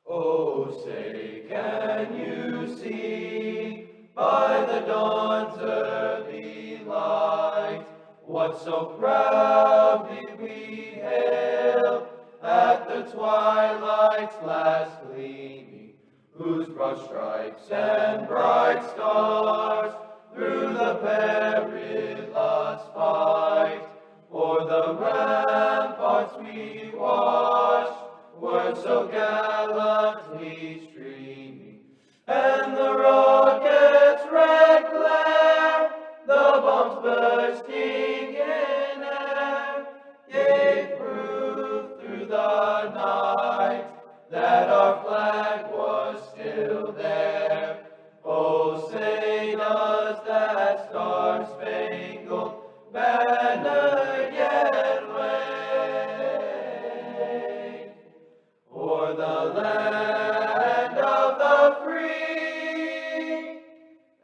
Oh, say, can you see by the dawn's early light what so proudly we hailed at the twilight's last gleaming, whose broad stripes and bright stars through the perilous fight o'er the ramparts we watched were so gallantly streaming, and the rocket's red glare, the bombs bursting in air, gave proof through the night that our flag was still there. Oh, say does that star-spangled banner yet wave o'er the land of the free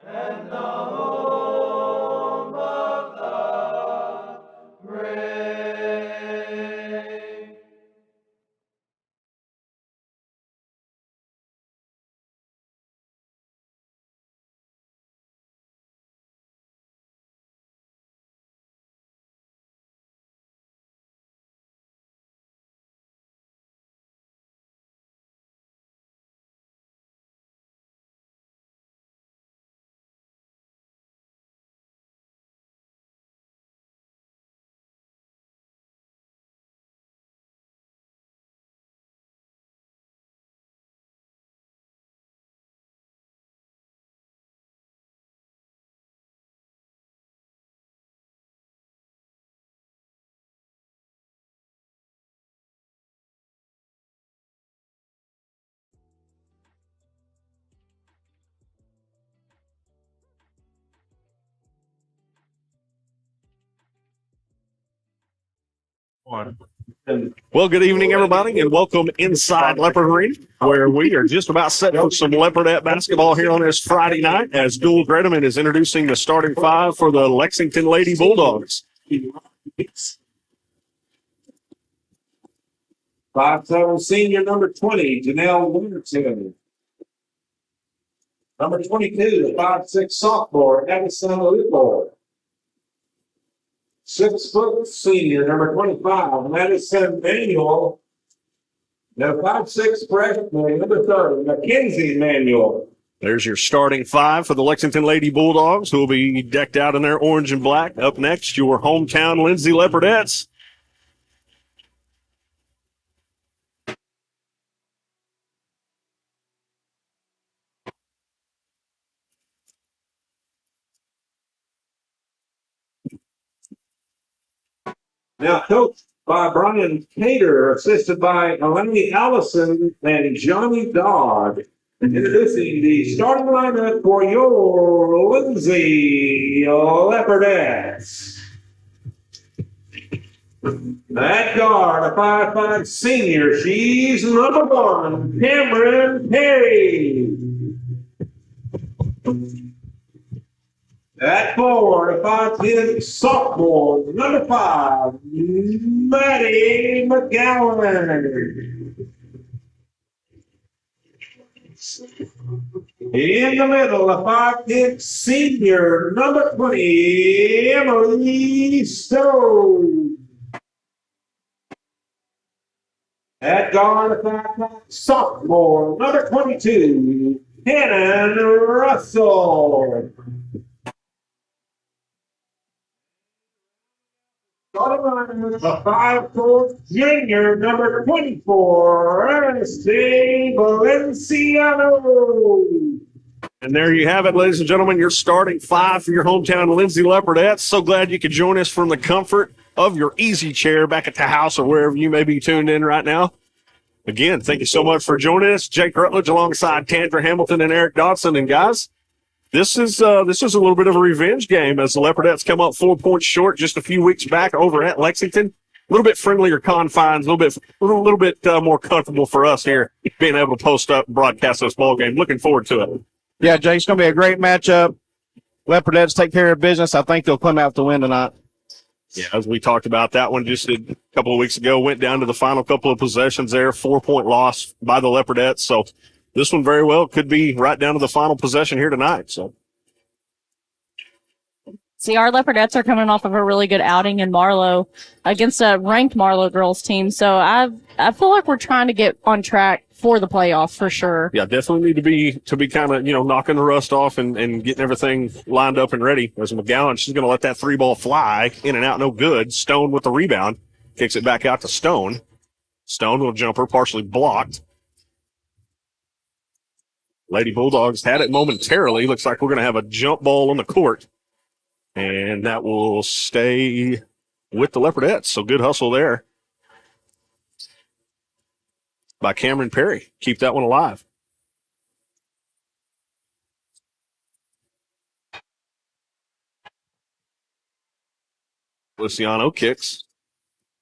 and the home of the brave? Well, good evening, everybody, and welcome inside Leopard Arena, where we are just about set for some Leopardette basketball here on this Friday night as Dual Gredeman is introducing the starting five for the Lexington Lady Bulldogs. 5'7" senior number 20, Janelle Winterton. Number 22, the 5'6" sophomore, Addison Leopard. 6 foot senior, number 25, Madison Manuel. The 5'6" freshman, number 30, Mackenzie Manuel. There's your starting five for the Lexington Lady Bulldogs, who will be decked out in their orange and black. Up next, your hometown Lindsay Leopardettes. Now coached by Brian Cater, assisted by Eleni Allison and Johnny Dodd. Introducing the starting lineup for your Lindsay Leopardettes. That guard, a 5'5" senior, she's number 1, Cameron Perry. At forward, a 5'10" sophomore, number 5, Maddie McGowan. In the middle, a 5'10" senior, number 20, Emily Stone. At guard, a 5'5" sophomore, number 22, Hannon Russell. A 5'4" junior, number 24, Ernestine Valenciano. And there you have it, ladies and gentlemen, your starting five for your hometown Lindsay Leopardettes. So glad you could join us from the comfort of your easy chair back at the house or wherever you may be tuned in right now. Again, thank you so much for joining us. Jake Rutledge alongside Tandra Hamilton and Eric Dodson. And guys, this is a little bit of a revenge game as the Leopardettes come up 4 points short just a few weeks back over at Lexington. A little bit friendlier confines, a little bit more comfortable for us here being able to post up and broadcast this ball game. Looking forward to it. Yeah, Jay, it's going to be a great matchup. Leopardettes take care of business. I think they'll come out to win tonight. Yeah, as we talked about, that one just a couple of weeks ago went down to the final couple of possessions there, 4-point loss by the Leopardettes. So this one very well could be right down to the final possession here tonight. So. See, our Leopardettes are coming off of a really good outing in Marlowe against a ranked Marlowe girls team. So I feel like we're trying to get on track for the playoffs for sure. Yeah, definitely need to be kind of, knocking the rust off and getting everything lined up and ready. As McGowan, she's going to let that 3-ball fly in and out, no good. Stone with the rebound, kicks it back out to Stone. Stone will jumper, partially blocked. Lady Bulldogs had it momentarily. Looks like we're going to have a jump ball on the court. And that will stay with the Leopardettes. So good hustle there by Cameron Perry. Keep that one alive. Luciano kicks.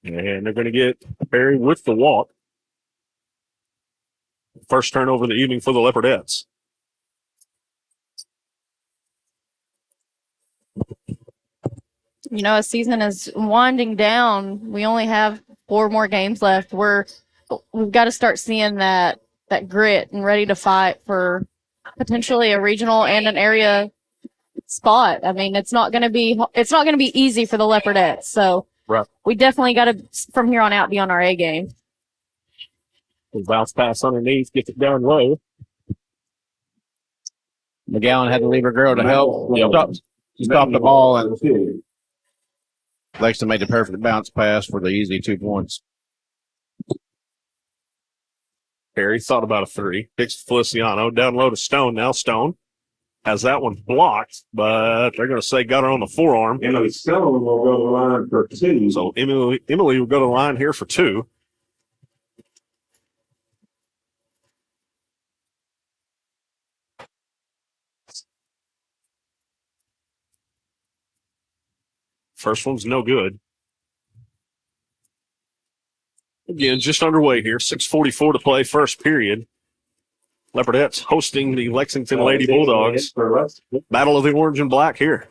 And they're going to get Perry with the walk. First turnover of the evening for the Leopardettes. A season is winding down. We only have 4 more games left. We've got to start seeing that grit and ready to fight for potentially a regional and an area spot. I mean, it's not going to be easy for the Leopardettes. So right. We definitely got to, from here on out, be on our A game. Bounce pass underneath, gets it down low. McGowan had to leave her girl to help. Stop the ball, and Lexington made the perfect bounce pass for the easy 2 points. Perry thought about a 3. Kicks Feliciano down low to Stone. Now Stone has that one blocked, but they're going to say got her on the forearm. Emily Stone will go to the line for 2. So Emily will go to the line here for 2. First one's no good. Again, just underway here. 6:44 to play, first period. Leopardettes hosting the Lexington Lady Bulldogs. Battle of the orange and black here.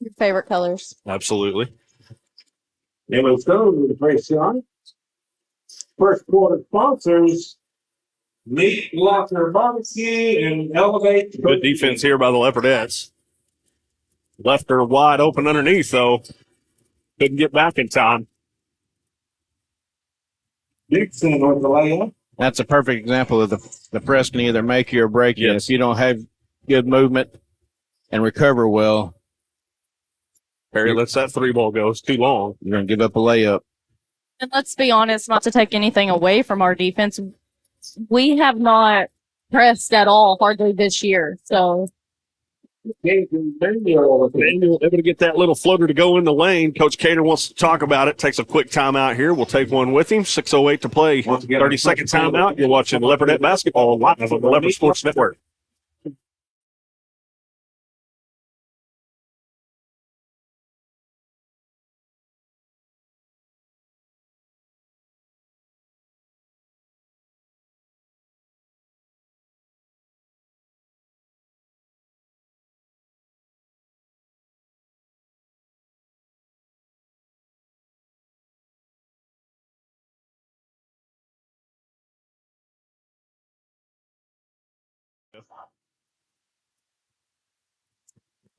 Your favorite colors. Absolutely. Emily Stone with the first shot. First quarter sponsors. Meat Locker Barbecue and Elevate. Good defense here by the Leopardettes. Left her wide open underneath, though. Couldn't get back in time. Dixon with the layup. That's a perfect example of the press can either make you or break you. Yes. If you don't have good movement and recover well, Perry lets that 3-ball go. It's too long. you're going to give up a layup. And let's be honest, not to take anything away from our defense, we have not pressed at all hardly this year. So Daniel able to get that little floater to go in the lane. Coach Cater wants to talk about it. Takes a quick timeout here. We'll take one with him. 6:08 to play. 30-second timeout. You're watching Leopardette basketball live on the Leopard Sports Network.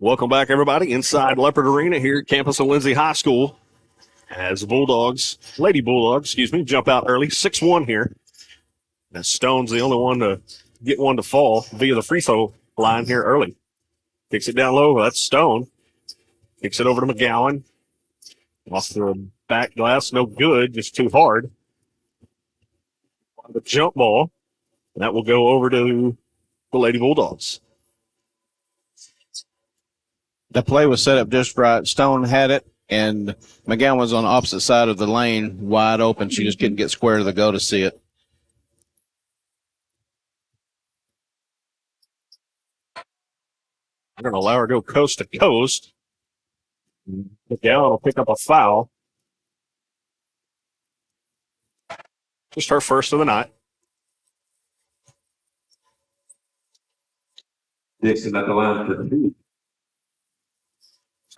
Welcome back, everybody, inside Leopard Arena here at campus of Lindsay High School. As Lady Bulldogs, jump out early. 6-1 here. As Stone's the only one to get one to fall via the free throw line here early. Kicks it down low. That's Stone. Kicks it over to McGowan. Off the back glass. No good. Just too hard. The jump ball. And that will go over to the Lady Bulldogs. The play was set up just right. Stone had it, and McGowan was on the opposite side of the lane, wide open. She just couldn't get square to the go to see it. I'm going to allow her to go coast to coast. McGowan will pick up a foul. Just her first of the night. Dixon at the line for 2.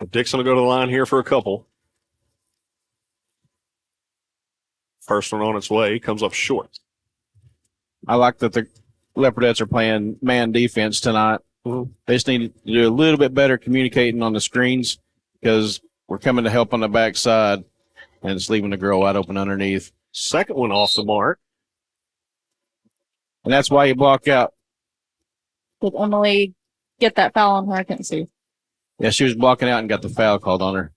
So Dixon will go to the line here for a couple. First one on its way, comes up short. I like that the Leopardettes are playing man defense tonight. They just need to do a little bit better communicating on the screens because we're coming to help on the backside, and it's leaving the girl wide open underneath. Second one off the mark. And that's why you block out. Did Emily get that foul on her? I couldn't see. Yeah, she was blocking out and got the foul called on her.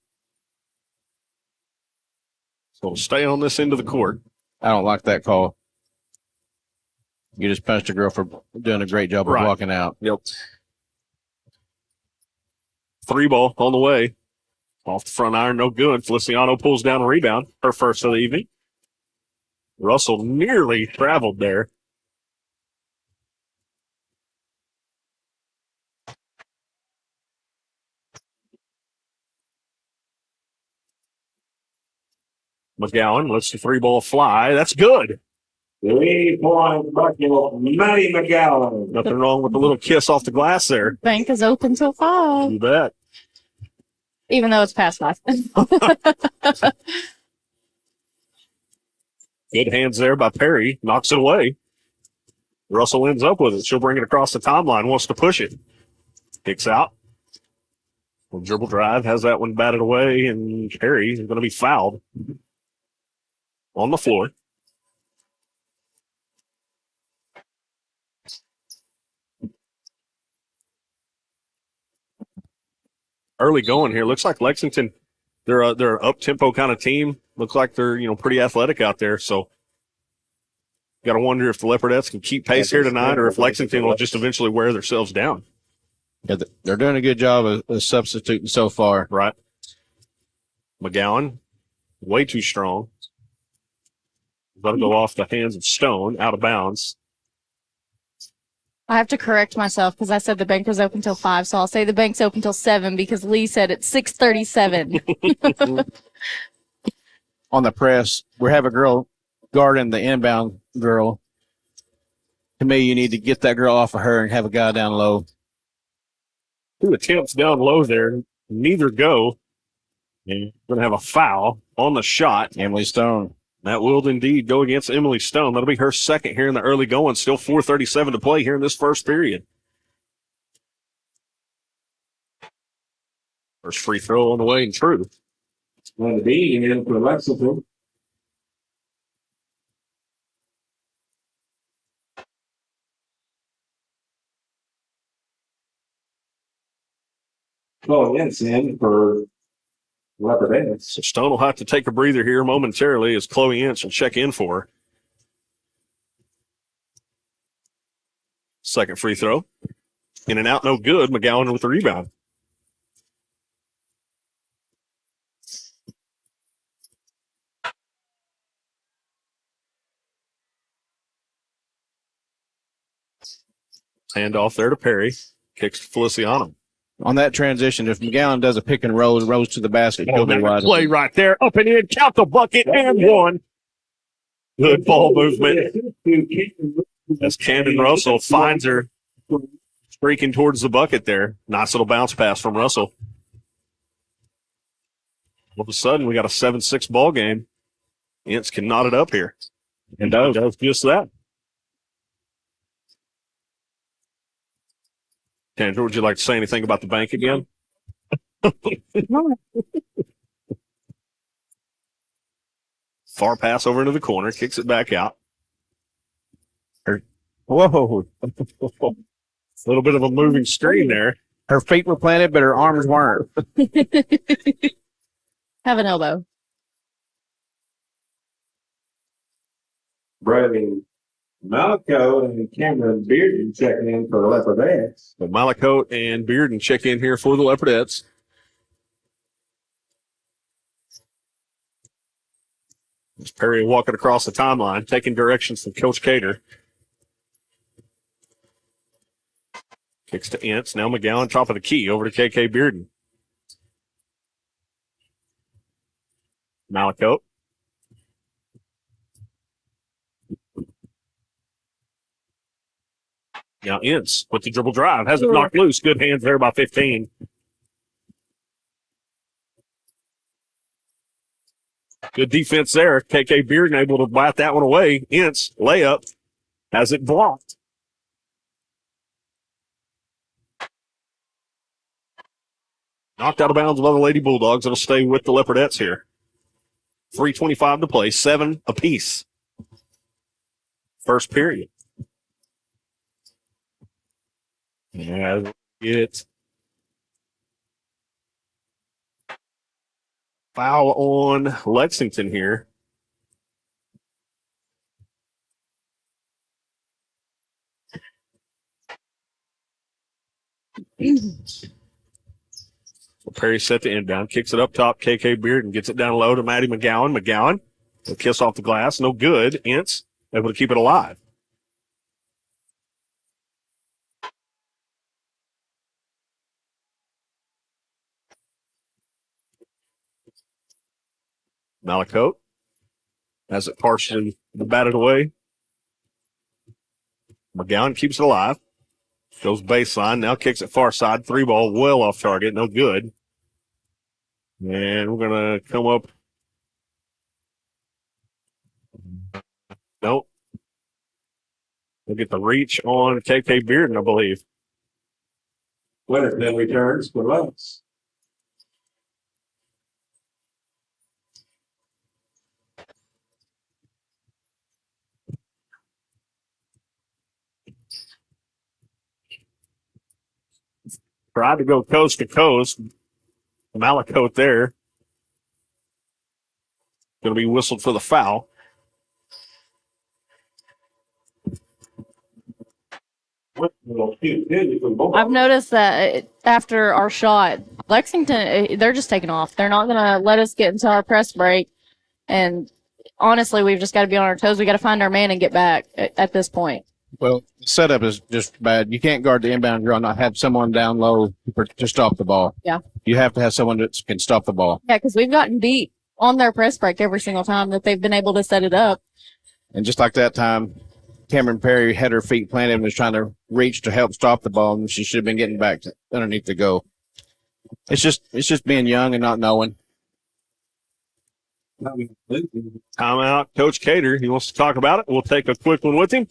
So we'll stay on this end of the court. I don't like that call. You just punished a girl for doing a great job of blocking out. Yep. 3 ball on the way. Off the front iron, no good. Feliciano pulls down a rebound, her first of the evening. Russell nearly traveled there. McGowan lets the 3 ball fly. That's good. 3-point bucket, Matty McGowan. Nothing wrong with the little kiss off the glass there. Bank is open till 5. You bet. Even though it's past 5. Good hands there by Perry. Knocks it away. Russell ends up with it. She'll bring it across the timeline. Wants to push it. Kicks out. Well, dribble drive. Has that one batted away. And Perry is going to be fouled on the floor. Early going here. Looks like Lexington, they're an up-tempo kind of team. Looks like they're, pretty athletic out there. So got to wonder if the Leopardettes can keep pace here tonight or if Lexington will just eventually wear themselves down. Yeah, they're doing a good job of substituting so far. Right. McGowan, way too strong. Going to go off the hands of Stone, out of bounds. I have to correct myself because I said the bank was open till 5, so I'll say the bank's open till 7 because Lee said it's 6:37. On the press, we have a girl guarding the inbound girl. To me, you need to get that girl off of her and have a guy down low. 2 attempts down low there. Neither go. And going to have a foul on the shot. Emily Stone. That will indeed go against Emily Stone. That'll be her second here in the early going. Still 4:37 to play here in this first period. First free throw on the way and true. And the B in for Lexington. Chloe Ince in for Leopardettes. So Stone will have to take a breather here momentarily as Chloe Ince will check in for her. Second free throw. In and out, no good. McGowan with the rebound. Hand off there to Perry. Kicks to Feliciano. On that transition, if McGowan does a pick and roll, rolls to the basket, he'll be wide. Play right there. Up and in. Count the bucket and one. Good ball movement. As Camden Russell finds her streaking towards the bucket there. Nice little bounce pass from Russell. All of a sudden, we got a 7-6 ball game. Ince can knot it up here. And does just that. Tandra, would you like to say anything about the bank again? Far pass over into the corner, kicks it back out. Whoa. A little bit of a moving screen there. Her feet were planted, but her arms weren't. Have an elbow. Brady Malaco and Cameron Bearden checking in for the Leopardettes. So Malacote and Bearden check in here for the Leopardettes. There's Perry walking across the timeline, taking directions from Coach Cater. Kicks to Ince. Now McGowan, top of the key, over to KK Bearden. Malacote. Now Ince with the dribble drive. Has it knocked loose. Good hands there by 15. Good defense there. KK Bearden able to bat that one away. Ince, layup, has it blocked. Knocked out of bounds by the Lady Bulldogs. It'll stay with the Leopardettes here. 3:25 to play, 7 apiece. First period. Yeah, it's foul on Lexington here. Perry set the inbound, kicks it up top. KK Bearden gets it down low to Maddie McGowan. McGowan, a kiss off the glass, no good. Ince able to keep it alive. Malakote has it partially batted away. McGowan keeps it alive. Goes baseline, now kicks it far side. 3-ball, well off target, no good. And we're going to come up. Nope. We'll get the reach on KK Bearden, I believe. Winner then returns for Lex. Tried to go coast to coast. Malakote there. Going to be whistled for the foul. I've noticed that after our shot, Lexington, they're just taking off. They're not going to let us get into our press break. And honestly, we've just got to be on our toes. We got to find our man and get back at this point. Well, setup is just bad. You can't guard the inbound draw, not have someone down low to stop the ball. Yeah. You have to have someone that can stop the ball. Yeah, because we've gotten beat on their press break every single time that they've been able to set it up. And just like that time, Cameron Perry had her feet planted and was trying to reach to help stop the ball, and she should have been getting back to underneath the goal. It's just being young and not knowing. Timeout, Coach Cater. He wants to talk about it. We'll take a quick one with him.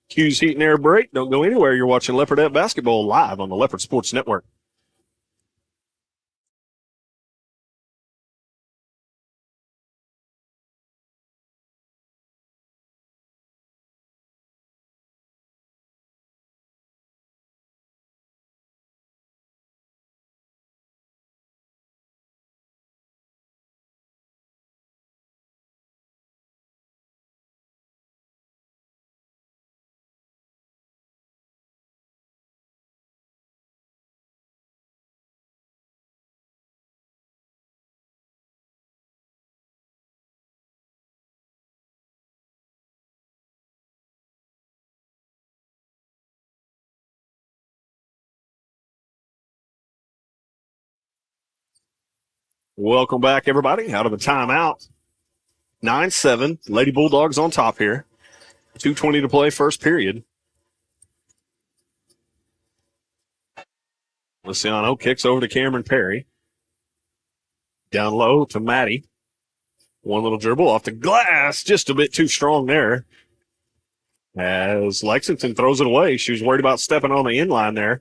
Q's Heat and Air break. Don't go anywhere. You're watching Leopardette Basketball live on the Leopard Sports Network. Welcome back, everybody, out of the timeout. 9-7, Lady Bulldogs on top here. 2:20 to play, first period. Luciano kicks over to Cameron Perry. Down low to Maddie. One little dribble off the glass, just a bit too strong there. As Lexington throws it away, she was worried about stepping on the inline there.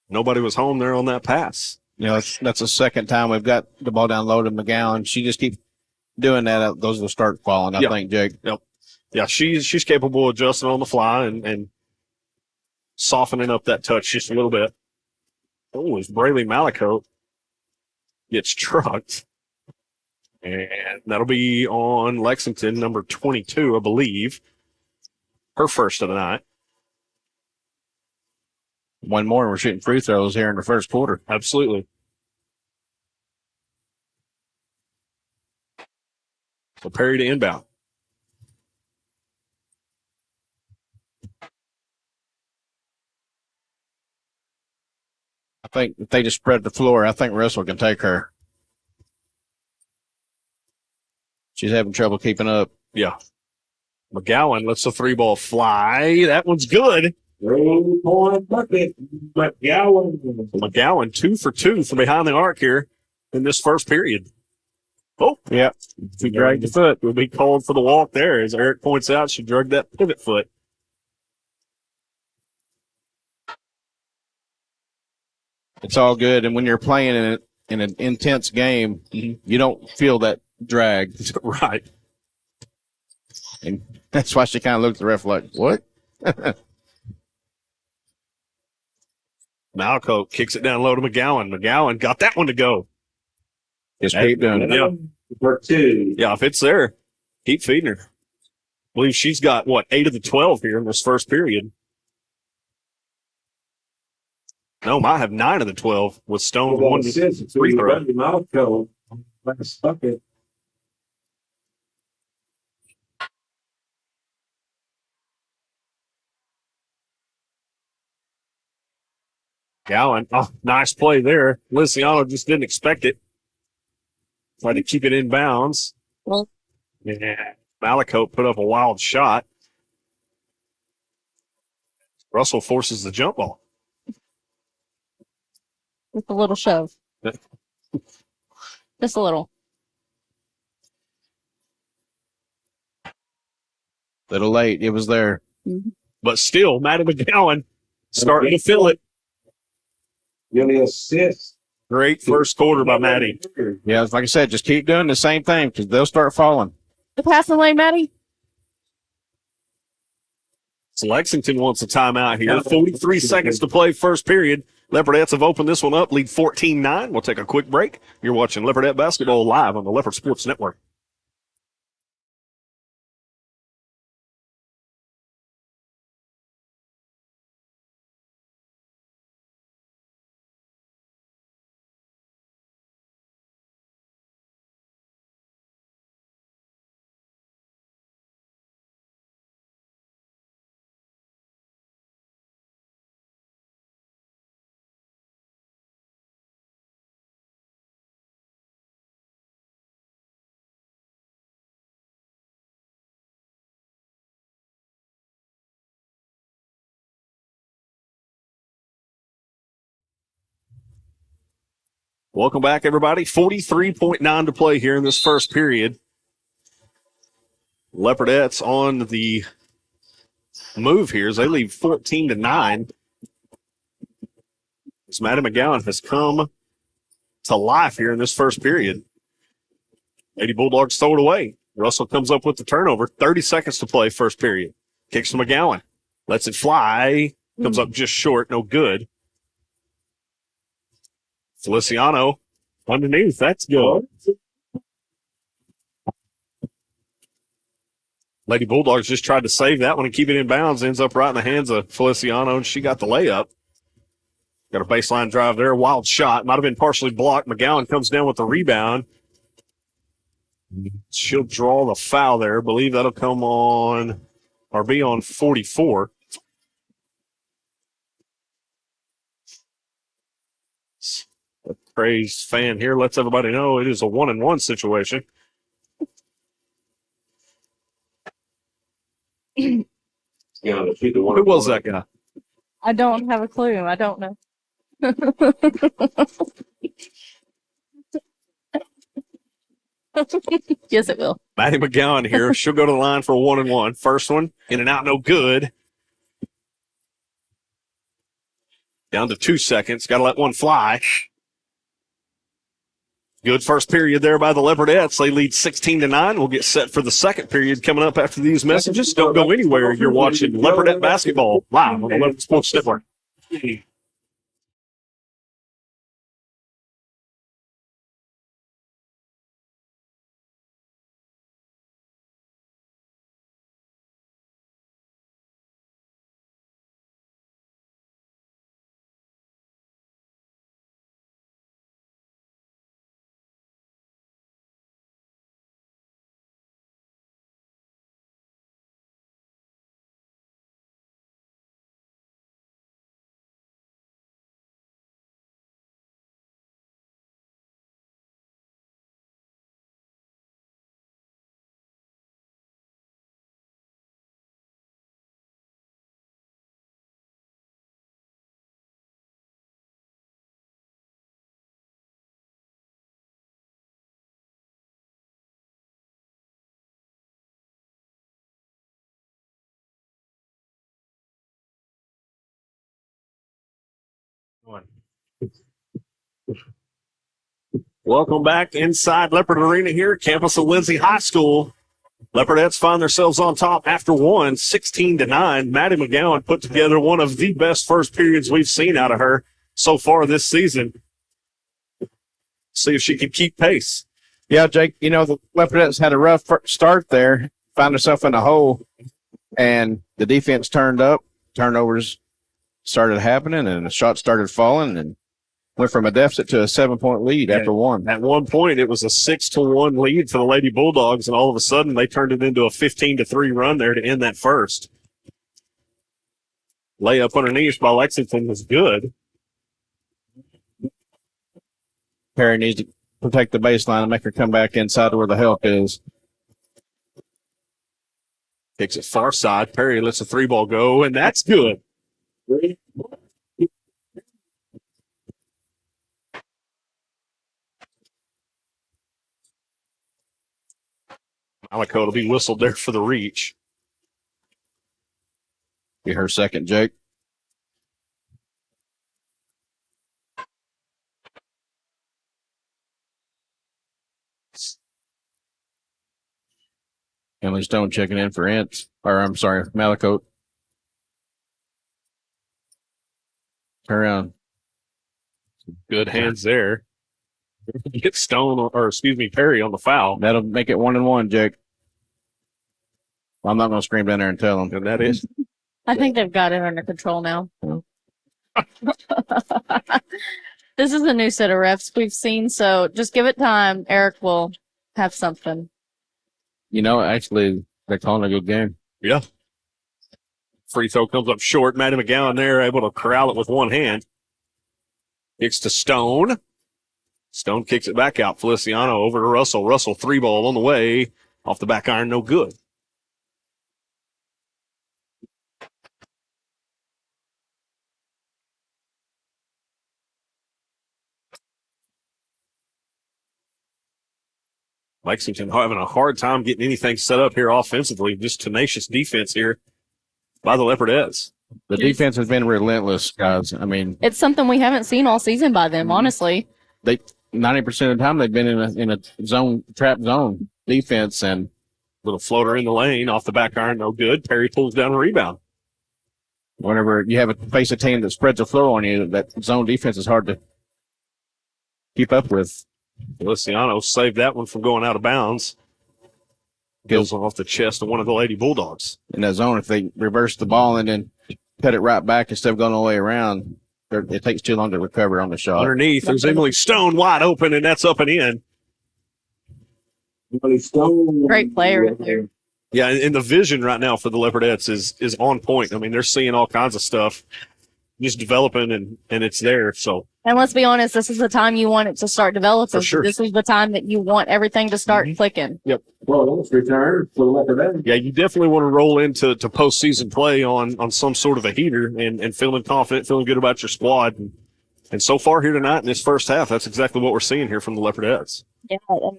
Nobody was home there on that pass. You know, that's the second time we've got the ball down low to McGowan. She just keeps doing that. Those will start falling, I think, Jake. Yep. Yeah, she's capable of adjusting on the fly and softening up that touch just a little bit. Oh, as Brayley Malakote gets trucked. And that'll be on Lexington, number 22, I believe. Her first of the night. One more, and we're shooting free throws here in the first quarter. Absolutely. So Perry to inbound. I think if they just spread the floor, I think Russell can take her. She's having trouble keeping up. Yeah. McGowan lets the 3-ball fly. That one's good. 3-point bucket. McGowan. McGowan 2 for 2 from behind the arc here in this first period. Oh, Yep. She dragged the foot. will be called for the walk there. As Eric points out, she dragged that pivot foot. It's all good. And when you're playing in an intense game, you don't feel that drag. Right. And that's why she kind of looked at the ref like, what? Malco kicks it down low to McGowan. McGowan got that one to go. Just keep doing it. Yeah. For 2. Yeah, if it's there, keep feeding her. I believe she's got, 8 of the 12 here in this first period. No, might have 9 of the 12 with Stone's one free throw. Malco. Last bucket. Gowan, nice play there. Liciano just didn't expect it. Tried to keep it in bounds. Well, Yeah. Malakote put up a wild shot. Russell forces the jump ball. with a little shove. Just a little. Little late. It was there. But still, Maddie McGowan starting to feel it. Really assist. Great first quarter by Maddie. Yeah, like I said, just keep doing the same thing because they'll start falling. The passing lane, Maddie. So Lexington wants a timeout here. 43 seconds to play first period. Leopardettes have opened this one up, lead 14-9. We'll take a quick break. You're watching Leopardette Basketball live on the Leopard Sports Network. Welcome back, everybody. 43.9 to play here in this first period. Leopardettes on the move here as they lead 14-9. As Maddie McGowan has come to life here in this first period. Lady Bulldogs throw it away. Russell comes up with the turnover. 30 seconds to play first period. Kicks to McGowan. Lets it fly. Comes up just short. No good. Feliciano underneath. That's good. Lady Bulldogs just tried to save that one and keep it in bounds. Ends up right in the hands of Feliciano, and she got the layup. Got a baseline drive there. Wild shot. Might have been partially blocked. McGowan comes down with the rebound. She'll draw the foul there. Believe that'll come on or be on 44. A crazed fan here lets everybody know it is a 1-and-1 situation. You know, the one. Who was that guy? I don't have a clue. I don't know. Yes, it will. Maddie McGowan here. She'll go to the line for a 1-and-1. First one, in and out, no good. Down to 2 seconds. Got to let one fly. Good first period there by the Leopardettes. They lead 16-9. We'll get set for the second period coming up after these messages. Don't go anywhere. You're watching Leopardette Basketball live on the Leopard Sports Network. Welcome back inside Leopard Arena here, campus of Lindsay High School. Leopardettes find themselves on top after one, 16-9. Maddie McGowan put together one of the best first periods we've seen out of her so far this season. See if she can keep pace. Yeah, Jake, you know, the Leopardettes had a rough start there, found herself in a hole, and the defense turned up. Turnovers started happening, and the shots started falling, and went from a deficit to a 7-point lead after one. At one point, it was a 6-1 lead for the Lady Bulldogs, and all of a sudden they turned it into a 15-3 run there to end that first. Layup underneath by Lexington was good. Perry needs to protect the baseline and make her come back inside to where the help is. Kicks it far side. Perry lets the 3-ball go, and that's good. Malaco will be whistled there for the reach. Be her second, Jake. Emily Stone checking in for Malaco. Turn around. Good hands there. Get Perry on the foul. That'll make it 1-1, Jake. I'm not going to scream down there and tell them. And that is. I think they've got it under control now. This is a new set of refs we've seen, so just give it time. Eric will have something. You know, actually, they're calling a good game. Yeah. Free throw comes up short. Maddie McGowan there able to corral it with one hand. Kicks to Stone. Stone kicks it back out. Feliciano over to Russell. Russell 3-ball on the way. Off the back iron, no good. Lexington having a hard time getting anything set up here offensively. Just tenacious defense here by the Leopardettes. The defense has been relentless, guys. I mean, it's something we haven't seen all season by them, honestly. 90% of the time they've been in a trap zone defense, and little floater in the lane off the back iron, no good. Perry pulls down a rebound. Whenever you have a face a team that spreads the floor on you, that zone defense is hard to keep up with. Feliciano saved that one from going out of bounds. Goes off the chest of one of the Lady Bulldogs. In that zone, if they reverse the ball and then cut it right back instead of going all the way around, it takes too long to recover on the shot. Underneath, there's Emily Stone wide open, and that's up and in. Emily Stone. Great player right there. Yeah, and the vision right now for the Leopardettes is on point. I mean, they're seeing all kinds of stuff just developing, and it's there. So, and let's be honest, this is the time you want it to start developing. For sure. This is the time that you want everything to start clicking. Yep. Well, let's return for the Leopardettes. Yeah, you definitely want to roll into postseason play on some sort of a heater and feeling confident, feeling good about your squad. And so far here tonight in this first half, that's exactly what we're seeing here from the Leopardettes. Yeah, and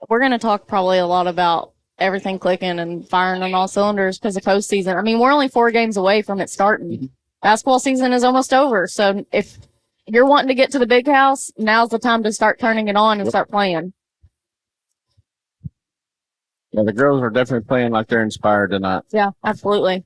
we're going to talk probably a lot about everything clicking and firing on all cylinders because of postseason. I mean, we're only 4 games away from it starting. Basketball season is almost over. So if you're wanting to get to the big house, now's the time to start turning it on and start playing. Yeah, the girls are definitely playing like they're inspired tonight. Yeah, absolutely.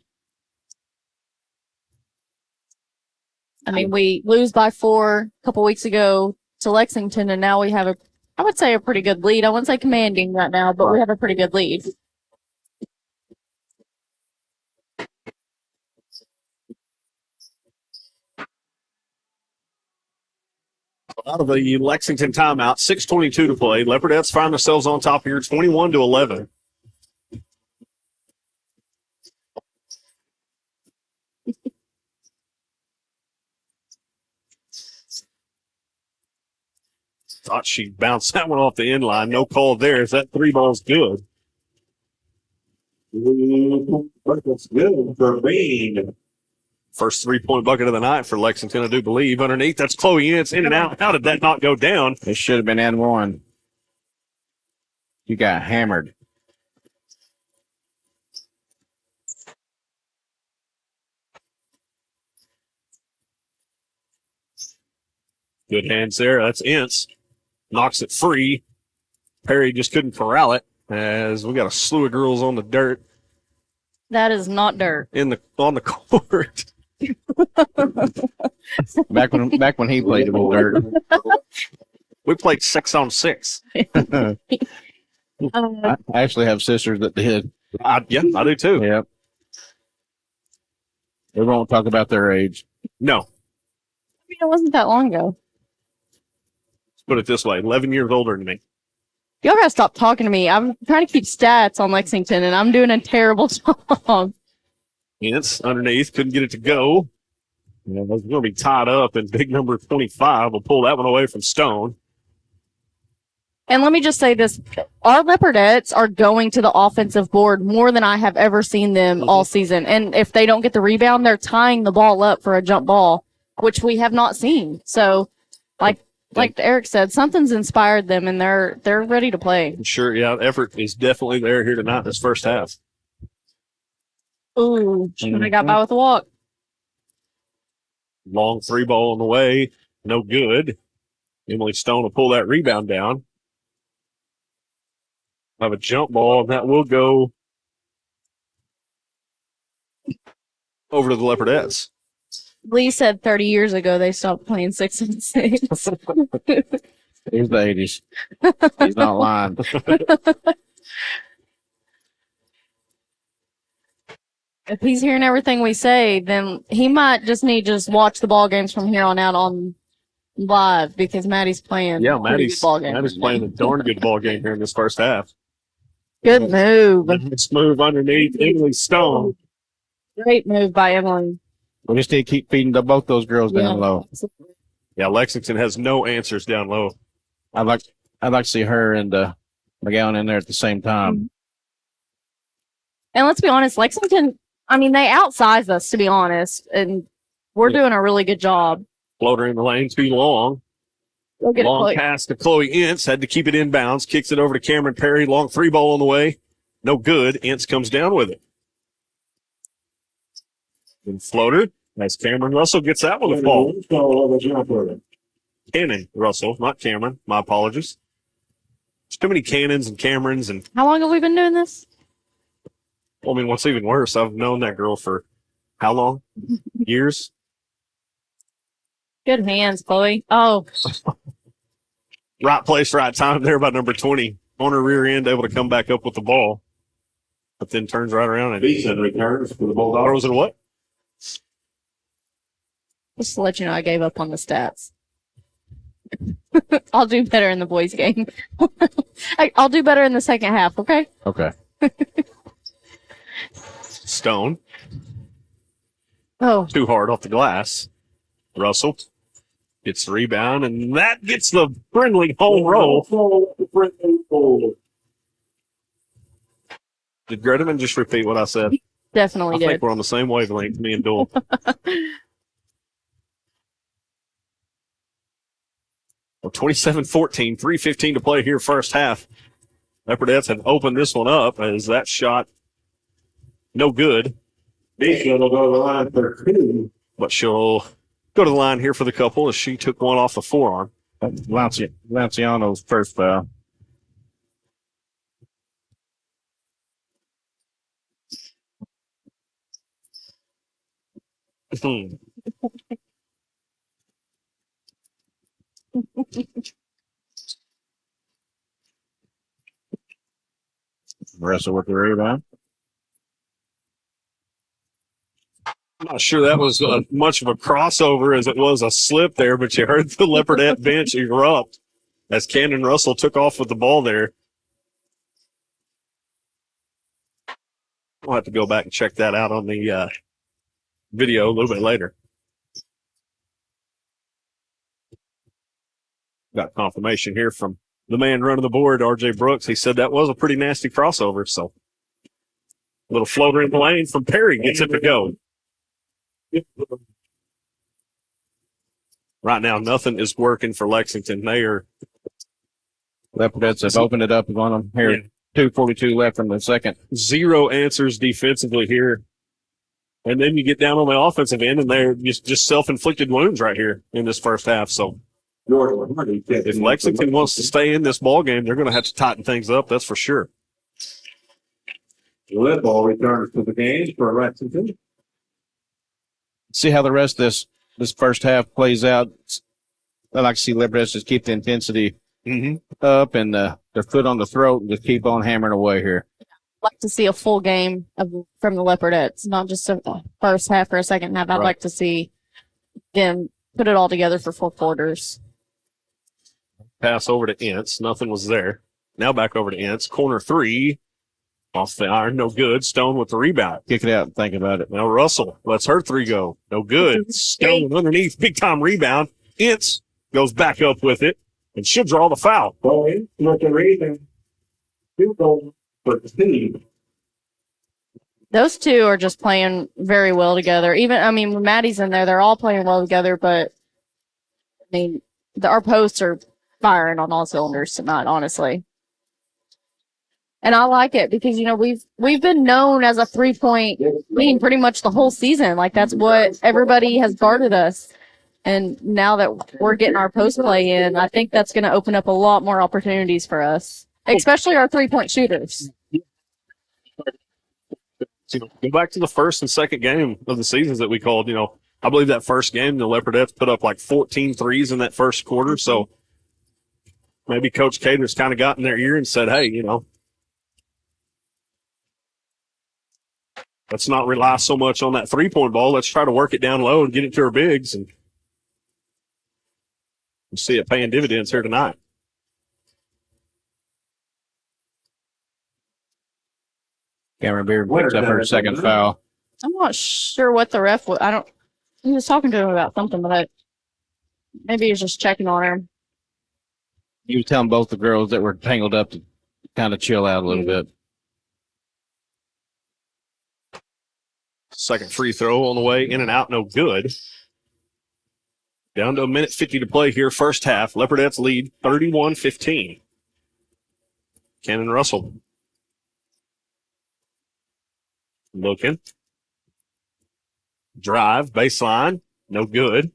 I mean, we lose by 4 a couple weeks ago to Lexington, and now we have I would say a pretty good lead. I wouldn't say commanding right now, but we have a pretty good lead. Out of the Lexington timeout, 6:22 to play. Leopardettes find themselves on top here, 21-11. Thought she bounced that one off the end line. No call there. Is that 3-ball's good? That's good for Bean. First 3-point bucket of the night for Lexington, I do believe. Underneath, that's Chloe Ince in and out. How did that not go down? It should have been and one. You got hammered. Good hands there. That's Ince. Knocks it free. Perry just couldn't corral it as we got a slew of girls on the dirt That is not dirt. on the court. Back when he played it with dirt. We played 6-on-6. I actually have sisters that did. Yeah, I do too. Yep. We won't talk about their age. No, It wasn't that long ago. let's put it this way: 11 years older than me. Y'all gotta stop talking to me. I'm trying to keep stats on Lexington, and I'm doing a terrible job. Ince underneath, couldn't get it to go. Yeah, it's going to be tied up, and big number 25 will pull that one away from Stone. And let me just say this. Our Leopardettes are going to the offensive board more than I have ever seen them all season. And if they don't get the rebound, they're tying the ball up for a jump ball, which we have not seen. So, like Eric said, something's inspired them, and they're ready to play. Sure, yeah, effort is definitely there here tonight in this first half. Ooh, I got by with a walk. Long 3-ball on the way, no good. Emily Stone will pull that rebound down. Have a jump ball, and that will go over to the Leopardettes. Lee said 30 years ago they stopped playing 6-on-6. He's the 80s. He's not lying. If he's hearing everything we say, then he might just need to just watch the ball games from here on out on live because Maddie's playing. Yeah, a pretty Maddie's good ball game. playing a darn good ball game here in this first half. Good move. Nice move underneath Emily Stone. Great move by Emily. We just need to keep feeding both those girls down low. Yeah, Lexington has no answers down low. I'd like to see her and McGowan in there at the same time. And let's be honest, Lexington, I mean, they outsize us, to be honest, and we're doing a really good job. Floater in the lane, too long. Go get Long it, Chloe. pass to Chloe Ince. Had to keep it inbounds. Kicks it over to Cameron Perry. Long 3-ball on the way. No good. Ince comes down with it. And floater. Nice. Cameron Russell gets that one to fall. Cannon Russell, not Cameron. My apologies. There's too many Cannons and Camerons. And How long have we been doing this? I mean, what's even worse, I've known that girl for how long? Years? Good hands, Chloe. Oh, Right place, right time there by number 20. On her rear end, able to come back up with the ball. But then turns right around and Beeson returns for the Bulldogs. throws it what? just to let you know, I gave up on the stats. I'll do better in the boys' game. I'll do better in the second half, okay? Okay. Stone. Oh, Too hard off the glass. Russell gets the rebound, and that gets the friendly home roll. Did Gretaman just repeat what I said? definitely I think did. we're on the same wavelength, me and Duel. Well, 27-14, 3:15 to play here first half. Leopardettes have opened this one up as that shot no good. Beeson will go to the line for 2. But she'll go to the line here for the couple as she took one off the forearm. Lanciano's first foul. Russell with the rebound. I'm not sure that was much of a crossover as it was a slip there, but you heard the Leopardette bench erupt as Cannon Russell took off with the ball there. We'll have to go back and check that out on the video a little bit later. Got confirmation here from the man running the board, R.J. Brooks. He said that was a pretty nasty crossover, so a little floater in the lane from Perry gets it to go. Right now, nothing is working for Lexington. They are Leopardettes have opened it up and on them here. 2:42 left in the second. zero answers defensively here. And then you get down on the offensive end, and they're just self-inflicted wounds right here in this first half. So George McCarty. If Lexington wants to stay in this ball game, they're going to have to tighten things up. That's for sure. Liddell returns to the game for Lexington. See how the rest of this first half plays out. I like to see Leopardettes just keep the intensity up and their foot on the throat and just keep on hammering away here. Like to see a full game from the Leopardettes, not just a first half or a second half. I'd like to see them put it all together for 4 quarters. Pass over to Ince. Nothing was there. Now back over to Ince. Corner 3. Off the iron. No good. Stone with the rebound. Kick it out and think about it. Now Russell lets her 3 go. No good. Stone underneath. Big time rebound. Ince goes back up with it and should draw the foul. Well, Ince with the rebound. 2 goals for the team. Those two are just playing very well together. When Maddie's in there, they're all playing well together, but our posts are firing on all cylinders tonight, honestly. And I like it because, we've been known as a 3-point team pretty much the whole season. Like, that's what everybody has guarded us. And now that we're getting our post play in, I think that's going to open up a lot more opportunities for us, especially our 3-point shooters. Go back to the first and second game of the seasons that we called. I believe that first game, the Leopardettes put up like 14 threes in that first quarter. So maybe Coach Cater's kind of got in their ear and said, hey, let's not rely so much on that 3-point ball. Let's try to work it down low and get it to our bigs. And we'll see it paying dividends here tonight. Cameron Beard picks up her second foul. I'm not sure what the ref was. He was talking to him about something, but maybe he was just checking on her. He was telling both the girls that were tangled up to kind of chill out a little bit. Second free throw on the way, in and out, no good. Down to 1:50 to play here, first half. Leopardettes lead 31-15. Cannon Russell. Looking. Drive, baseline, no good.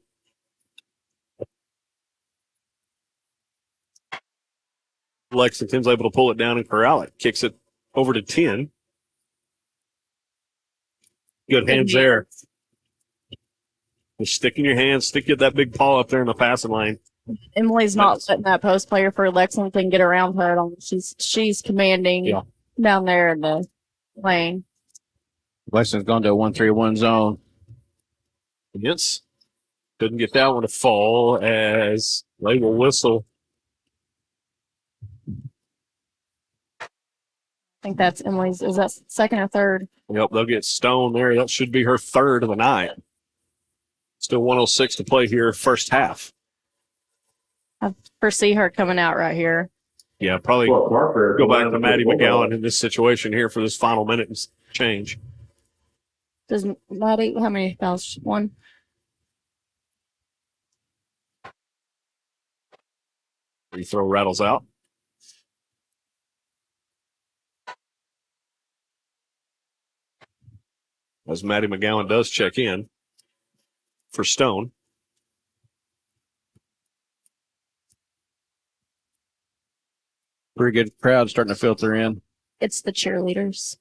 Lexington's able to pull it down and corral it. Kicks it over to 10. Good hands there. Just stick in your hands, stick that big paw up there in the passing lane. Emily's not letting that post player for Lexington get around her at all. She's commanding down there in the lane. Lexington's gone to a 1-3-1 zone. Yes. Couldn't get that one to fall as they will whistle. I think that's Emily's. Is that second or third? Yep, they'll get Stone there. That should be her third of the night. Still 1:06 to play here, first half. I foresee her coming out right here. Yeah, probably go back to Maddie McGowan in this situation here for this final minute and change. Does Maddie, how many fouls? 1? Free throw rattles out. As Maddie McGowan does check in for Stone. Pretty good crowd starting to filter in. It's the cheerleaders.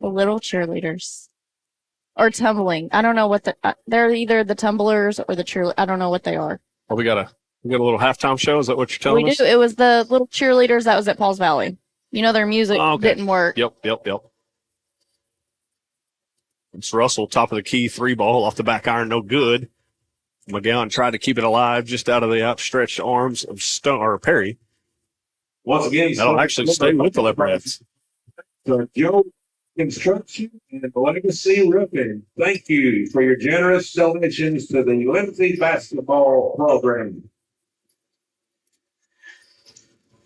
The little cheerleaders. Or tumbling. I don't know what they're either the tumblers or the cheerleaders. I don't know what they are. Well, we got a little halftime show. Is that what you're telling us? We do. It was the little cheerleaders that was at Paul's Valley. Their music didn't work. Yep. It's Russell, top of the key, 3 ball off the back iron, no good. McGowan tried to keep it alive just out of the outstretched arms of Stone or Perry. Once again, that'll actually stay with the Leopardettes. Joe Construction and Legacy Roofing, thank you for your generous donations to the Lindsay basketball program.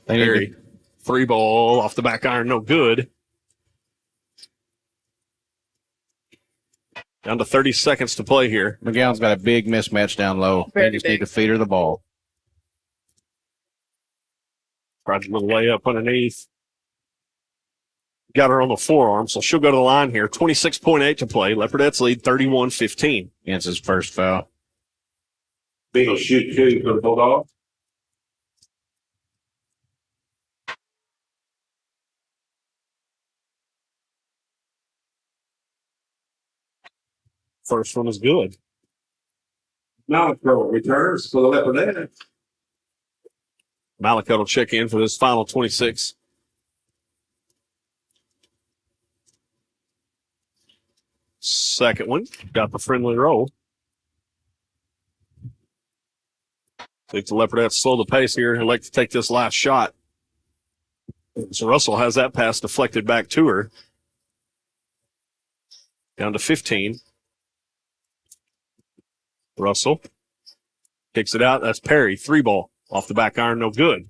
Perry, 3 ball off the back iron, no good. Down to 30 seconds to play here. McGowan's got a big mismatch down low. They just need to feed her the ball. Tried a little layup underneath. Got her on the forearm, so she'll go to the line here. 26.8 to play. Leopardettes lead 31-15. Against his first foul. Bean will shoot 2 for the Bulldogs. First one is good. Malachro returns for the Leopardettes. Malachite will check in for this final 26. Second one, got the friendly roll. Think the Leopardettes slow the pace here and like to take this last shot. So Russell has that pass deflected back to her. Down to 15. Russell kicks it out. That's Perry. 3-ball off the back iron. No good.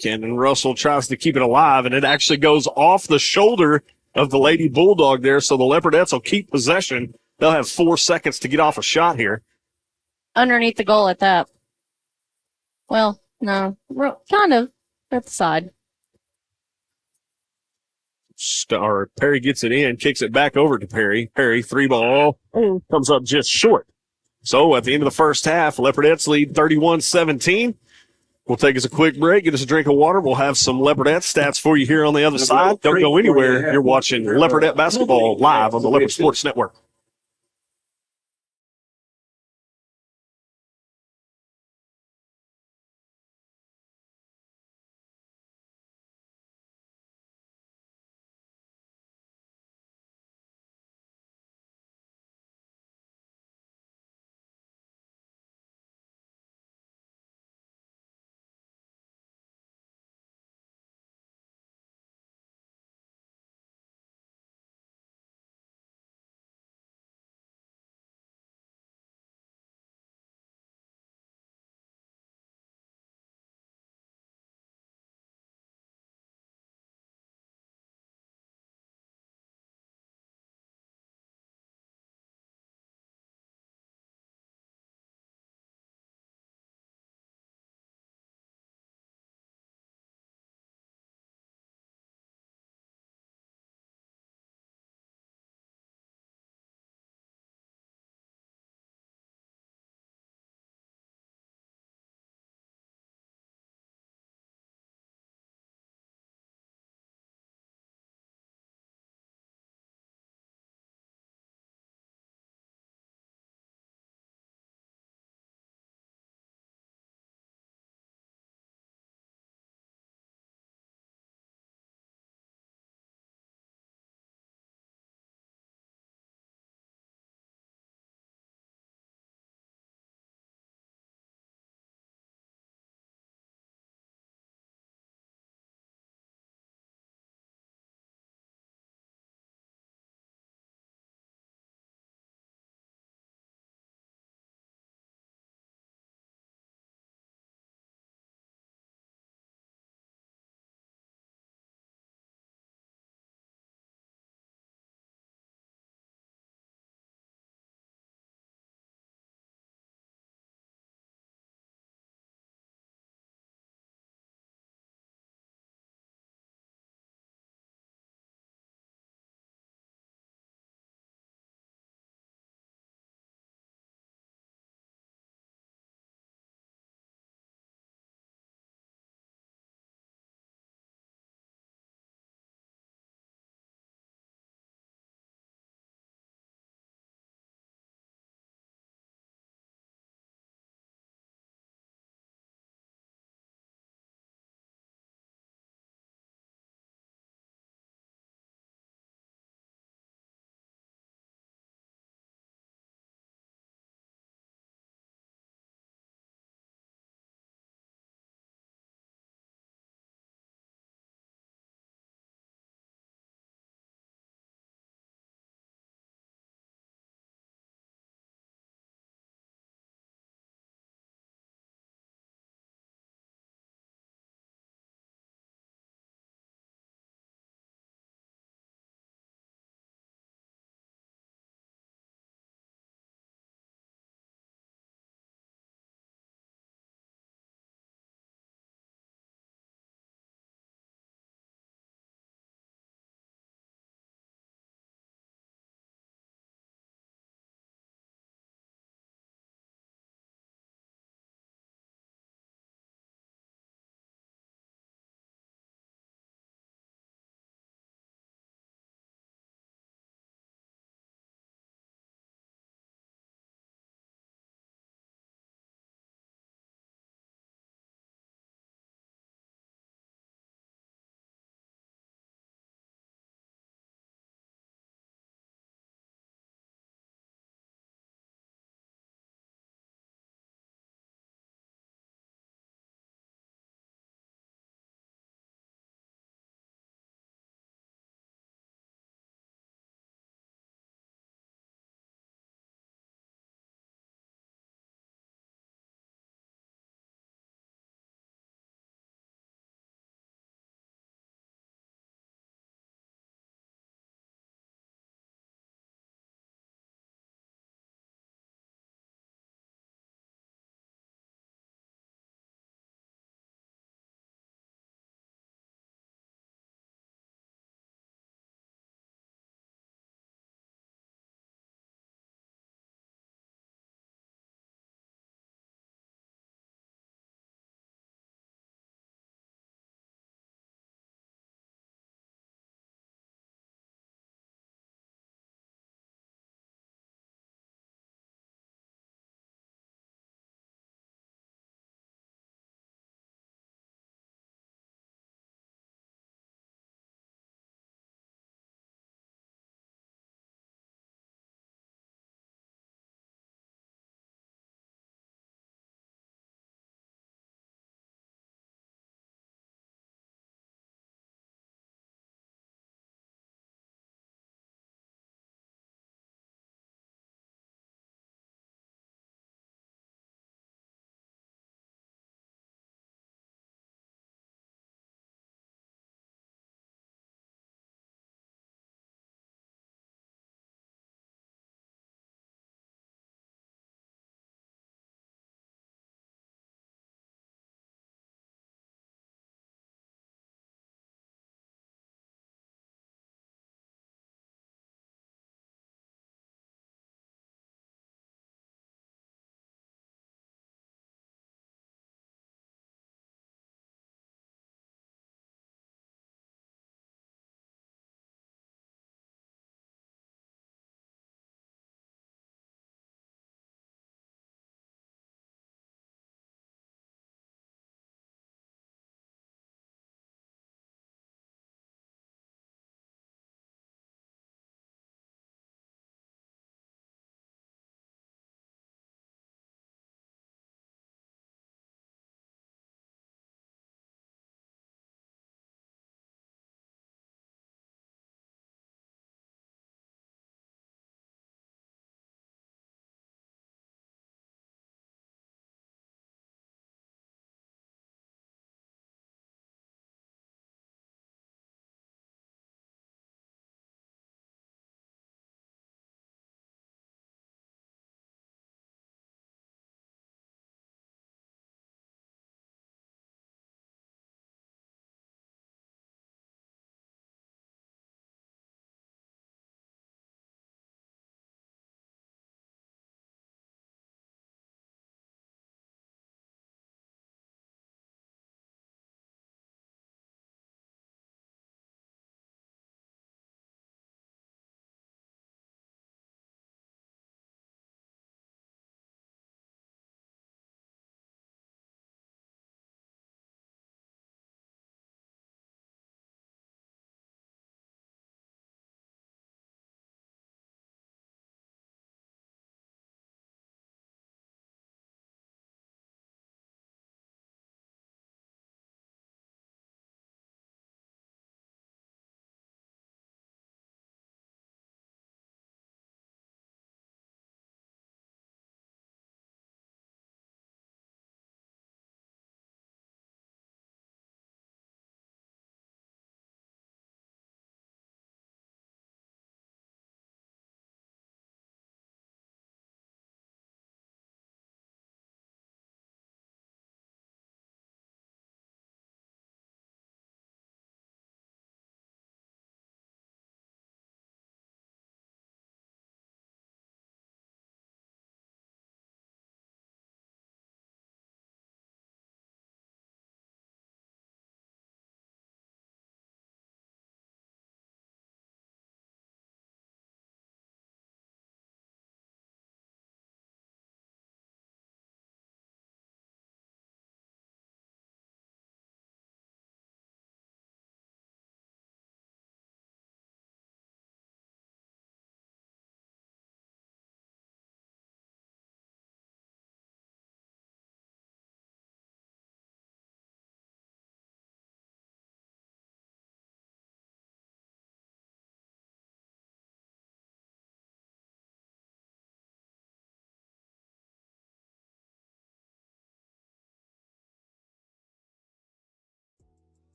Camden Russell tries to keep it alive, and it actually goes off the shoulder of the Lady Bulldog there. So the Leopardettes will keep possession. They'll have 4 seconds to get off a shot here. Underneath the goal at that. Well, no, kind of at the side. Perry gets it in, kicks it back over to Perry. Perry, 3-ball, comes up just short. So at the end of the first half, Leopardettes lead 31-17. We'll take us a quick break, get us a drink of water. We'll have some Leopardettes stats for you here on the other side. Don't go anywhere. You're watching Leopardette basketball live on the Leopard Sports Network.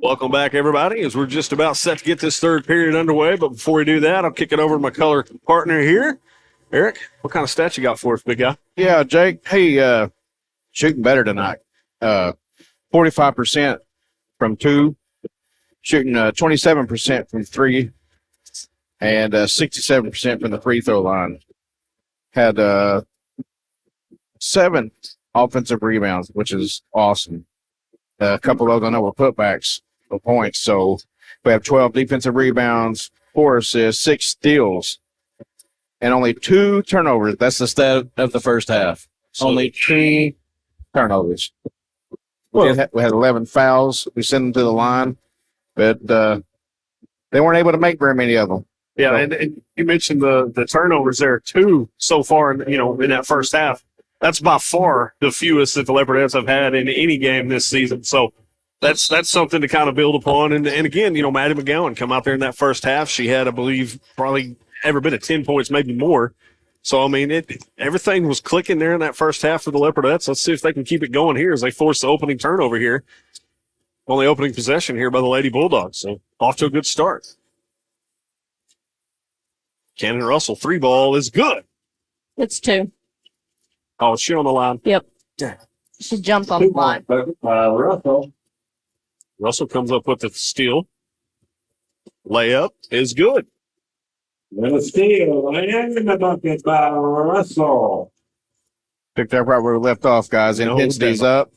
Welcome back, everybody, as we're just about set to get this third period underway. But before we do that, I'll kick it over to my color partner here. Eric, what kind of stats you got for us, big guy? Yeah, Jake. Hey, shooting better tonight. 45% from 2, shooting 27% from 3, and 67% from the free throw line. Had 7 offensive rebounds, which is awesome. A couple of them were putbacks for points. So we have 12 defensive rebounds, 4 assists, 6 steals, and only 2 turnovers. That's the stat of the first half. Only 2 turnovers. We had 11 fouls. We sent them to the line, but they weren't able to make very many of them. Yeah, and you mentioned the turnovers there, 2 so far, in that first half. That's by far the fewest that the Leopardettes have had in any game this season. So that's something to kind of build upon. And again, Maddie McGowan come out there in that first half. She had, I believe, probably every bit of 10 points, maybe more. So, I mean, everything was clicking there in that first half for the Leopardettes. Let's see if they can keep it going here as they force the opening turnover here. Only opening possession here by the Lady Bulldogs. So off to a good start. Cannon Russell, 3 ball is good. It's 2. Oh, is she on the line? Yep. She jumped on the line. Russell. Russell comes up with the steal. Layup is good. And a steal. And the bucket by Russell. Picked up right where we left off, guys. No Intensity's up.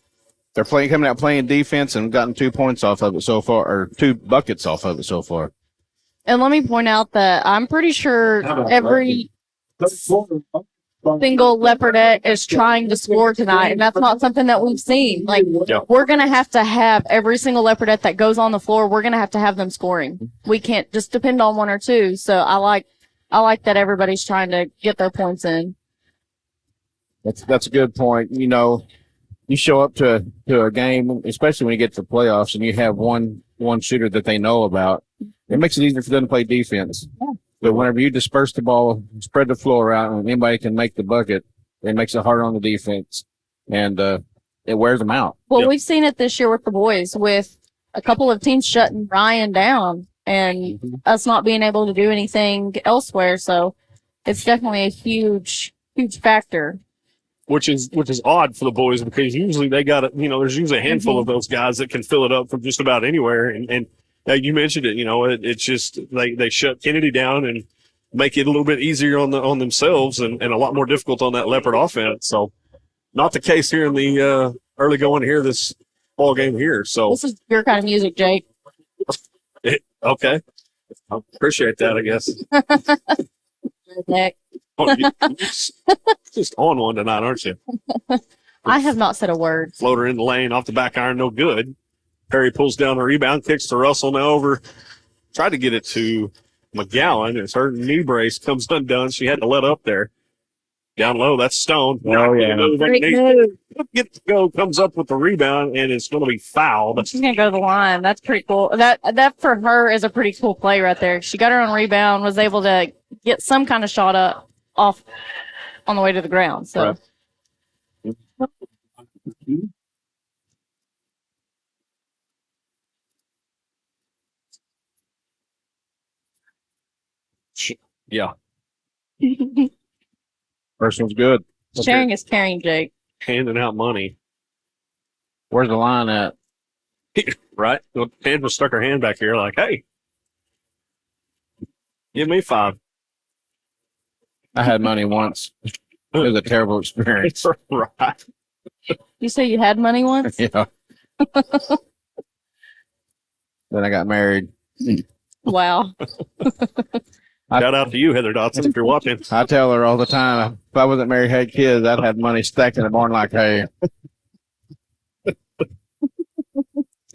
They're coming out playing defense and gotten 2 points off of it so far, or 2 buckets off of it so far. And let me point out that I'm pretty sure every single Leopardette is trying to score tonight, and that's not something that we've seen. Like, we're going to have every single Leopardette that goes on the floor, we're going to have them scoring. We can't just depend on 1 or 2. So I like that everybody's trying to get their points in. That's a good point. You show up to a game, especially when you get to the playoffs, and you have one shooter that they know about. It makes it easier for them to play defense. Yeah. But whenever you disperse the ball, spread the floor out, and anybody can make the bucket, it makes it harder on the defense, and it wears them out. Well, we've seen it this year with the boys, with a couple of teams shutting Ryan down and us not being able to do anything elsewhere. So it's definitely a huge, huge factor. Which is odd for the boys, because usually they got there's usually a handful of those guys that can fill it up from just about anywhere. And you mentioned it, it's just they shut Kennedy down and make it a little bit easier on themselves and a lot more difficult on that Leopard offense. So not the case here in the early going here this ball game here. So this is your kind of music, Jake. Okay, I appreciate that, I guess. You're just on one tonight, aren't you? I have not said a word. Floater in the lane, off the back iron, no good. Perry pulls down the rebound, kicks to Russell now over. Tried to get it to McGowan as her knee brace comes undone. She had to let up there. Down low, that's Stone. Oh, yeah. Great move. Get to go, comes up with the rebound, and it's going to be fouled. She's going to go to the line. That's pretty cool. That for her is a pretty cool play right there. She got her own rebound, was able to get some kind of shot up off on the way to the ground. So. Right. Yeah. First one's good. Sharing is caring, Jake. Handing out money. Where's the line at? Right? Angela stuck her hand back here like, hey, give me 5. I had money once. It was a terrible experience. Right. You say you had money once? Yeah. Then I got married. Wow. Shout out to you, Heather Dotson, if you're watching. I tell her all the time, if I wasn't married, had kids, I'd have money stacked in the barn like hay.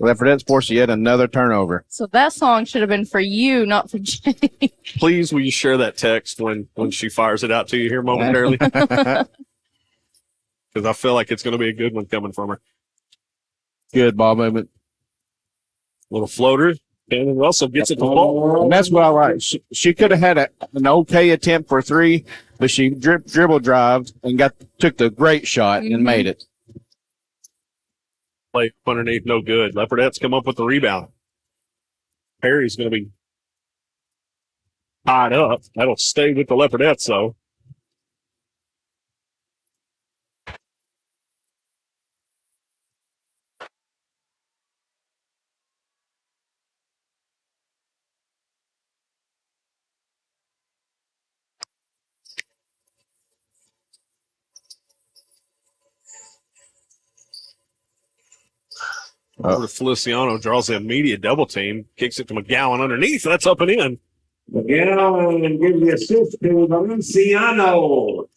Leopardettes forced yet another turnover. So that song should have been for you, not for Jake. Please, will you share that text when she fires it out to you here momentarily? Because I feel like it's going to be a good one coming from her. Good ball movement. Little floater. And Russell gets it to the ball. And that's what I like. She could have had an okay attempt for 3, but she dribble drived and took the great shot and made it. Play up underneath, no good. Leopardettes come up with the rebound. Perry's going to be tied up. That'll stay with the Leopardettes, though. Over to Feliciano, draws the immediate double team, kicks it to McGowan underneath. That's up and in. McGowan gives the assist to Valenciano.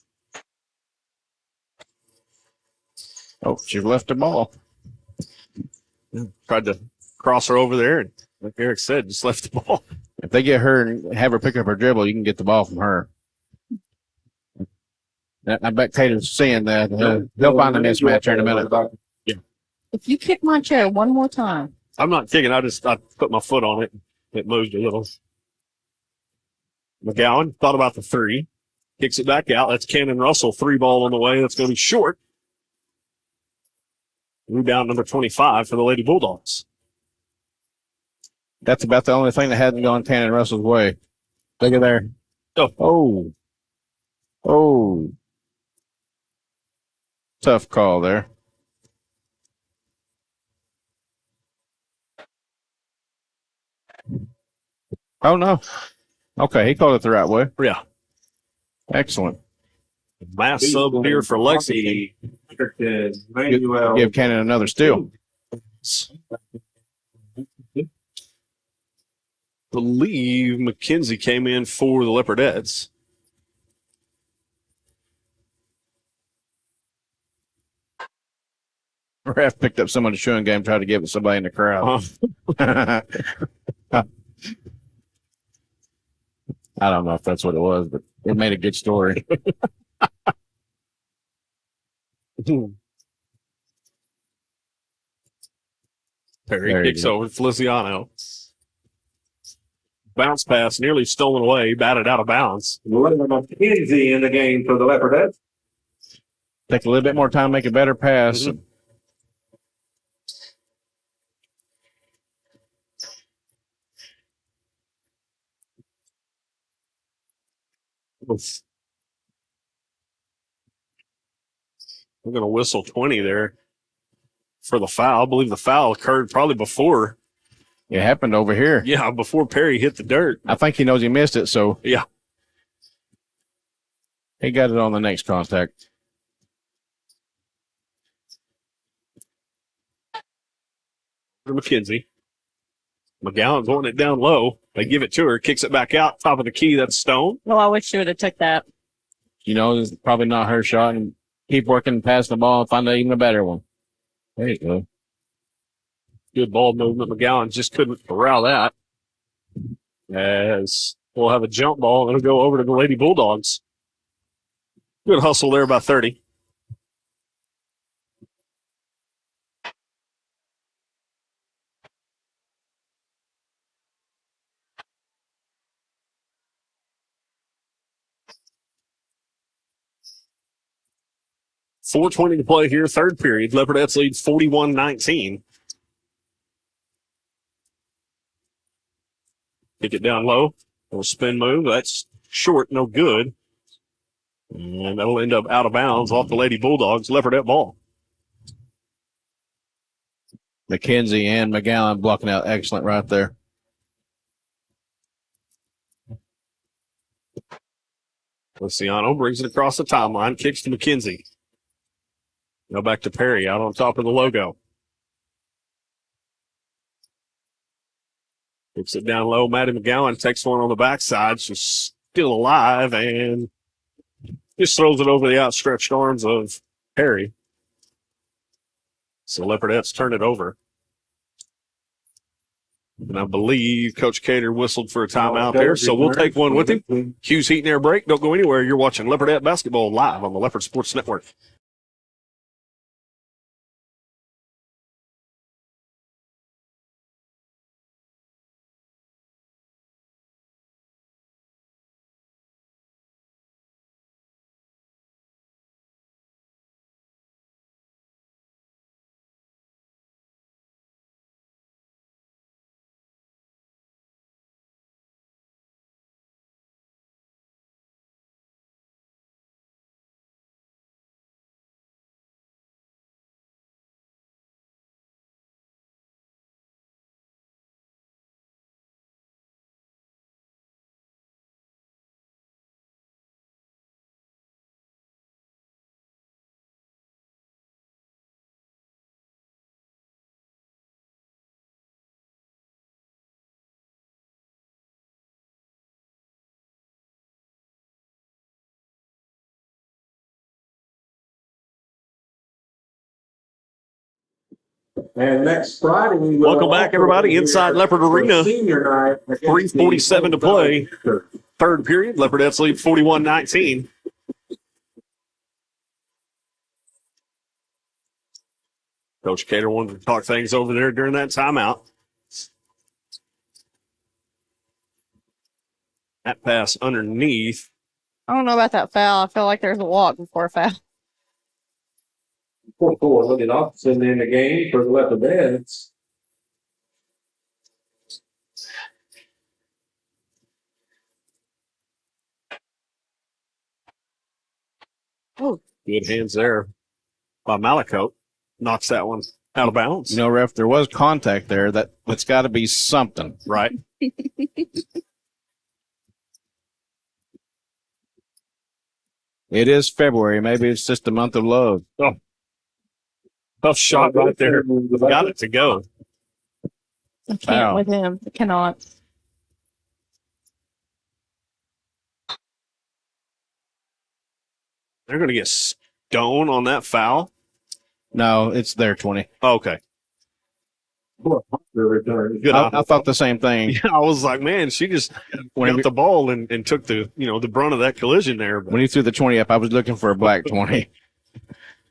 Oh, she left the ball. Tried to cross her over there, and like Eric said, just left the ball. If they get her and have her pick up her dribble, you can get the ball from her. I bet Tatum's seeing that. They'll find a mismatch here in a minute. If you kick my chair one more time. I'm not kicking. I put my foot on it. It moved a little. McGowan thought about the three. Kicks it back out. That's Cannon Russell. 3-ball on the way. That's going to be short. Rebound number 25 for the Lady Bulldogs. That's about the only thing that hasn't gone Cannon Russell's way. Look at there. Oh. Tough call there. Oh, no. Okay, he called it the right way. Yeah. Excellent. Mass sub here for Lexington. Give Cannon another steal. Believe McKenzie came in for the Leopardettes. Ref picked up someone's chewing game, tried to give it to somebody in the crowd. I don't know if that's what it was, but it made a good story. Perry kicks over Feliciano. Bounce pass nearly stolen away, batted out of bounds. McKenzie in the game for the Leopardettes. Take a little bit more time, make a better pass. Mm-hmm. We're going to whistle 20 there for the foul. I believe the foul occurred probably before. It happened over here. Yeah, before Perry hit the dirt. I think he knows he missed it, so. Yeah. He got it on the next contact. For McKenzie. McGowan's wanting it down low. They give it to her, kicks it back out, top of the key. That's Stone. Well, I wish she would have took that. You know, it's probably not her shot, and keep working, pass the ball, and find out even a better one. There you go. Good ball movement. McGowan just couldn't corral that. As we'll have a jump ball, and it'll go over to the Lady Bulldogs. Good hustle there by 30. .420 to play here, third period. Leopardettes lead 41-19. Kick it down low. Little spin move. That's short, no good. And that'll end up out of bounds off the Lady Bulldogs. Leopardette ball. McKenzie and McGowan blocking out excellent right there. Luciano brings it across the timeline, kicks to McKenzie. Go back to Perry out on top of the logo. Kicks it down low. Maddie McGowan takes one on the backside. She's still alive and just throws it over the outstretched arms of Perry. So Leopardettes turn it over. And I believe Coach Cater whistled for a timeout there, so we'll take one with him. Hughes Heat and Air Break. Don't go anywhere. You're watching Leopardette Basketball live on the Leopard Sports Network. And next Friday, we will Welcome back, everybody, inside Leopard Arena. Senior night. against 3:47 to the play. Panthers. Third period, Leopardettes lead 41-19. Coach Cater wanted to talk things over there during that timeout. That pass underneath. I don't know about that foul. I feel like there's a walk before a foul. 4-4 looking opposite in the game for the Leopardettes. Oh, Good hands there by Malakote. Knocks that one out of bounds. You know, ref, there was contact there. That's got to be something. Right. It is February. Maybe it's just a month of love. Tough shot right there. Got it to go. I can't Foul. with him. I cannot. They're going to get stoned on that foul. No, it's their 20. Okay. Return. Good. I thought the same thing. Yeah, I was like, man, she just got the ball and took the brunt of that collision there. But When he threw the 20 up, I was looking for a black 20.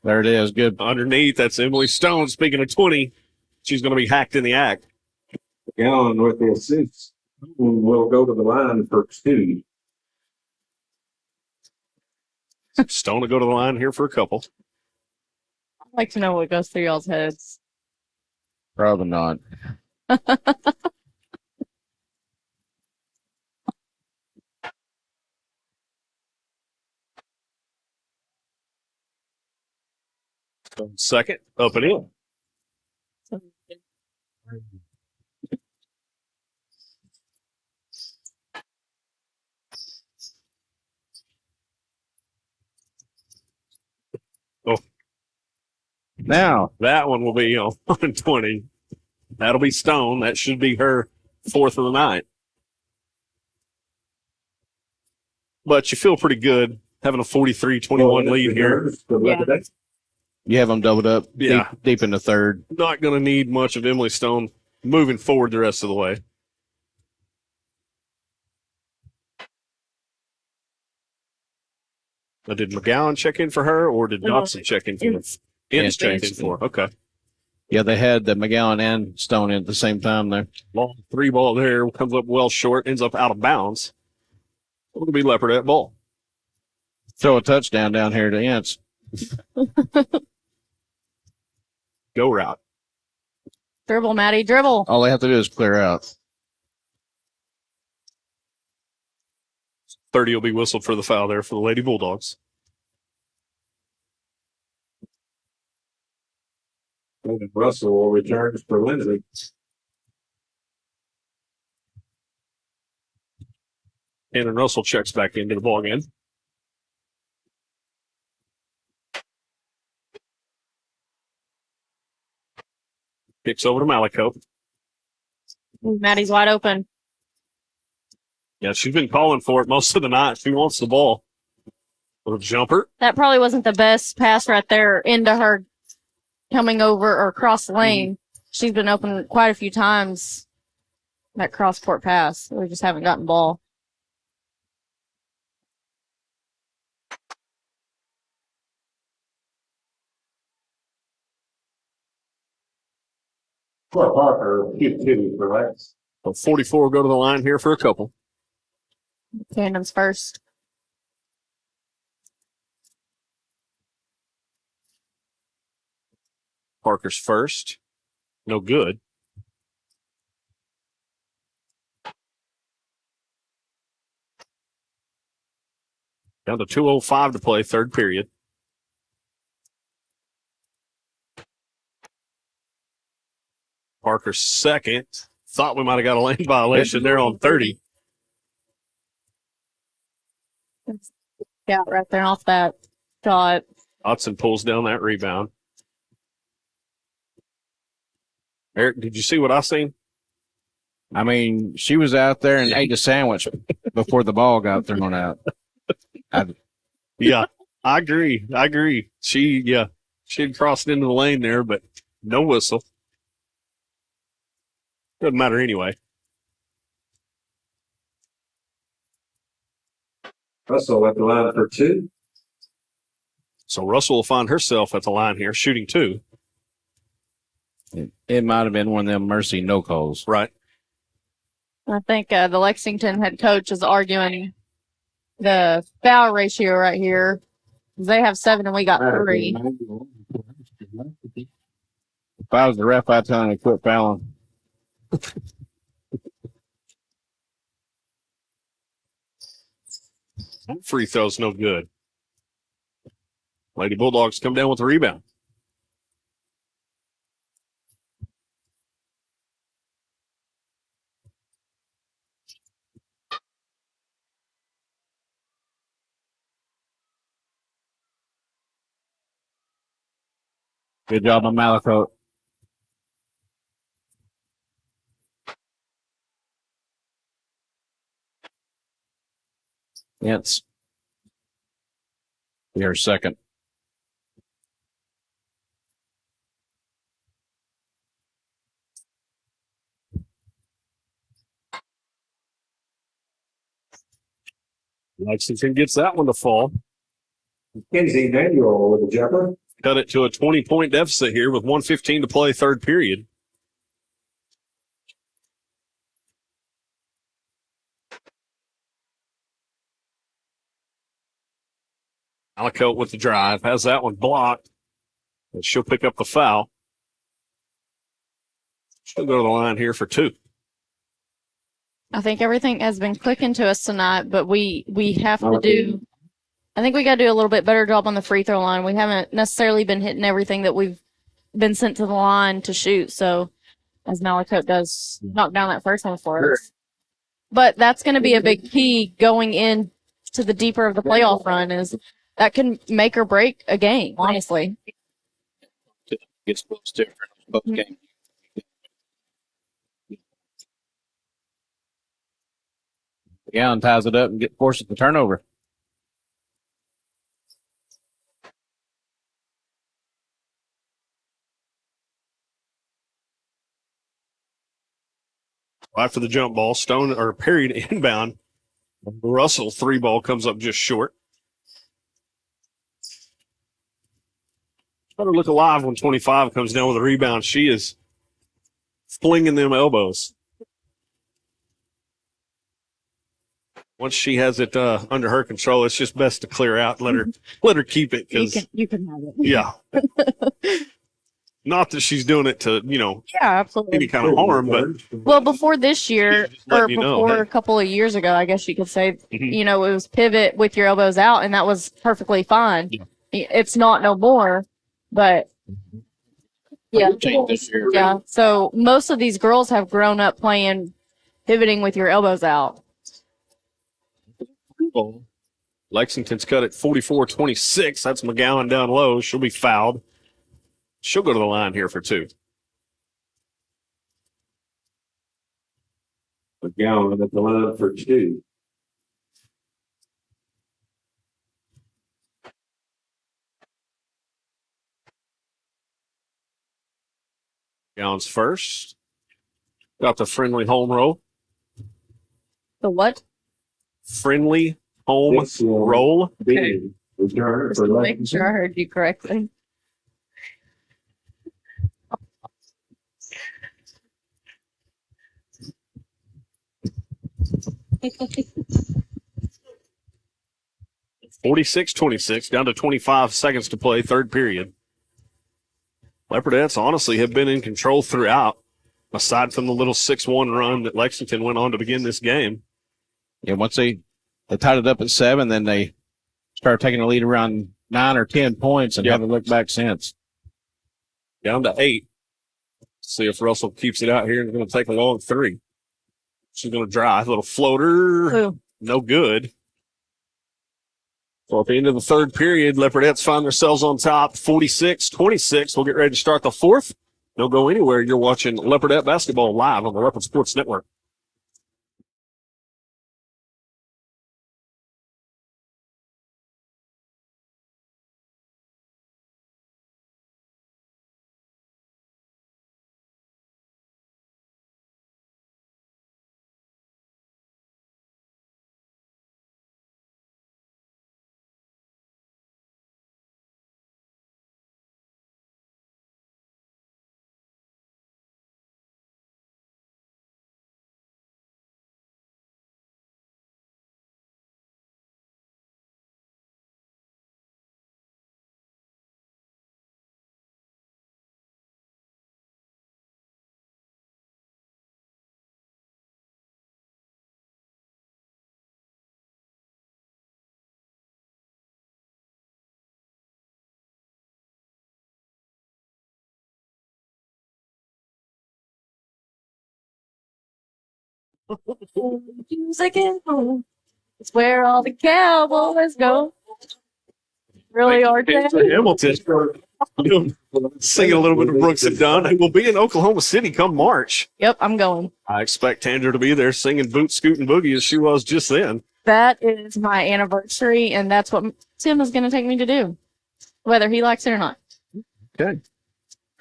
There it is. Good. underneath, that's Emily Stone. Speaking of 20, she's going to be hacked in the act. Gallon with the assist will go to the line for 2. Stone will go to the line here for a couple. I'd like to know what goes through y'all's heads. Probably not. Second, up and in. Now, That one will be on 20. That'll be Stone. That should be her fourth of the night. But you feel pretty good having a 43-21 lead here. you have them doubled up Yeah. deep in the third. Not going to need much of Emily Stone moving forward the rest of the way. Now, did McGowan check in for her, or did Dotson check in for her? Inns checked in for her. Okay. Yeah, they had the McGowan and Stone in at the same time there. Long 3 ball there. Comes up well short. Ends up out of bounds. It'll be Leopardette ball. Throw a touchdown down here to Ince. Go route. Dribble, Maddie, dribble. All they have to do is clear out. 30 will be whistled for the foul there for the Lady Bulldogs. Russell will return for Lindsay. And Russell checks back into the ball game. Kicks over to Malakote. Maddie's wide open. Yeah, she's been calling for it most of the night. She wants the ball. Little jumper. That probably wasn't the best pass right there into her coming over or across the lane. She's been open quite a few times. That cross court pass. We just haven't gotten the ball. For Parker, 2 for Lex. So 44 will go to the line here for a couple. Tandem's first. Parker's first. No good. Down to 2:05 to play, third period. Parker's second. Thought we might have got a lane violation there on 30. Yeah, right there off that shot. Dotson pulls down that rebound. Eric, did you see what I seen? I mean, she was out there and ate a sandwich before the ball got thrown out. Yeah, I agree. She had crossed into the lane there, but no whistle. Doesn't matter anyway. Russell at the line for 2. So Russell will find herself at the line here, shooting 2. It might have been one of them mercy no calls. Right. I think the Lexington head coach is arguing the foul ratio right here. They have 7 and we got 3. If I was the ref, I'd tell him to quit fouling. Free throw's no good. Lady Bulldogs come down with the rebound. Good job on Malakote. It's your second. Lexington gets that one to fall. Lindsay Manuel with the jumper. Cut it to a 20-point deficit here with 1:15 to play, third period. Malakote with the drive, has that one blocked. And she'll pick up the foul. She'll go to the line here for 2. I think everything has been clicking to us tonight, but we have to do. I think we got to do a little bit better job on the free throw line. We haven't necessarily been hitting everything that we've been sent to the line to shoot. So, as Malakote does knock down that first one for us, but that's going to be a big key going in to the deeper of the playoff run. Is that can make or break a game, honestly. Gets close different both games. Gowan ties it up and forces the turnover. After the jump ball, Stone or parried inbound. Russell 3 ball comes up just short. Better look alive when 25 comes down with a rebound. She is flinging them elbows. Once she has it under her control, it's just best to clear out. Let her keep it. You can have it. Yeah. Not that she's doing it to, Yeah, absolutely. any kind of harm, but Well, before this year, Just letting or you know, before hey. a couple of years ago, I guess you could say, Mhm. it was pivot with your elbows out, and that was perfectly fine. Yeah. It's not no more, but yeah. Change this year. Yeah. So most of these girls have grown up playing pivoting with your elbows out. Lexington's cut at 44-26. That's McGowan down low. She'll be fouled. She'll go to the line here for 2. McGowan at the line for 2. McGowan's first. Got the friendly home roll. The what? Friendly home This will roll. be return Just for making Lexington. sure I heard you correctly. Forty-six, 26, down to 25 seconds to play, third period. Leopardettes honestly have been in control throughout, aside from the little 6-1 run that Lexington went on to begin this game. Yeah, once they tied it up at 7, then they started taking the lead around 9 or 10 points and Yep. haven't looked back since. Down to 8. See if Russell keeps it out here and is going to take a long 3. She's going to drive. A little floater. Ooh. No good. So at the end of the third period, Leopardettes find themselves on top, 46-26. We'll get ready to start the fourth. Don't go anywhere. You're watching Leopardette basketball live on the Leopard Sports Network. Music is home. It's where all the cowboys go. Really, RJ? Hamilton singing a little bit of Brooks and Dunn, who will be in Oklahoma City come March. Yep, I'm going. I expect Tandra to be there singing Boot, Scoot, and Boogie as she was just then. That is my anniversary, and that's what Tim is going to take me to do, whether he likes it or not. Okay.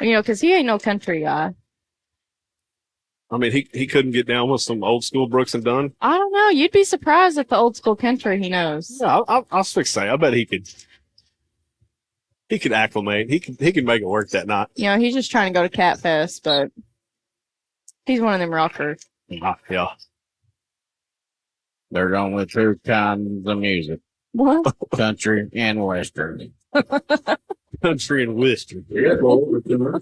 You know, because he ain't no country guy. I mean, he couldn't get down with some old school Brooks and Dunn. I don't know. You'd be surprised at the old school country he knows. Yeah, I'll say. I bet he could. He could acclimate. He could make it work that night. You know, he's just trying to go to Cat Fest, but he's one of them rockers. Yeah. They're going with two kinds of music, What? country and western. Country and Western. Yeah, go over to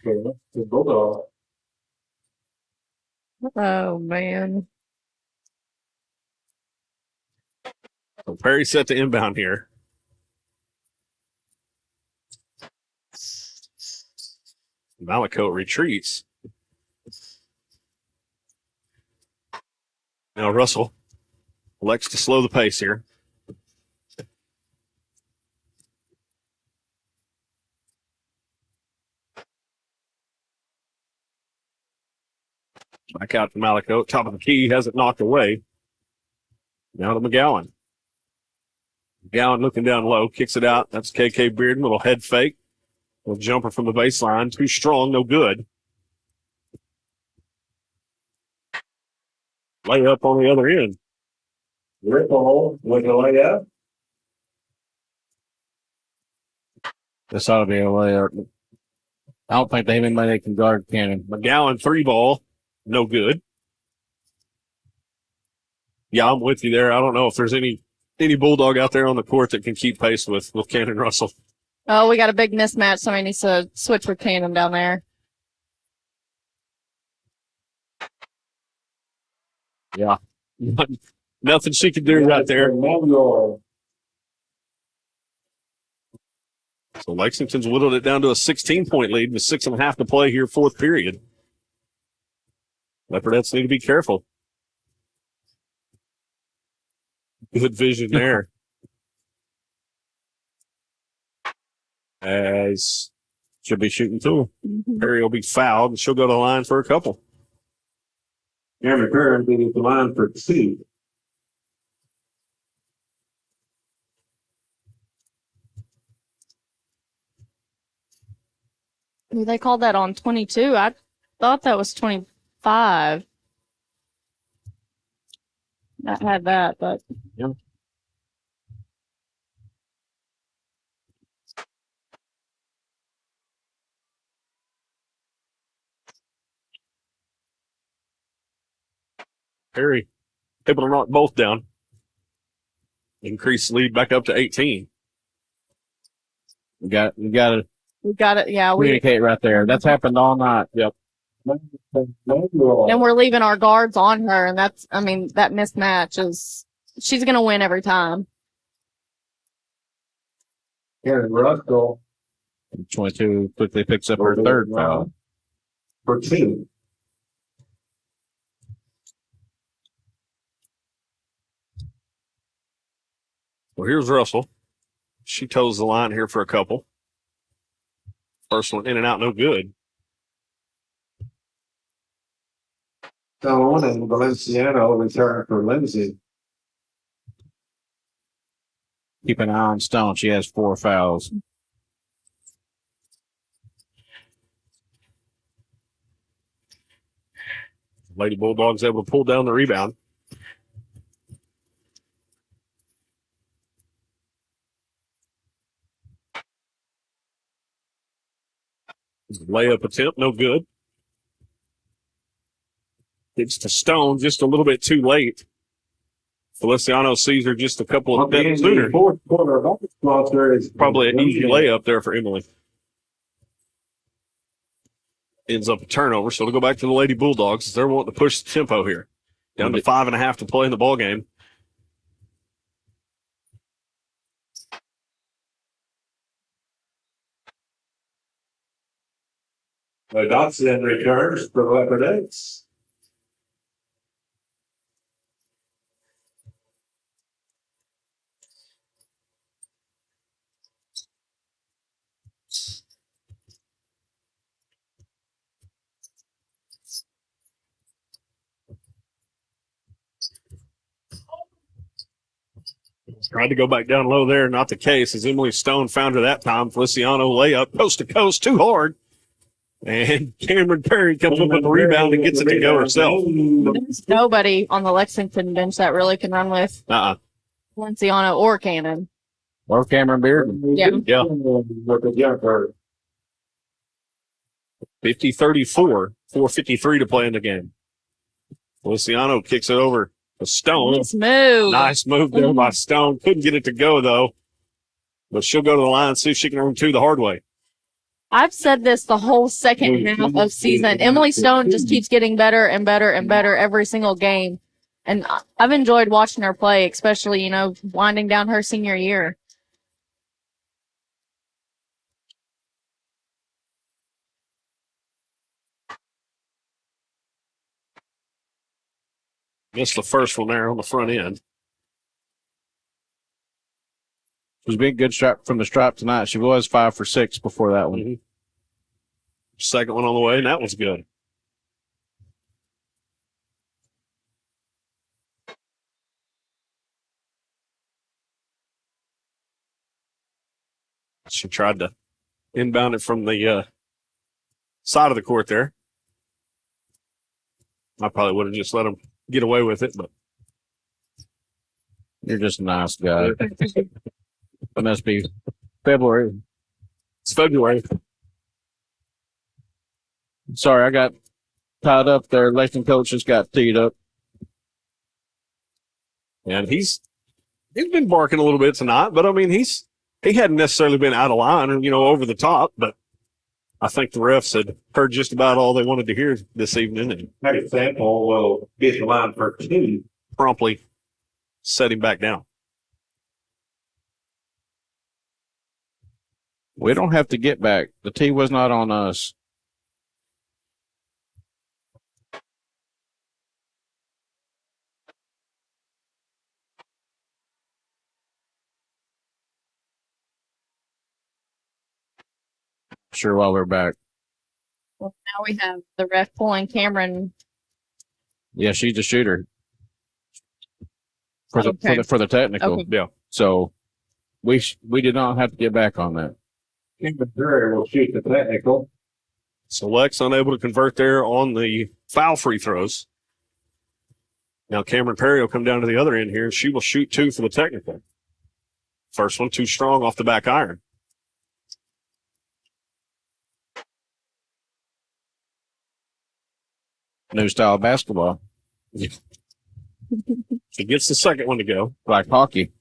the Bulldog. Oh, man. So Perry set to inbound here. Malakote retreats. Now Russell elects to slow the pace here. Back out to Malakote. Top of the key, has it knocked away. Now to McGowan. McGowan looking down low, kicks it out. That's KK Bearden, little head fake. Little jumper from the baseline. Too strong, no good. Layup on the other end. Ripple with the layup. This ought to be a layup. I don't think they have anybody that can guard Cannon. McGowan, 3 ball. No good. Yeah, I'm with you there. I don't know if there's any Bulldog out there on the court that can keep pace with Cannon Russell. Oh, we got a big mismatch. Somebody needs to switch with Cannon down there. Yeah. Nothing she can do right there. So Lexington's whittled it down to a 16-point lead with 6.5 to play here, fourth period. Leopardettes need to be careful. Good vision there. As should be shooting too. Perry will be fouled and she'll go to the line for a couple. Aaron McCurran being at the line for 2. They called that on 22. I thought that was 25. I had that, but Yeah. Perry able to knock both down. Increase lead back up to 18. We got to we got it. Yeah, communicate right there. That's happened all night. Yep. and we're leaving our guards on her, and that mismatch is she's gonna win every time. Aaron Russell 22 quickly picks up her third foul. for 2. Well, here's Russell. She toes the line here for a couple. First one in and out, no good. Stone and Valenciano return for Lindsay. Keep an eye on Stone. She has 4 fouls. Lady Bulldogs able to pull down the rebound. Layup attempt, no good. It's to Stone just a little bit too late. Feliciano sees her just a couple of steps sooner. Fourth quarter sponsor is Probably an easy layup there for Emily. Ends up a turnover, so it'll go back to the Lady Bulldogs. They're wanting to push the tempo here. Down to 5.5 to play in the ball game. Dotson returns for Leopardettes. Tried to go back down low there, not the case, as Emily Stone found her that time. Feliciano layup, coast to coast, too hard. And Cameron Perry comes up with the rebound and gets it to go herself. There's nobody on the Lexington bench that really can run with Feliciano or Cannon. Or Cameron Beard. Yeah. Yeah. 50-34, 4:53 to play in the game. Feliciano kicks it over to Stone. Nice move there by Stone. Couldn't get it to go, though. But she'll go to the line and see if she can earn two the hard way. I've said this the whole second half of season. Emily Stone just keeps getting better and better and better every single game. And I've enjoyed watching her play, especially, winding down her senior year. Missed the first one there on the front end. She's been good from the stripe tonight. She was 5 for 6 before that one. Mm-hmm. Second one on the way, and that was good. She tried to inbound it from the side of the court there. I probably would have just let them get away with it, but You're just a nice guy. It must be February. it's February. Sorry, I got tied up there. Lexington coach just got teed up. And he's been barking a little bit tonight, but I mean he hadn't necessarily been out of line or over the top, but I think the refs had heard just about all they wanted to hear this evening and Patty Sample will get the line for 2. promptly set him back down. We don't have to get back. The tee was not on us. Sure, while we're back. Well, now we have the ref pulling Cameron. Yeah, she's a shooter for the technical. Okay. Yeah. So we did not have to get back on that. Cameron Perry will shoot the technical. So Lex unable to convert there on the foul free throws. Now Cameron Perry will come down to the other end here. She will shoot 2 for the technical. First one too strong off the back iron. New style of basketball, She gets the second one to go. like hockey.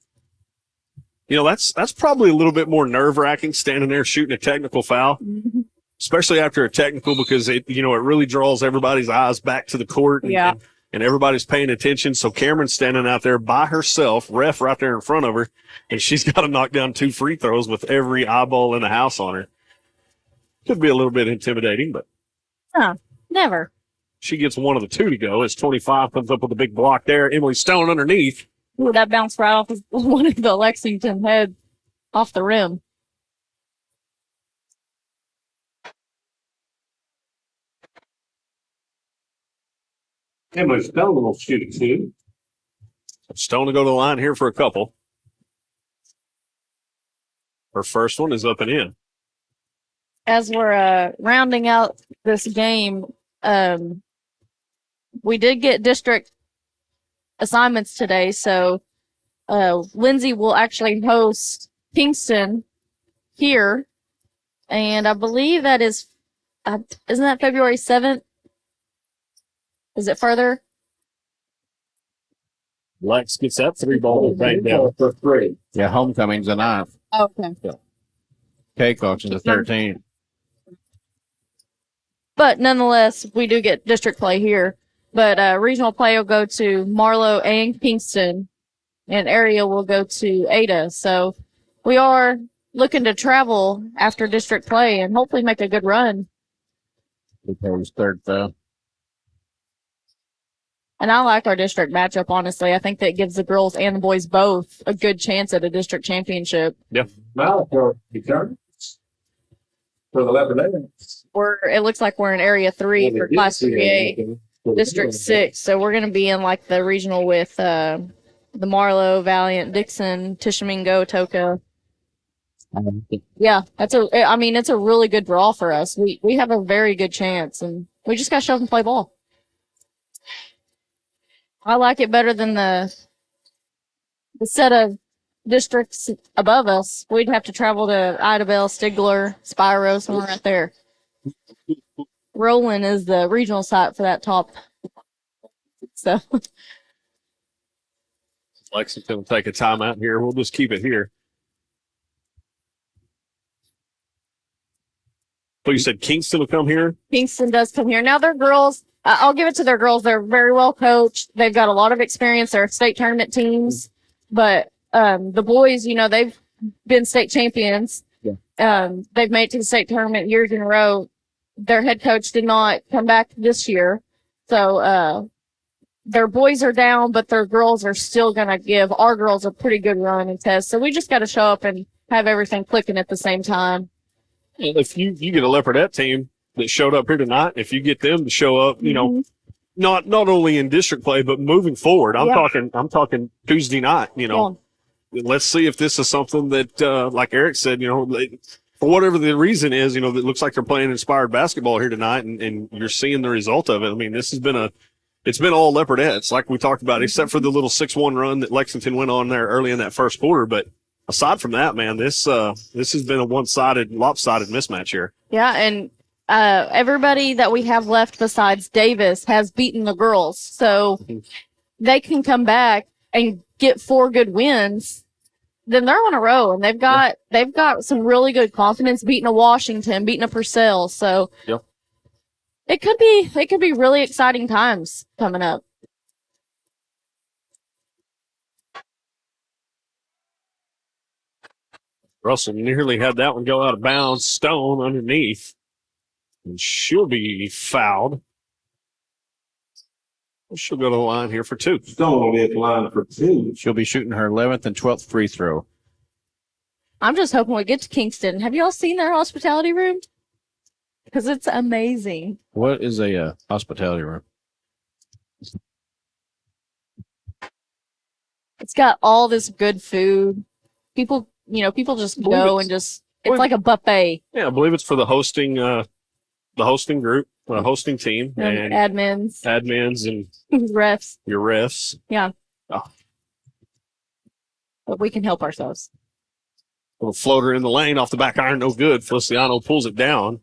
That's probably a little bit more nerve wracking standing there shooting a technical foul, especially after a technical, because it really draws everybody's eyes back to the court and everybody's paying attention. So Cameron's standing out there by herself, ref right there in front of her, and she's got to knock down 2 free throws with every eyeball in the house on her. Could be a little bit intimidating, but Never. she gets one of the 2 to go as 25 comes up with a big block there. Emily Stone underneath. Ooh, that bounced right off of one of the Lexington head off the rim. Emily Stone will shoot 2. Stone to go to the line here for a couple. Her first one is up and in. As we're rounding out this game, we did get district assignments today, so Lindsay will actually host Kingston here, and I believe that is, isn't that February 7th? Is it further? Lex gets that 3 ball right down. For 3. Yeah, homecoming's the 9th. Oh, okay. Cake auction's the 13th. But nonetheless, we do get district play here. But regional play will go to Marlow and Kingston, and area will go to Ada. So we are looking to travel after district play and hopefully make a good run. Because 3rd, though. And I like our district matchup, honestly. I think that gives the girls and the boys both a good chance at a district championship. Now for returns for the Leopardettes. It looks like we're in area 3 for Class 3A, District 6. So we're going to be in like the regional with the Marlowe, Valiant, Dixon, Tishomingo, Toka. Yeah, it's a really good draw for us. We have a very good chance, and we just got to show up and play ball. I like it better than the set of districts above us. We'd have to travel to Idabel, Stigler, Spiro, somewhere right there. Roland is the regional site for that top. So Lexington will take a timeout here. We'll just keep it here. So you said Kingston will come here? Kingston does come here. Now their girls, I'll give it to their girls. They're very well coached. They've got a lot of experience. They're state tournament teams. But the boys, they've been state champions. Yeah. They've made it to the state tournament years in a row. Their head coach did not come back this year. So their boys are down, but their girls are still going to give our girls a pretty good run and test. So we just got to show up and have everything clicking at the same time. If you get a Leopardette team that showed up here tonight, if you get them to show up, not only in district play, but moving forward, I'm talking Tuesday night, let's see if this is something that, like Eric said, for whatever the reason is, that looks like they're playing inspired basketball here tonight, and you're seeing the result of it. I mean, this has been it's been all Leopardettes, like we talked about, except for the little 6-1 run that Lexington went on there early in that first quarter. But aside from that, man, this has been a lopsided mismatch here. Yeah, and everybody that we have left besides Davis has beaten the girls, so they can come back and get 4 good wins. Then they're on a roll, and they've got some really good confidence, beating a Washington, beating a Purcell. So yep. It could be really exciting times coming up. Russell nearly had that one go out of bounds. Stone underneath, and she'll be fouled. She'll go to the line here for 2. Stone will be at the line for 2. She'll be shooting her 11th and 12th free throw. I'm just hoping we get to Kingston. Have you all seen their hospitality room? Because it's amazing. What is a hospitality room? It's got all this good food. People just go and it's like a buffet. Yeah, I believe it's for the hosting group, the hosting team, and admins and refs. Your refs. Yeah. Oh. But we can help ourselves. Little floater in the lane off the back iron, no good. Feliciano pulls it down.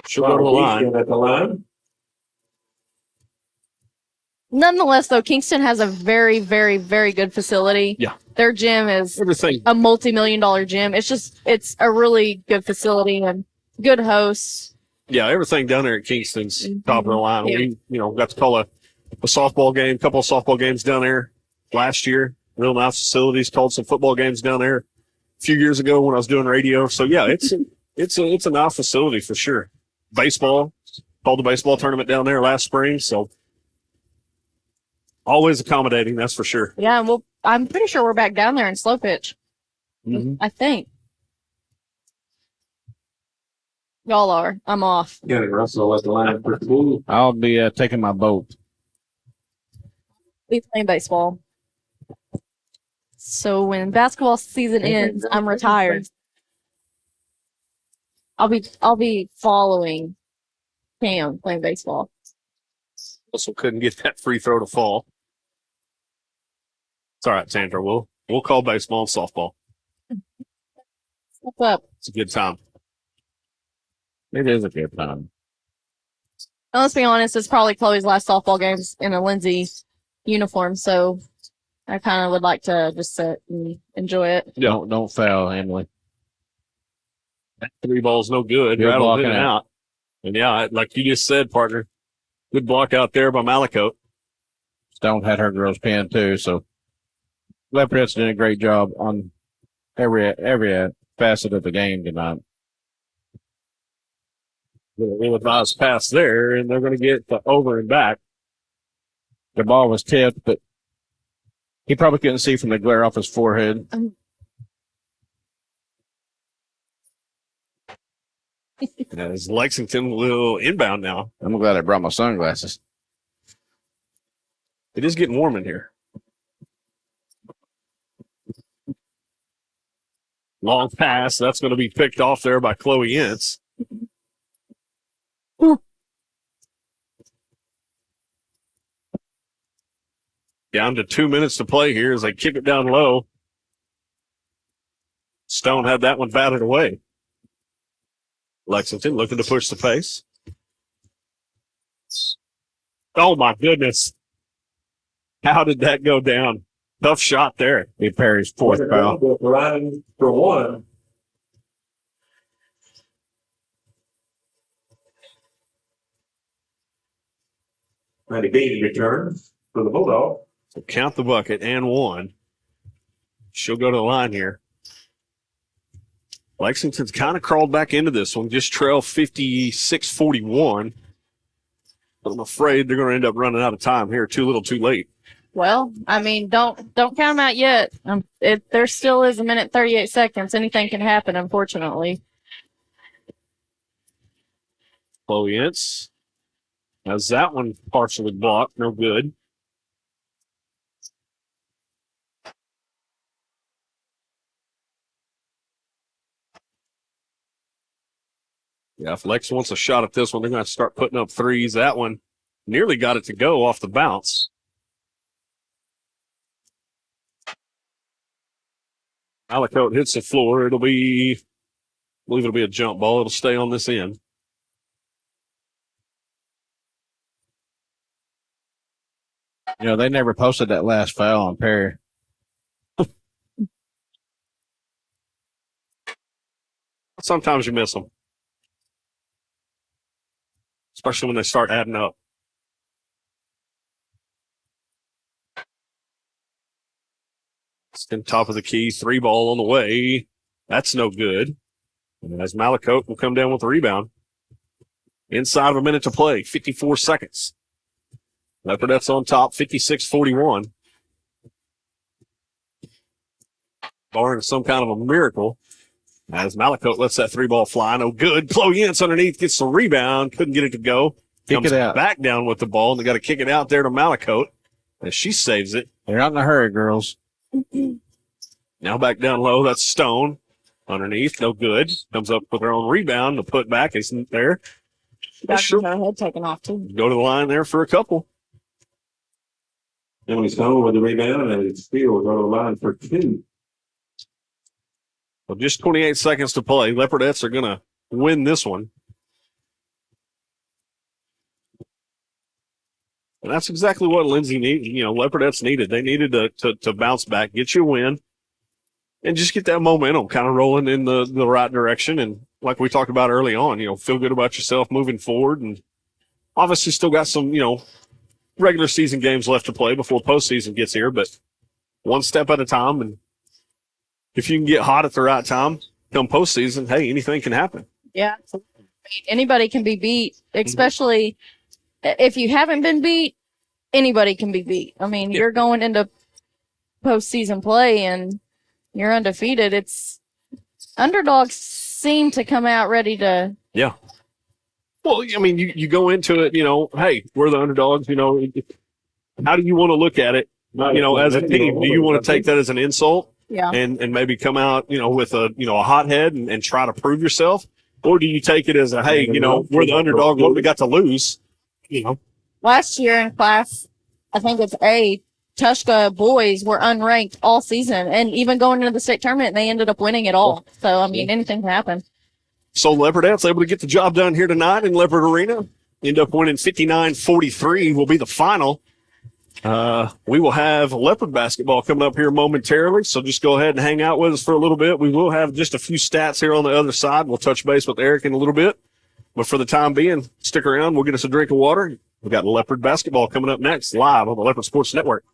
She'll go to the line. At the line. Nonetheless, though, Kingston has a very, very, very good facility. Yeah. Their gym is Everything. a multi-million-dollar gym. It's a really good facility and good hosts. Yeah, everything down there at Kingston's top of the line. Yeah. We, got to call a softball game, a couple of softball games down there last year. Real nice facilities. Called some football games down there a few years ago when I was doing radio. So yeah, it's a nice facility for sure. Baseball, called the baseball tournament down there last spring. So always accommodating, that's for sure. Yeah, and I'm pretty sure we're back down there in slow pitch. Mm-hmm. I think. Y'all are. I'm off. Yeah, Russell at the line for 2. I'll be taking my boat. Be playing baseball. So when basketball season ends, I'm retired. I'll be following Cam playing baseball. Also couldn't get that free throw to fall. It's all right, Sandra. We'll call baseball and softball. What's up? It's a good time. It is a good time. Now, let's be honest, it's probably Chloe's last softball games in a Lindsay uniform, so I kind of would like to just sit and enjoy it. Yeah. Don't foul, Emily. That 3 ball's no good. Good Rattled in blocking and out. out. And yeah, like you just said, partner, good block out there by Malakote. Stone had her girls pinned too, so Leopardettes did a great job on every facet of the game tonight. Little advised pass there, and they're going to get the over and back. The ball was tipped, but he probably couldn't see from the glare off his forehead. As Lexington will inbound now. I'm glad I brought my sunglasses. It is getting warm in here. Long pass. That's going to be picked off there by Chloe Ince. Down to 2 minutes to play here as they kick it down low. Stone had that one batted away. Lexington looking to push the pace. Oh, my goodness. How did that go down? Tough shot there. Be Perry's fourth foul. Running for one. And a game return for the Bulldog. So count the bucket and one. She'll go to the line here. Lexington's kind of crawled back into this one, just trail 56-41. But I'm afraid they're going to end up running out of time here too little too late. Well, I mean, don't count them out yet. There still is a minute 38 seconds. Anything can happen, unfortunately. Chloe Ince has that one partially blocked. No good. Yeah, if Lex wants a shot at this one, they're going to start putting up threes. That one nearly got it to go off the bounce. Alicote hits the floor. I believe it'll be a jump ball. It'll stay on this end. You know, they never posted that last foul on Perry. Sometimes you miss them, especially when they start adding up. It's top of the key, three ball on the way. That's no good. And as Malakote will come down with the rebound. Inside of a minute to play, 54 seconds. Leopardettes on top, 56-41. Barring some kind of a miracle, as Malakote lets that three ball fly. No good. Chloe Ince underneath gets the rebound. Couldn't get it to go. Comes back down with the ball, and they got to kick it out there to Malakote as she saves it. They're not in a hurry, girls. Now back down low. That's Stone. Underneath, no good. Comes up with her own rebound. The put back isn't there. Got her head taken off, too. Go to the line there for a couple. Emily Stone with the rebound, and it's Field on the line for two. Well, just 28 seconds to play. Leopardettes are going to win this one. And that's exactly what Lindsay needed. You know, Leopardettes needed. They needed to bounce back, get you a win, and just get that momentum kind of rolling in the right direction. And like we talked about early on, you know, feel good about yourself moving forward. And obviously still got some, you know, regular season games left to play before postseason gets here, but one step at a time. And if you can get hot at the right time, come postseason, hey, anything can happen. Yeah. Anybody can be beat, especially if you haven't been beat, anybody can be beat. I mean, you're going into postseason play and you're undefeated. It's underdogs seem to come out ready to. Yeah. Well, I mean, you go into it, you know, hey, we're the underdogs, you know. How do you want to look at it, you know, as a team? Do you want to take that as an insult? Yeah. And maybe come out, you know, with a hot head and try to prove yourself? Or do you take it as a, hey, you know, we're the underdog, what we got to lose? You know. Last year in class, I think it's A, Tushka boys were unranked all season. And even going into the state tournament, they ended up winning it all. So, I mean, anything can happen. So Leopardettes able to get the job done here tonight in Leopard Arena. End up winning 59-43 will be the final. We will have Leopard basketball coming up here momentarily, so just go ahead and hang out with us for a little bit. We will have just a few stats here on the other side. We'll touch base with Eric in a little bit. But for the time being, stick around. We'll get us a drink of water. We've got Leopard basketball coming up next, live on the Leopard Sports Network.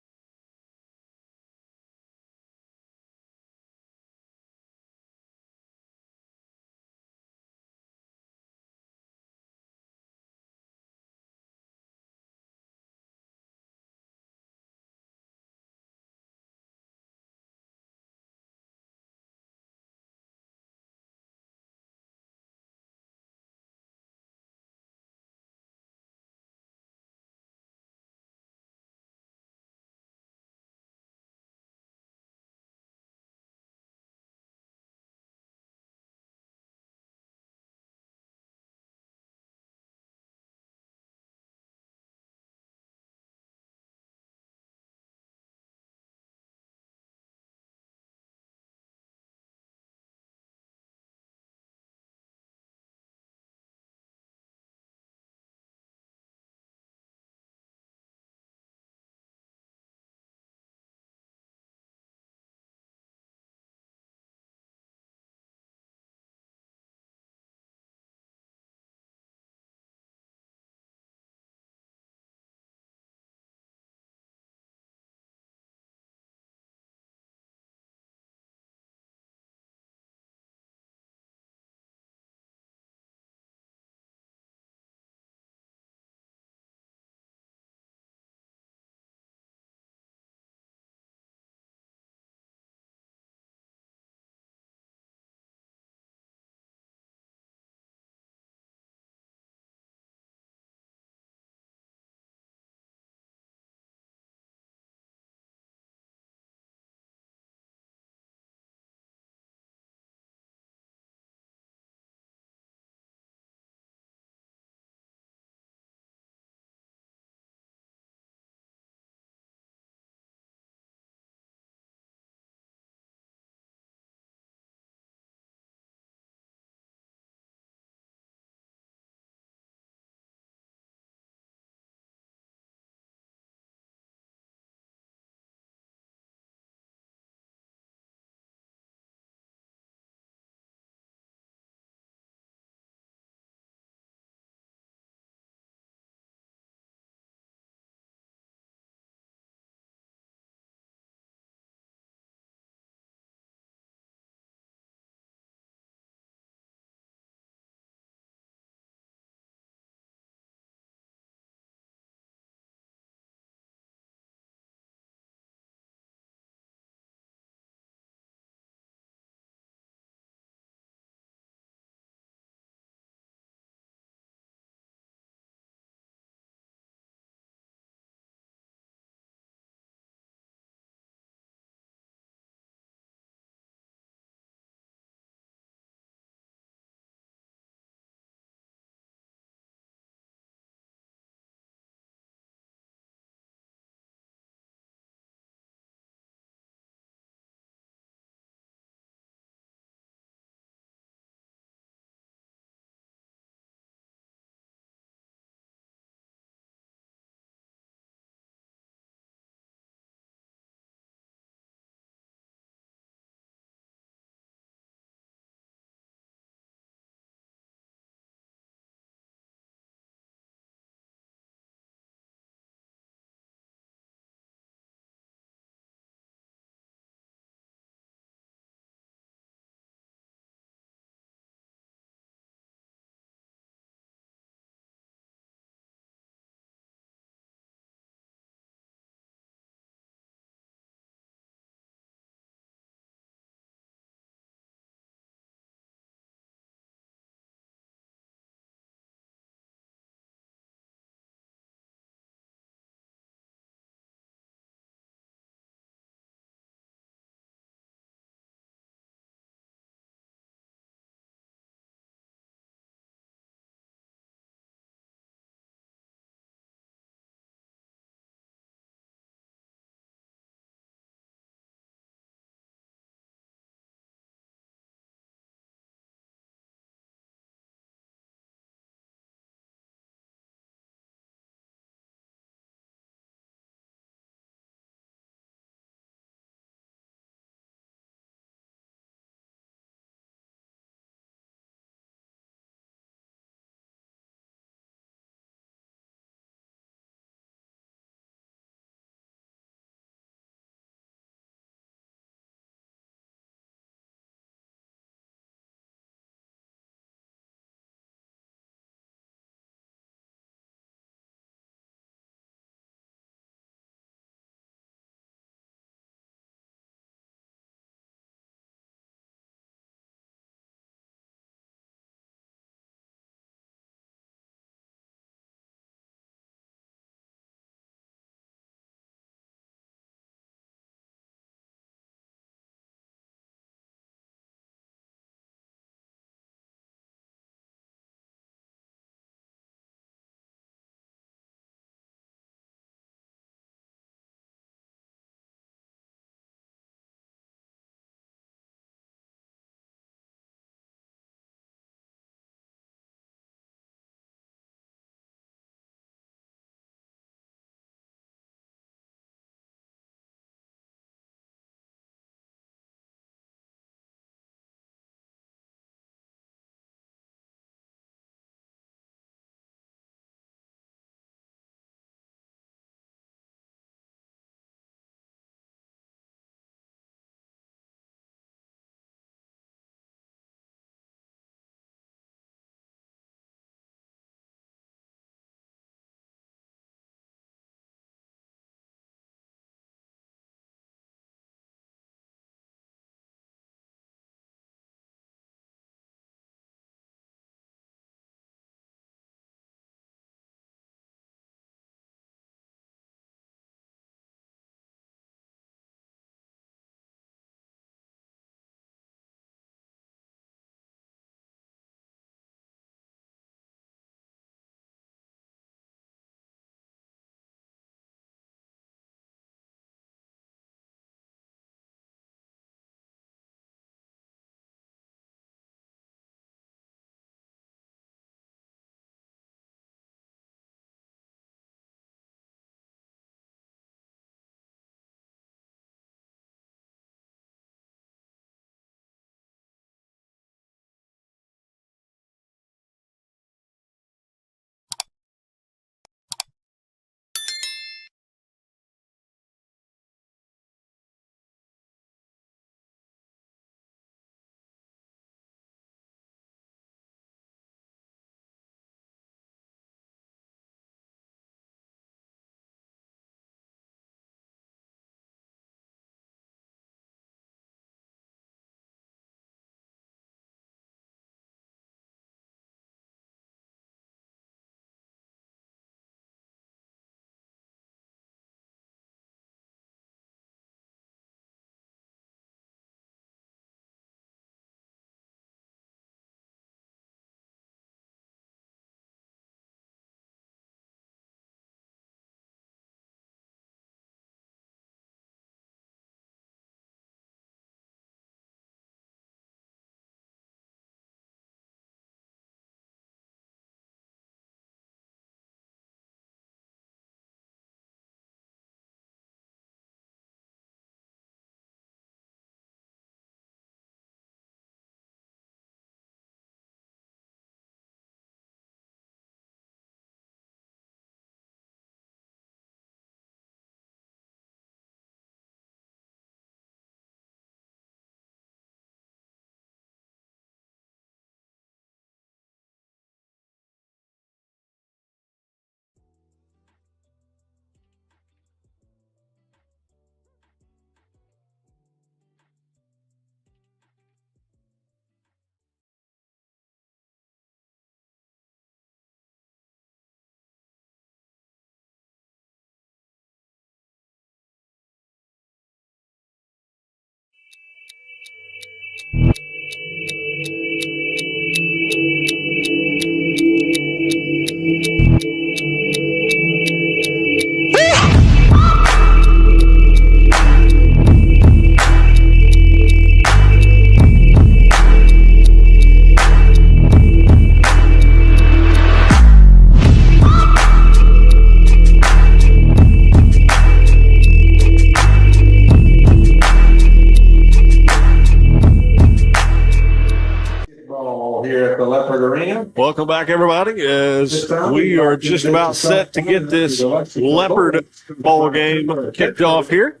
Welcome back, everybody, as we are just about set to get this Leopard ball game kicked off here.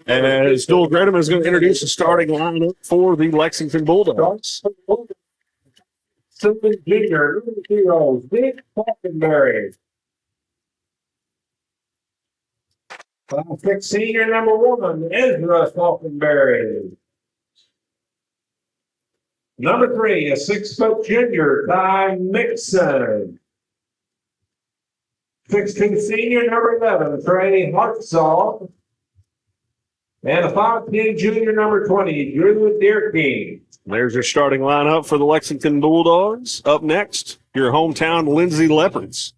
As Joel Gredham is going to introduce the starting lineup for the Lexington Bulldogs. Simpson Jr., number 2, Dick Falkenberry. 5'6" senior, number 1, Ezra Falkenberry. Number 3, a 6' junior, Ty Mixon. 6'2" senior, number 11, Trey Hartzall. And a 5'10" junior, number 20, Drew Deerking. There's your starting lineup for the Lexington Bulldogs. Up next, your hometown Lindsay Leopards.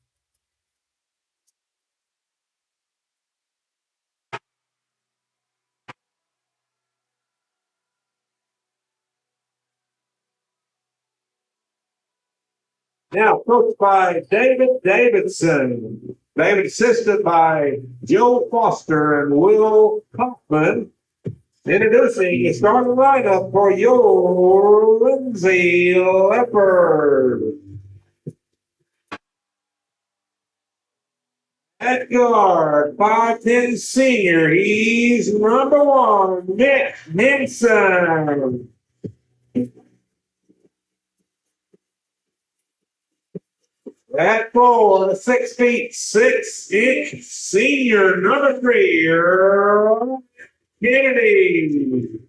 Now coached by David Davidson. David assisted by Joe Foster and Will Kaufman. Introducing the starting lineup for your Lindsay Leopard. At guard, 5'10" senior, he's number 1, Nick Henson. At 4, 6'6" senior, number 3, Earl Kennedy.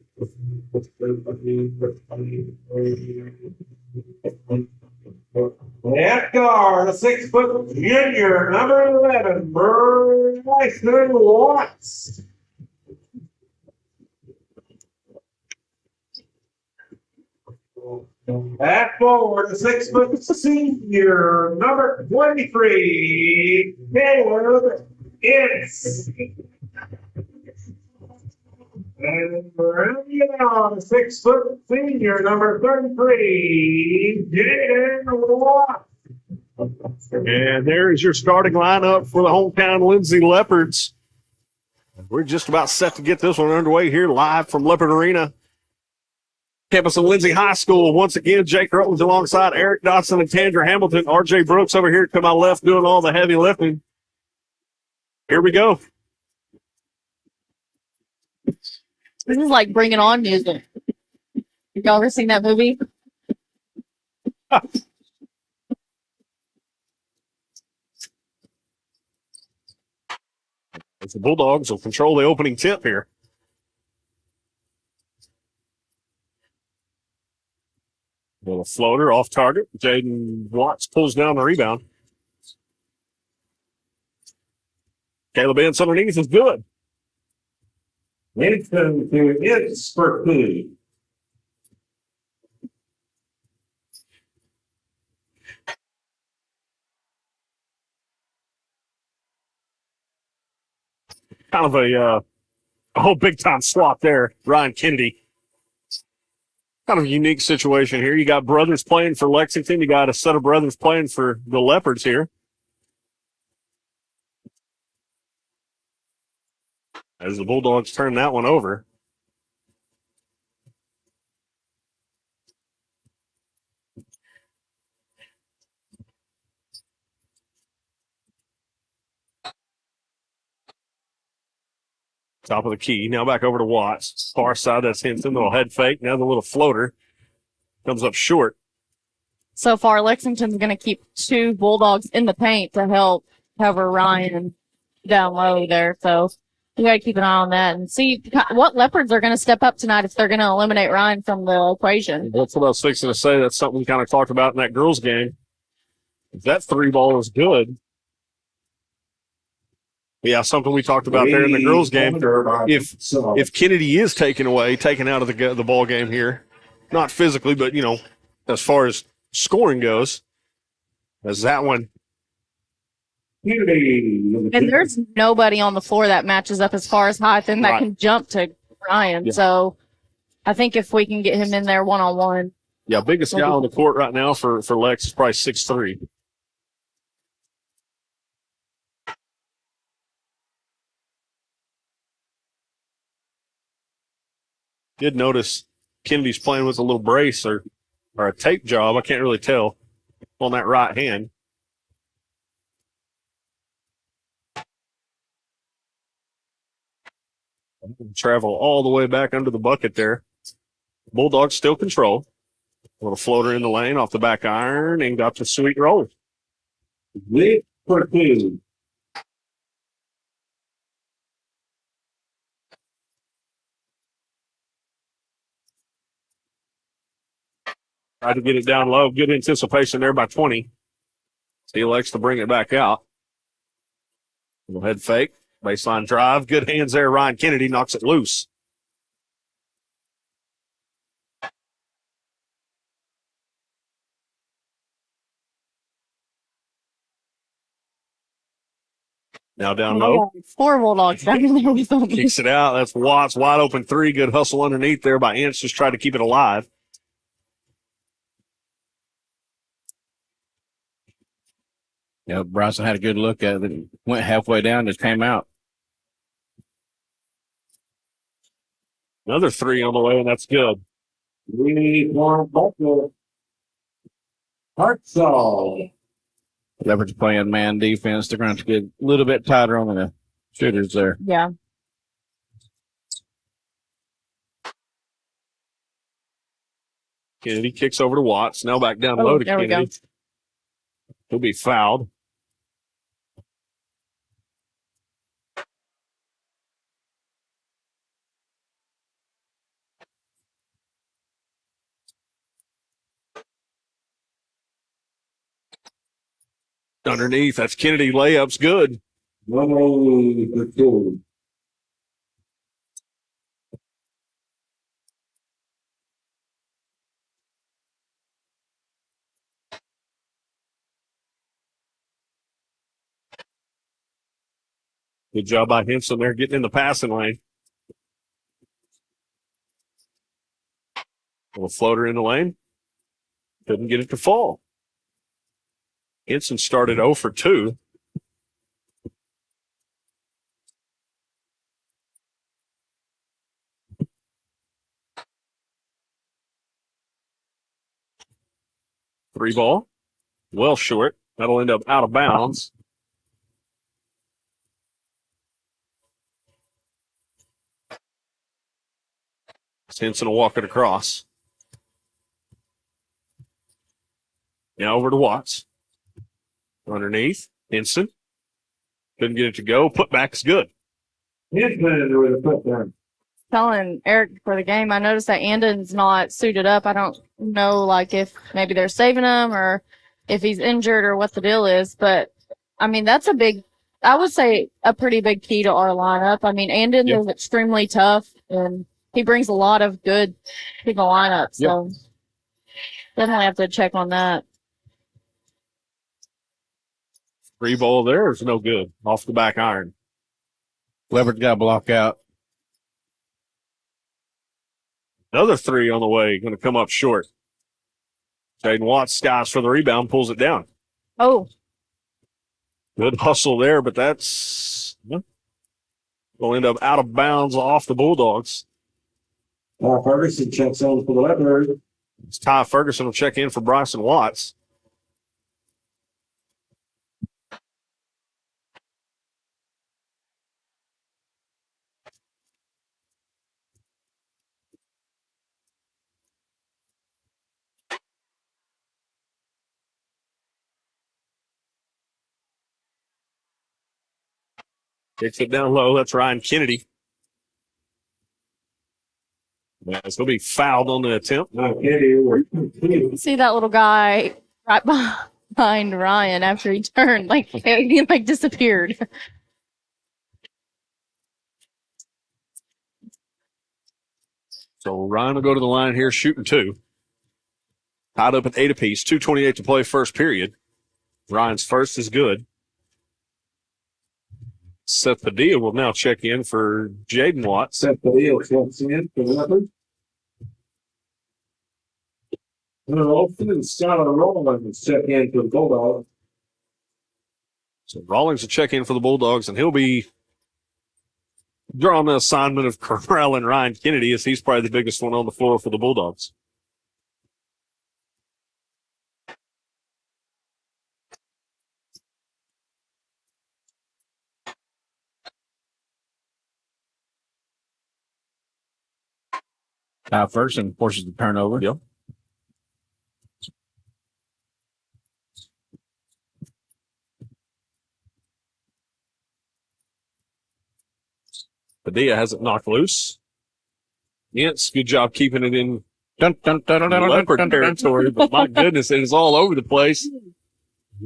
At guard, a 6' junior, number 11, Bryson Watts. At forward, a 6' senior, number 23, Caleb Ince. And rounding it out, a 6' senior, number 33, Jaden Watt. And there is your starting lineup for the hometown Lindsay Leopards. We're just about set to get this one underway here live from Leopard Arena, campus of Lindsay High School. Once again, Jake Rutledge alongside Eric Dotson and Tandra Hamilton. RJ Brooks over here to my left doing all the heavy lifting. Here we go. This is like Bring It On music. Y'all ever seen that movie? The Bulldogs will control the opening tip here. Little floater off target. Jaden Watts pulls down the rebound. Caleb Ince underneath is good. Into to Ince for 2. Kind of a whole big time swap there, Ryan Kennedy. Kind of a unique situation here. You got brothers playing for Lexington. You got a set of brothers playing for the Leopards here. As the Bulldogs turn that one over. Top of the key. Now back over to Watts. Far side, that's Hinton. Little head fake. Now the little floater comes up short. So far, Lexington's going to keep 2 Bulldogs in the paint to help cover Ryan down low there. So we got to keep an eye on that and see what Leopards are going to step up tonight if they're going to eliminate Ryan from the equation. That's what I was fixing to say. That's something we kind of talked about in that girls' game. If that 3 ball is good. Yeah, something we talked about there in the girls' game. If Kennedy is taken out of the ball game here, not physically, but, as far as scoring goes, as that one. And there's nobody on the floor that matches up as far as height and that can jump to Ryan. Yeah. So I think if we can get him in there one-on-one. Yeah, biggest guy on the court right now for Lex is probably 6'3". Did notice Kennedy's playing with a little brace or a tape job. I can't really tell. on that right hand. Travel all the way back under the bucket there. Bulldogs still control. A little floater in the lane off the back iron and got the sweet roll. Leap for two. Tried to get it down low. Good anticipation there by 20. He elects to bring it back out. Little head fake. Baseline drive. Good hands there. Ryan Kennedy knocks it loose. Now down low. Four Bulldogs down in there with them. Kicks it out. That's Watts. Wide open three. Good hustle underneath there by Ince. Just tried to keep it alive. Yeah, Bryson had a good look at it. Went halfway down, just came out. Another three on the way, and that's good. We need more bucket. Hartzell. Leopards playing man defense. They're going to have to get a little bit tighter on the shooters there. Yeah. Kennedy kicks over to Watts. Now back down low to there we Kennedy. go. He'll be fouled. Underneath, that's Kennedy. Layup's good. No for two. Good job by Henson there getting in the passing lane. Little floater in the lane. Couldn't get it to fall. Henson started 0 for 2. Three ball. Well short. That'll end up out of bounds. Henson will walk it across. Now over to Watts. Underneath. Henson. Couldn't get it to go. Putback's good. Henson with a put down. Telling Eric before the game, I noticed that Andon's not suited up. I don't know, like, if maybe they're saving him or if he's injured or what the deal is. But, I mean, that's a big, I would say a pretty big key to our lineup. I mean, Andon is extremely tough, and he brings a lot of good to the lineup. So, definitely have to check on that. Free ball there is no good. Off the back iron. Leopard's got to block out. Another three on the way. Going to come up short. Jaden Watts skies for the rebound, pulls it down. Oh, Good hustle there, but that's will end up out of bounds off the Bulldogs. Ferguson checks in for the Leopards. It's Ty Ferguson will check in for Bryson Watts. Kicks it down low. That's Ryan Kennedy. It's going to be fouled on the attempt. see that little guy right behind Ryan after he turned. Like, he like disappeared. So Ryan will go to the line here, shooting two. Tied up at 8 apiece. 2:28 to play first period. Ryan's first is good. Seth Padilla will now check in for Jaden Watts. Seth Padilla checks in for the Leopards. Scott Rollins check in for the Bulldogs. So Rawlings will check in for the Bulldogs, and he'll be drawing the assignment of Corral and Ryan Kennedy, as he's probably the biggest one on the floor for the Bulldogs. Ty Ferguson forces the turnover. Yep. Padilla has it knocked loose. Yes, good job keeping it in Leopard territory, but my goodness, it is all over the place.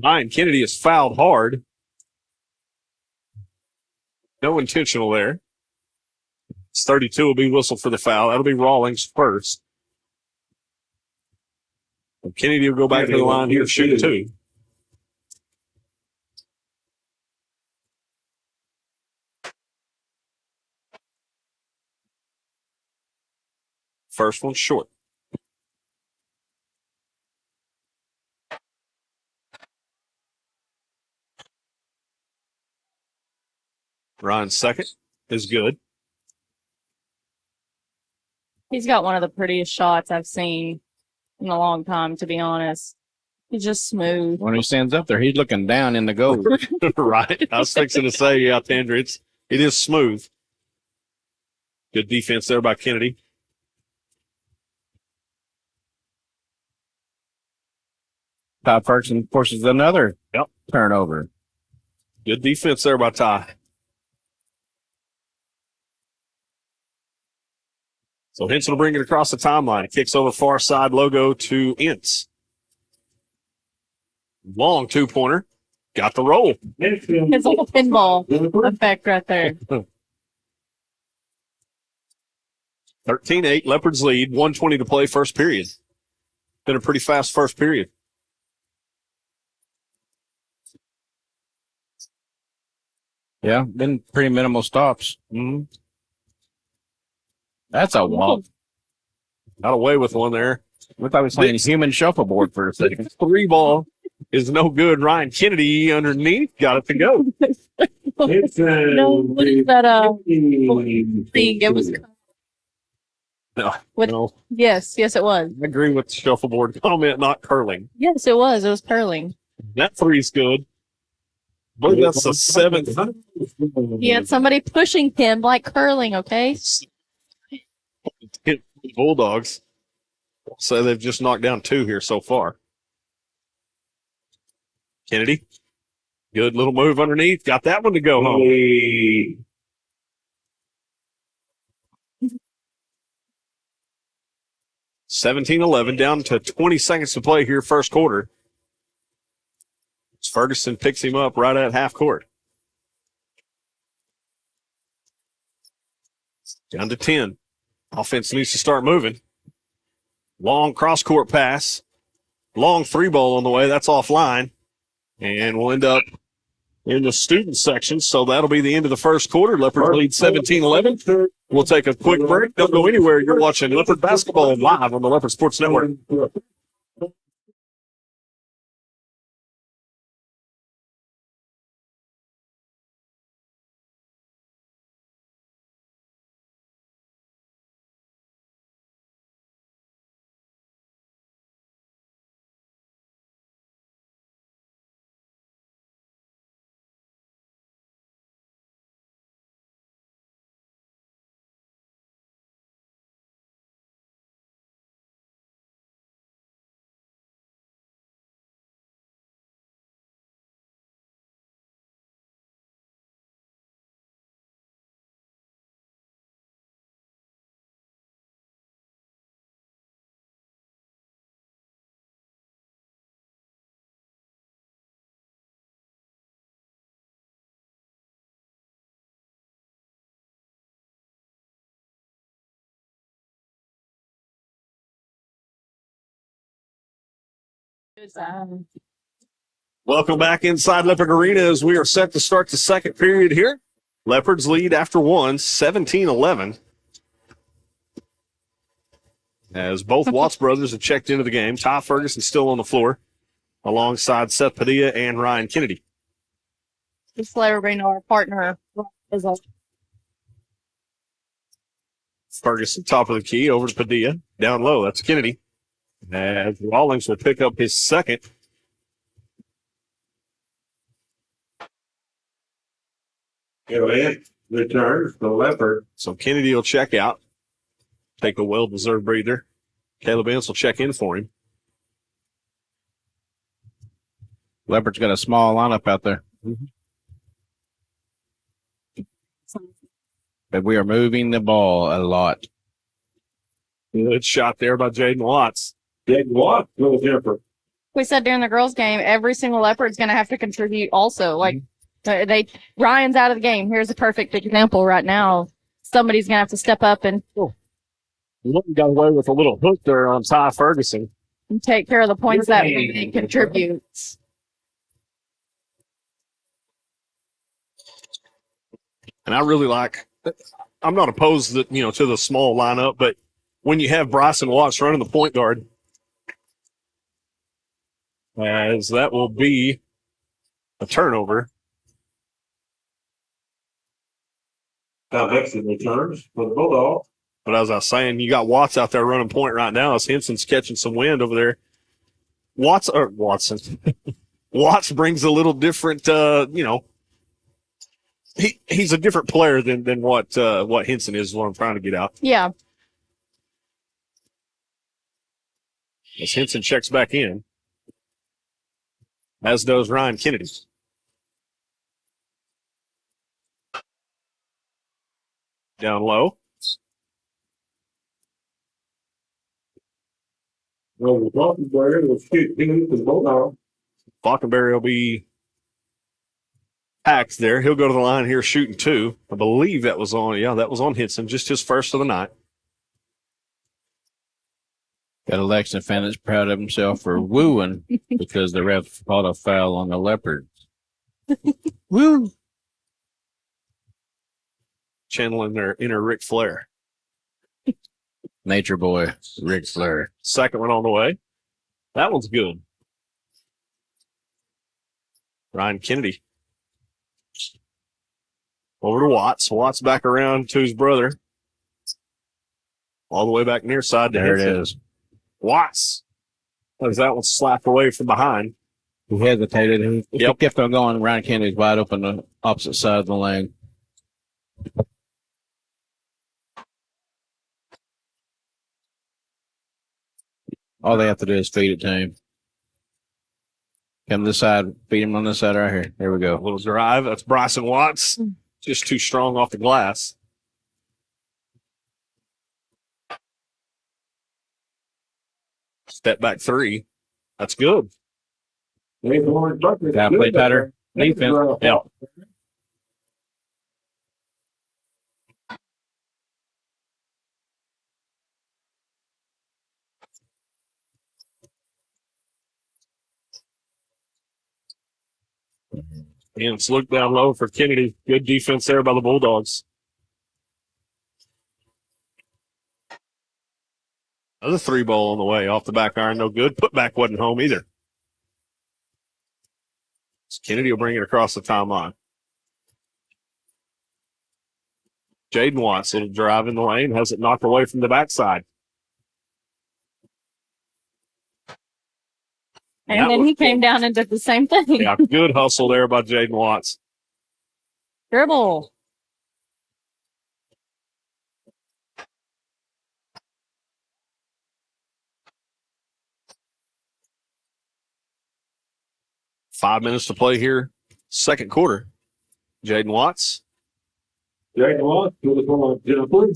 Ryan Kennedy is fouled hard. No intentional there. It's 32 will be whistled for the foul. That'll be Rawlings first. And Kennedy will go back to the line here, shoot two. First one short. Ryan's second is good. He's got one of the prettiest shots I've seen in a long time, to be honest. He's just smooth. When he stands up there, he's looking down in the goal. Right. I was fixing to say, yeah, Tandra, it is smooth. Good defense there by Kennedy. Ty Ferguson forces another turnover. Good defense there by Ty. So Henson will bring it across the timeline. Kicks over far side logo to Ince. Long two-pointer. Got the roll. His little pinball effect right there. 13-8, Leopards lead. 1:20 to play first period. Been a pretty fast first period. Yeah, been pretty minimal stops. Mm-hmm. That's a walk. Got away with one there. Looked like he was playing human shuffleboard for a second. Three ball is no good. Ryan Kennedy underneath got it to go. No, what is that thing? It was No, What- no. yes, it was. I agree with the shuffleboard comment, not curling. Yes, it was. It was curling. That three's good. I believe that's the seventh. He had somebody pushing him like curling, okay? Bulldogs. So they've just knocked down two here so far. Kennedy. Good little move underneath. Got that one to go home. 17-11, down to 20 seconds to play here, first quarter. Ferguson picks him up right at half court. Down to 10. Offense needs to start moving. Long cross-court pass. Long three ball on the way. That's offline. And we'll end up in the student section. So that'll be the end of the first quarter. Leopards lead 17-11. We'll take a quick break. Don't go anywhere. You're watching Leopard basketball live on the Leopard Sports Network. Welcome back inside Leopard Arena as we are set to start the second period here. Leopards lead after one, 17-11. As both Watts brothers have checked into the game. Ty Ferguson still on the floor alongside Seth Padilla and Ryan Kennedy. Just let everybody know our partner is a Ferguson, top of the key, over to Padilla. Down low, that's Kennedy. As Rawlings will pick up his second. It returns the Leopard. So Kennedy will check out. take a well-deserved breather. Caleb Ince will check in for him. Leopard's got a small lineup out there. But we are moving the ball a lot. Good shot there by Jaden Watts. Jaden Watts, little jumper. We said during the girls' game, every single Leopard's going to have to contribute also. Like, Ryan's out of the game. Here's a perfect example right now. Somebody's going to have to step up and Got away with a little hook there on Ty Ferguson. take care of the points that he contributes. And I really I'm not opposed to the small lineup, but when you have Bryson Watts running the point guard, as that will be a turnover. Now Exit returns for the Bulldogs. But as I was saying, you got Watts out there running point right now as Henson's catching some wind over there. Watson. Watts brings a little different, he's a different player than what Henson is what I'm trying to get out. Yeah. As Henson checks back in, as does Ryan Kennedy. Down low. Well, the Falkenberry will shoot to the Bulldogs. Falkenberry will be packed there. He'll go to the line here shooting 2. I believe that was on Henson, just his first of the night. Got a Lexington fan that's proud of himself for wooing because the ref called a foul on the Leopards. Woo! Channeling their inner Ric Flair. Nature boy, Ric Flair. Second one on the way. That one's good. Ryan Kennedy. Over to Watts. Watts back around to his brother. All the way back near side to There Henson. it is. Watts. As that one slapped away from behind. He hesitated. And if Yep. he kept on going, Ryan Kennedy's wide open the opposite side of the lane. All they have to do is feed it to him. Come this side, feed him on this side right here. There we A go. little drive. That's Bryson Watts. Just too strong off the glass. Step back 3. That's good. Gotta play tighter defense. Yeah. And it's looked down low for Kennedy. Good defense there by the Bulldogs. Another 3 ball on the way off the back iron. No good. Putback wasn't home either. So Kennedy will bring it across the timeline. Jaden Watts, little drive in the lane, has it knocked away from the backside. And That then was he came down and did the same thing. Yeah, good hustle there by Jaden Watts. Dribble. Five minutes to play here. Second quarter. Jaden Watts. Jaden Watts to the ball. Jumper.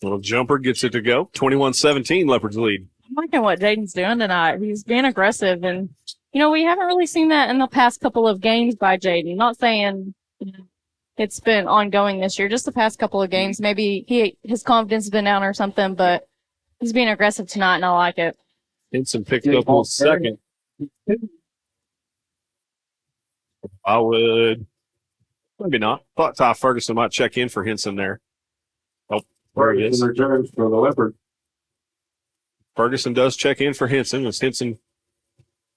Little jumper gets it to go. 21-17, Leopards lead. I'm liking what Jaden's doing tonight. He's being aggressive, and we haven't really seen that in the past couple of games by Jaden. Not saying it's been ongoing this year, just the past couple of games. Maybe his confidence has been down or something, but he's being aggressive tonight, and I like it. Henson picked up on second. I would maybe not. Thought Ty Ferguson might check in for Henson there. Oh, there he is. Returns for the Leopard. Ferguson does check in for Henson as Henson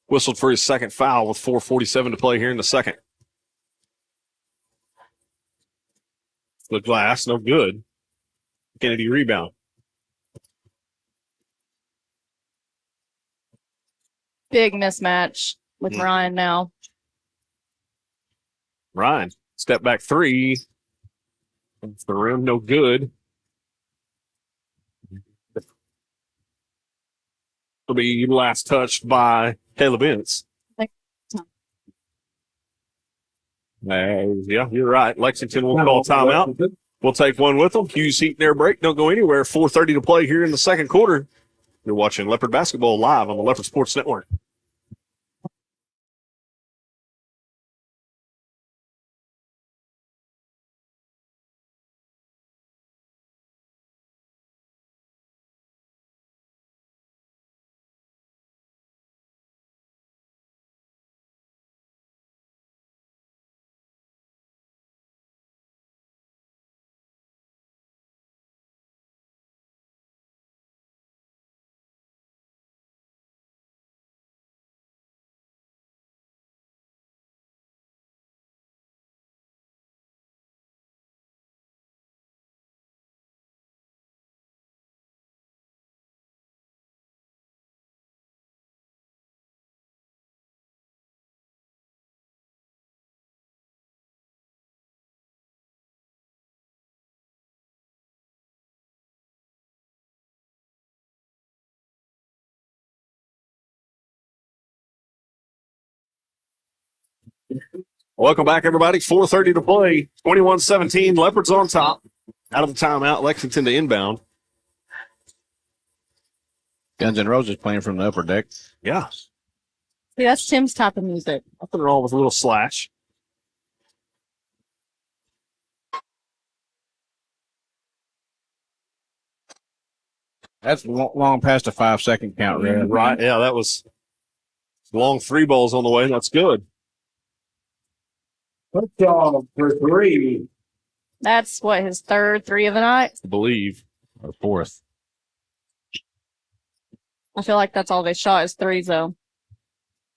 whistled for his second foul with 4:47 to play here in the second. The glass, no good. Kennedy rebound. Big mismatch with Ryan now. Ryan, step back 3. The rim, no good. will be last touched by Caleb Ince. Yeah, you're right. Lexington will call timeout. We'll take one with them. Hughes heat and air break. Don't go anywhere. 4:30 to play here in the second quarter. You're watching Leopard basketball live on the Leopard Sports Network. Welcome back, everybody. 4:30 to play. 21-17. Leopards on top. Out of the timeout. Lexington to inbound. Guns N' Roses playing from the upper deck. Yeah. See, that's Tim's type of music. Nothing wrong with a little slash. That's long past a 5-second count, Red. Right. Yeah, that was long three balls on the way. That's good. Football for three. That's what, his third three of the night? I believe. Or fourth. I feel like that's all they shot is threes, though.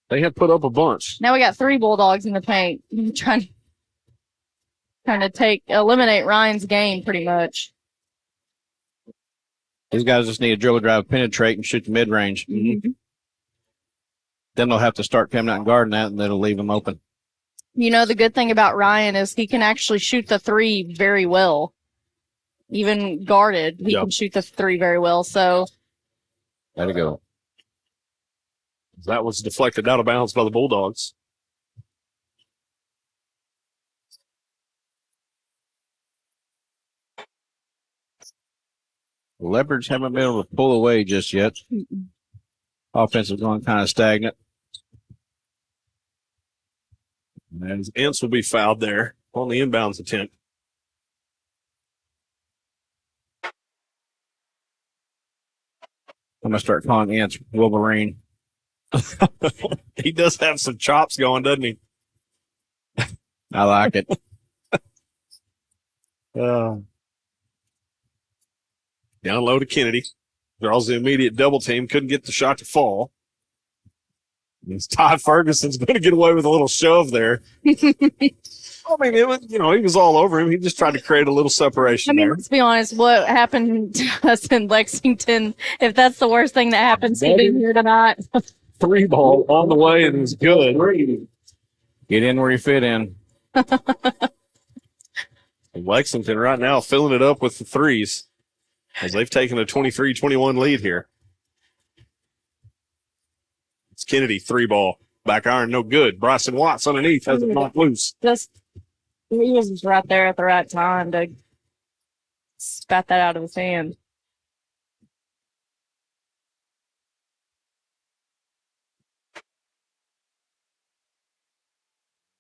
They had put up a bunch. Now we got three Bulldogs in the paint. trying to eliminate Ryan's game pretty much. These guys just need a dribble drive, penetrate, and shoot the mid range. Mm-hmm. Then they'll have to start coming out and guarding that, and that'll leave them open. You know, the good thing about Ryan is he can actually shoot the three very well. Even guarded, he can shoot the three very well. So, Gotta go. That was deflected out of bounds by the Bulldogs. The Leopards haven't been able to pull away just yet. Offense is going kind of stagnant. And Ince will be fouled there on the inbounds attempt. I'm going to start calling Ince Wolverine. He does have some chops going, doesn't he? I like it. Down low to Kennedy. Draws the immediate double team. Couldn't get the shot to fall. Todd Ferguson's going to get away with a little shove there. I mean, it was, he was all over him. He just tried to create a little separation there. Let's be honest, what happened to us in Lexington, if that's the worst thing that happens to be here tonight. Three ball on the way, and it's good. Get in where you fit in. Lexington right now filling it up with the threes as they've taken a 23-21 lead here. It's Kennedy, three ball. Back iron, no good. Bryson Watts underneath has it knocked loose. He was just right there at the right time to spat that out of his hand.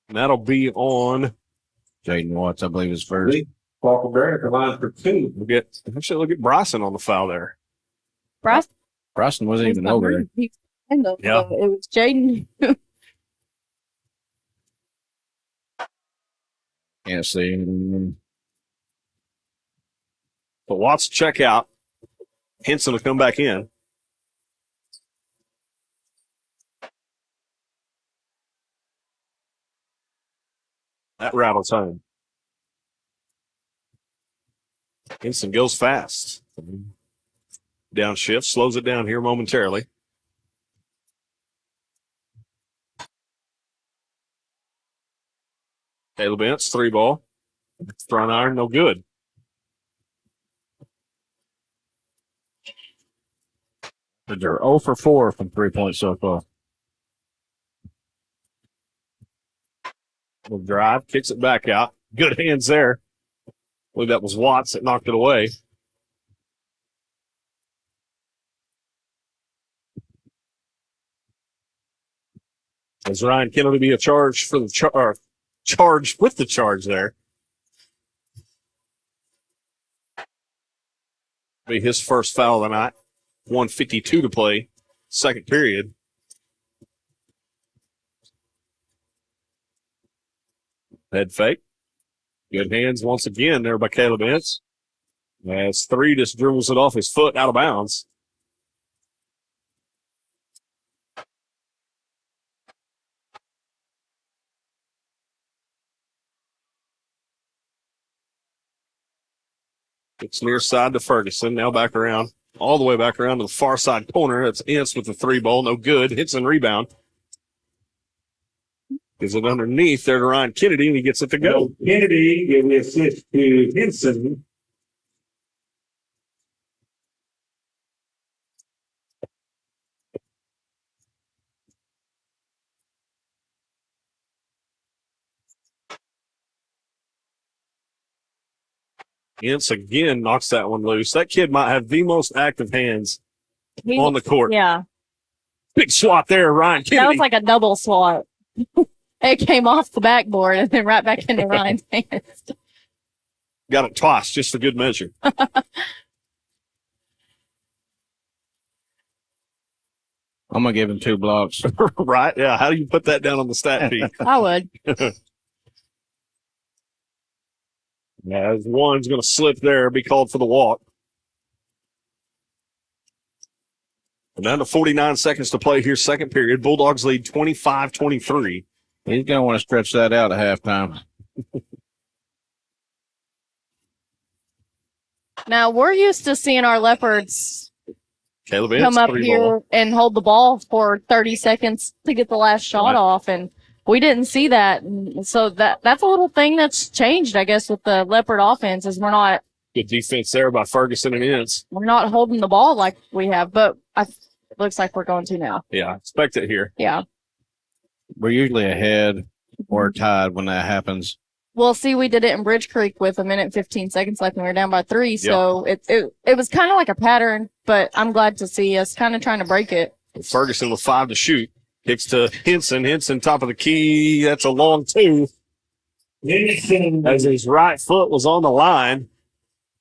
And that'll be on Jaden Watts, I believe, is first. Walker Barrett, the line for two. Look at Bryson on the foul there. Bryson wasn't even over there. Yeah. It was Jaden. Can't see. But Watts check out. Henson will come back in. That rattles home. Henson goes fast. Downshift, slows it down here momentarily. Caleb Ince, three ball. Front iron, no good. They're 0 for 4 from 3-point so far. Will drive, kicks it back out. Good hands there. I believe that was Watts that knocked it away. As Ryan Kennedy be a charge for the charge with the charge there. Be his first foul of the night. 1:52 to play, second period. Head fake. Good hands once again there by Caleb Ince. As 3 just dribbles it off his foot out of bounds. It's near side to Ferguson. Now back around, all the way back around to the far side corner. That's Ince with the 3 ball. No good. Hits and rebound. Gives it underneath there to Ryan Kennedy, and he gets it to go. Kennedy giving the assist to Henson. Ince again knocks that one loose. That kid might have the most active hands on the court. Yeah. Big swat there, Ryan Kennedy. That was like a double swat. It came off the backboard and then right back into Ryan's hands. Got it twice, just for good measure. I'm going to give him 2 blocks. Right? Yeah. How do you put that down on the stat sheet? I would. Yeah, one's going to slip there, be called for the walk. And down to 49 seconds to play here, second period. Bulldogs lead 25-23. He's going to want to stretch that out at halftime. Now, we're used to seeing our Leopards Caleb Ince, come up 3 here ball. and hold the ball for 30 seconds to get the last shot off, and we didn't see that. And so that's a little thing that's changed, I guess, with the Leopard offense is we're not Good defense there by Ferguson and Ince. holding the ball like we have, but it looks like we're going to now. Yeah, expect it here. Yeah. We're usually ahead or tied when that happens. Well, see, we did it in Bridge Creek with 1:15 left, and we were down by 3. So it was kind of like a pattern, but I'm glad to see us kind of trying to break it. Ferguson with 5 to shoot. Kicks to Henson. Henson, top of the key. That's a long 2. Henson. As his right foot was on the line.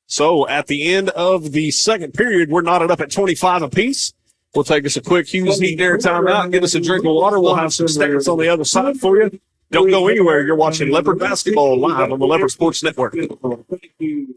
So at the end of the second period, we're knotted up at 25 apiece. We'll take us a quick Hughes Heat Air timeout. Get us a drink of water. We'll have some stats on the other side for you. Don't go anywhere. You're watching Leopard Basketball live on the Leopard Sports Network. Thank you.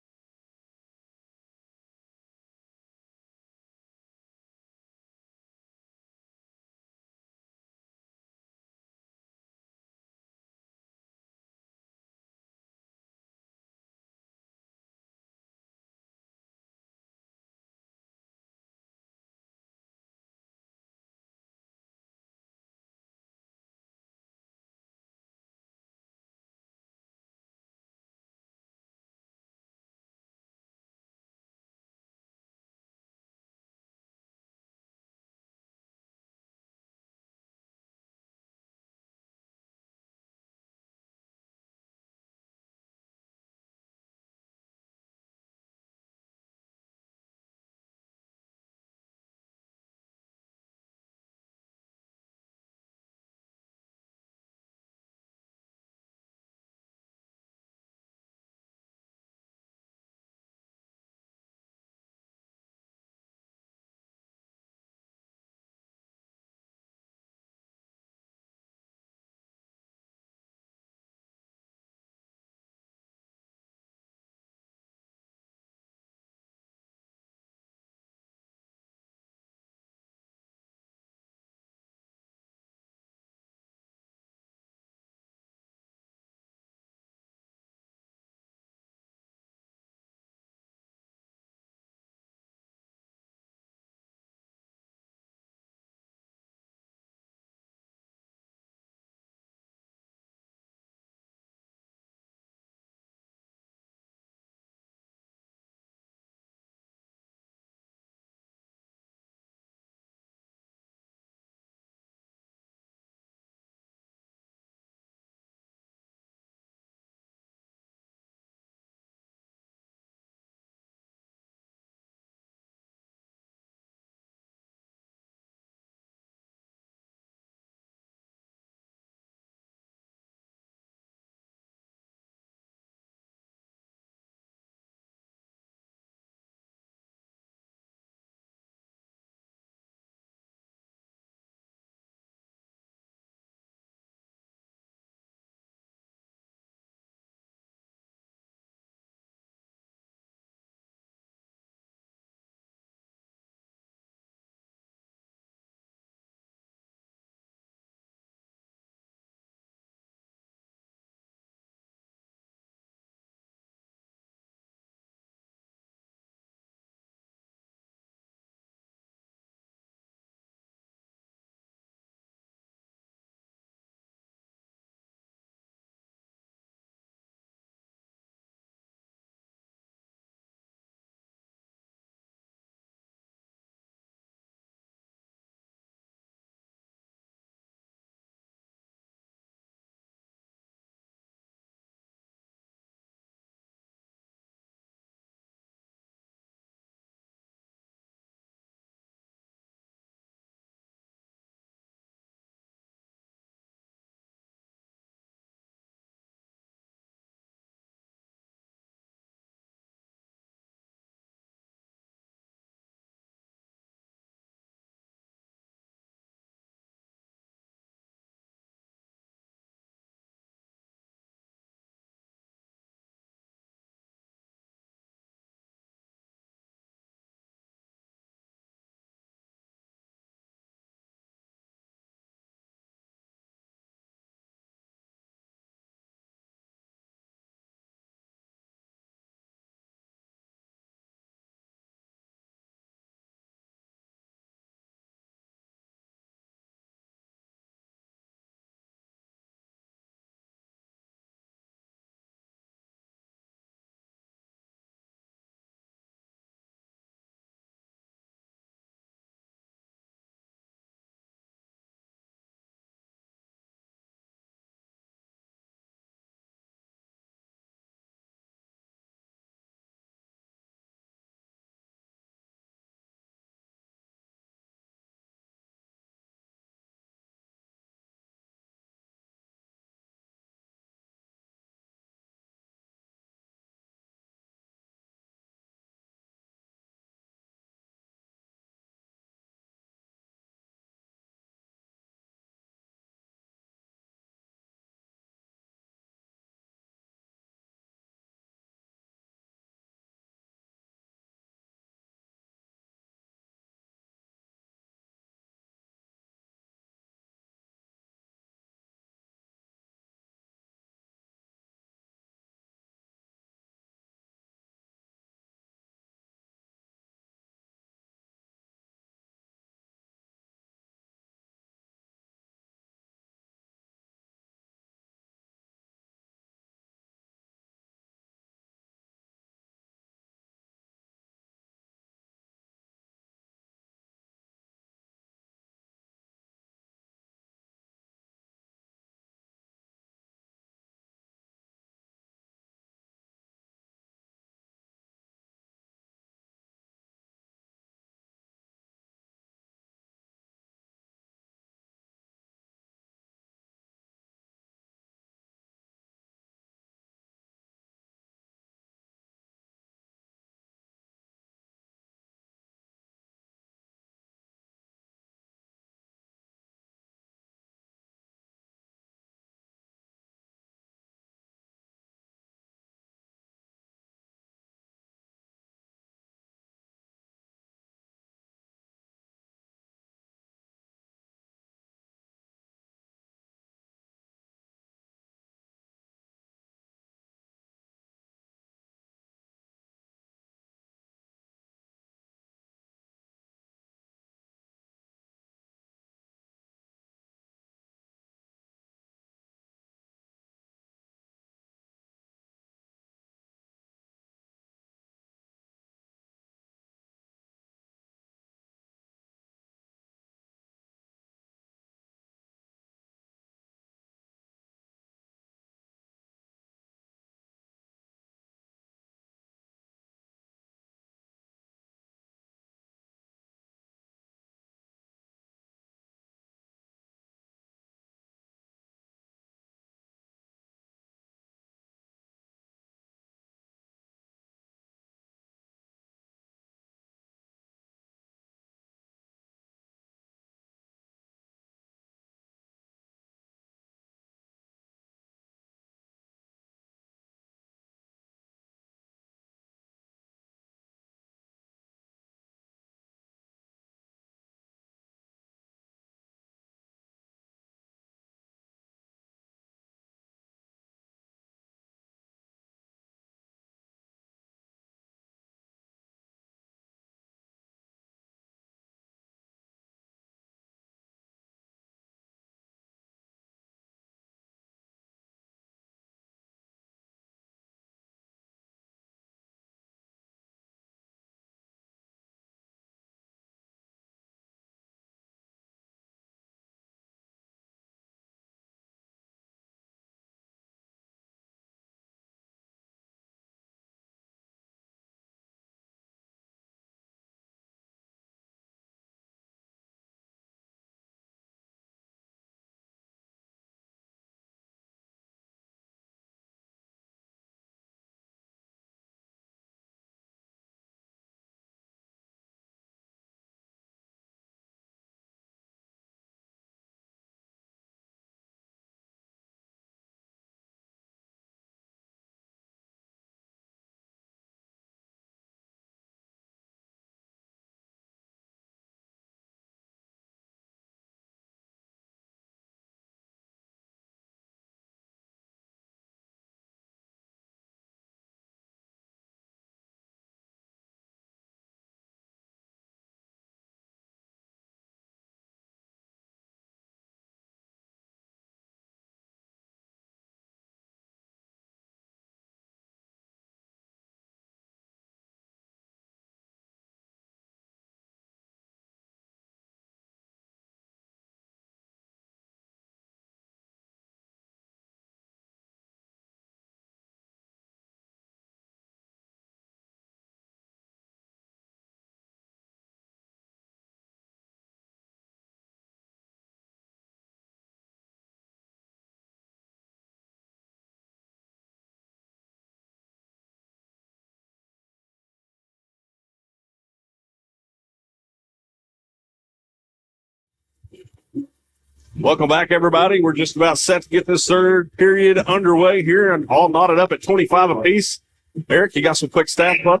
Welcome back, everybody. We're just about set to get this third period underway here and all knotted up at 25 apiece. Eric, you got some quick stats, bud?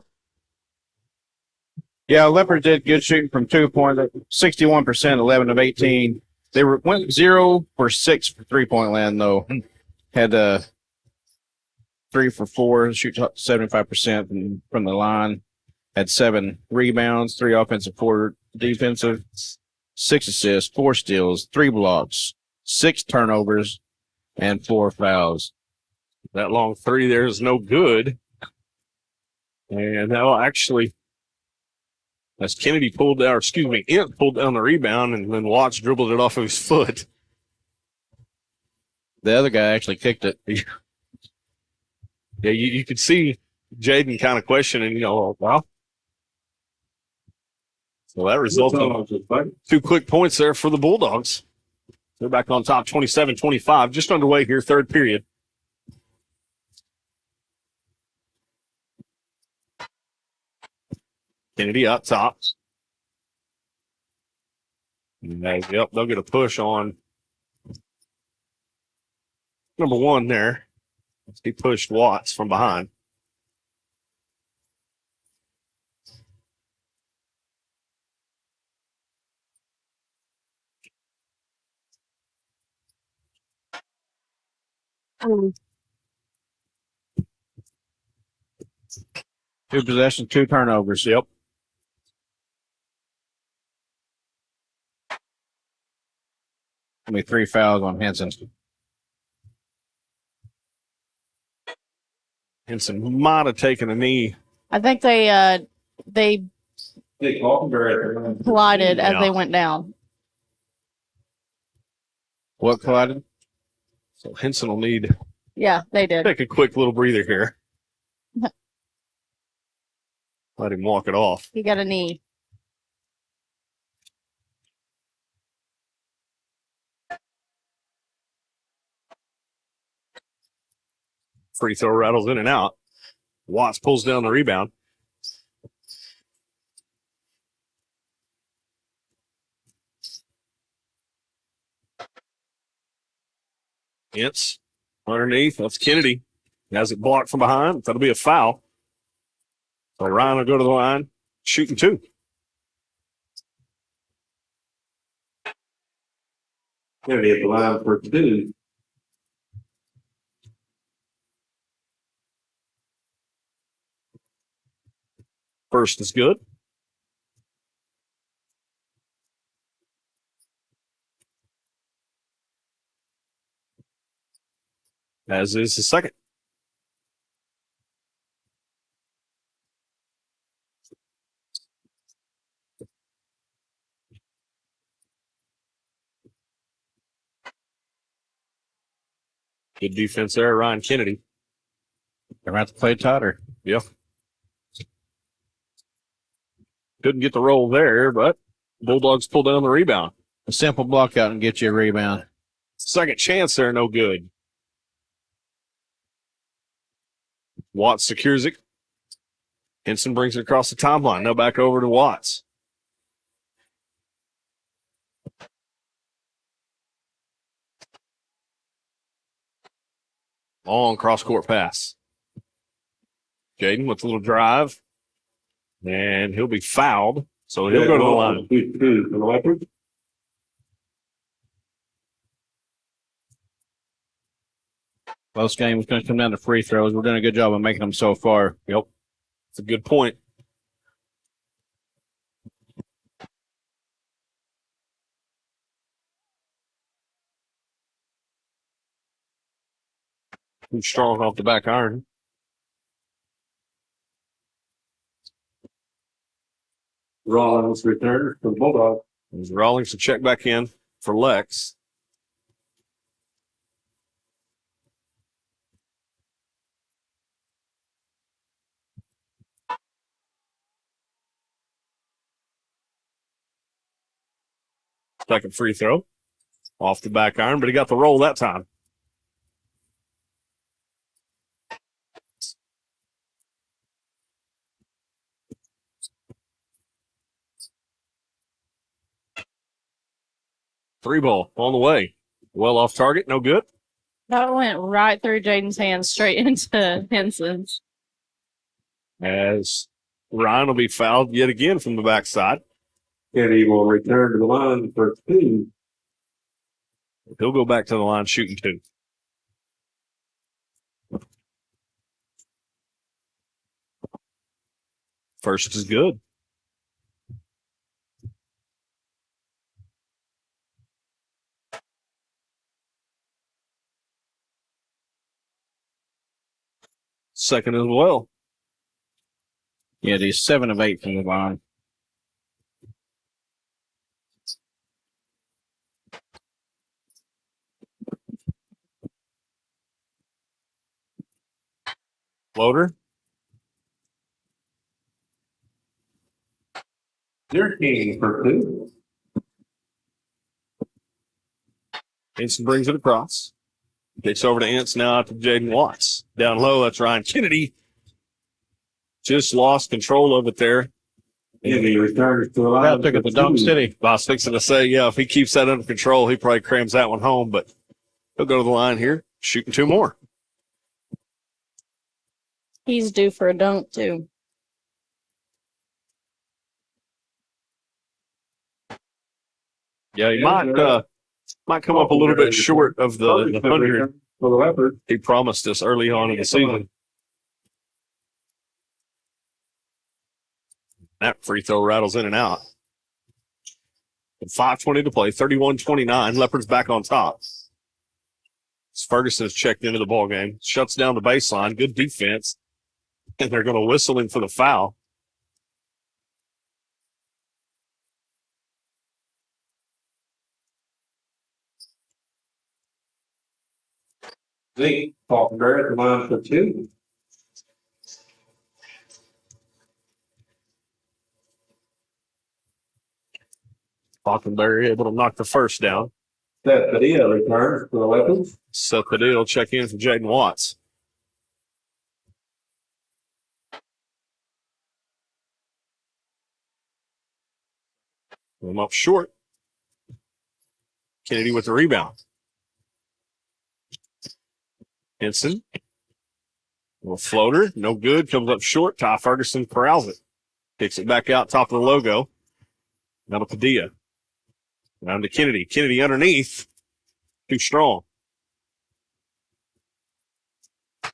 Yeah, Leopard did good shooting from 2-point, 61%, 11 of 18. They went 0 for 6 for 3-point land, though. Had 3 for 4, shoot 75% from the line. Had 7 rebounds, 3 offensive, 4 defensive, 6 assists, 4 steals, 3 blocks, 6 turnovers, and 4 fouls. That long three there is no good. And now actually, as Kennedy pulled down, or excuse me, Int pulled down the rebound, and then Watts dribbled it off of his foot. The other guy actually kicked it. Yeah, you could see Jaden kind of questioning, well. So that resulted in 2 quick points there for the Bulldogs. They're back on top 27-25, just underway here, third period. Kennedy up top. Yep, they'll get a push on number 1 there. He pushed Watts from behind. Two possessions, 2 turnovers. Yep. I mean, 3 fouls on Henson. Henson might have taken a knee. I think they collided as they went down. What collided? So Henson will need Yeah, they did. take a quick little breather here. Let him walk it off. He got a knee. Free throw rattles in and out. Watts pulls down the rebound. It's underneath. That's Kennedy. He has it blocked from behind. That'll be a foul. So Ryan will go to the line, shooting 2. Kennedy at the line for 2. First is good. As is the second. Good defense there, Ryan Kennedy. They're going to have to play tighter. Yeah. Couldn't get the roll there, but Bulldogs pull down the rebound. A simple block out and get you a rebound. Second chance there, no good. Watts secures it. Henson brings it across the timeline. Now back over to Watts. Long cross-court pass. Jaden with a little drive. And he'll be fouled. So he'll go to the line. 2 for the Leopards. Close game was going to come down to free throws. We're doing a good job of making them so far. Yep. It's a good point. Too strong off the back iron. Rollins return for the Bulldogs. There's Rawlings to check back in for Lex. Second free throw. Off the back iron, but he got the roll that time. Three ball on the way. Well off target, no good. That went right through Jaden's hands, straight into Henson's. As Ryan will be fouled yet again from the backside. Kennedy will return to the line for 2. He'll go back to the line shooting 2. First is good. Second as well. Yeah, he's 7 of 8 from the line. Floater. 13 for 2. Henson brings it across. Gets over to Ince now out to Jaden Watts. Down low, that's Ryan Kennedy. Just lost control of it there. Kennedy returns to the line. Crowd took it to Dunk City. I was fixing to say, yeah, if he keeps that under control, he probably crams that one home, but he'll go to the line here, shooting 2 more. He's due for a dunk, too. Yeah, he might come up a little bit short of the 100 for the Leopards. he promised us early on in the season. That free throw rattles in and out. 5:20 to play, 31-29. Leopards back on top. Ferguson has checked into the ball game, shuts down the baseline. Good defense, and they're going to whistle him for the foul. Zeke Falkenberg at the line for 2. Falkenberry able to knock the first down. Seth Padilla returns for the Leopards. Seth Padilla will check in for Jaden Watts. I'm up short. Kennedy with the rebound. Henson. Little floater, no good. Comes up short. Ty Ferguson corrals it. Kicks it back out top of the logo. Now to Padilla. Down to Kennedy. Kennedy underneath. Too strong. A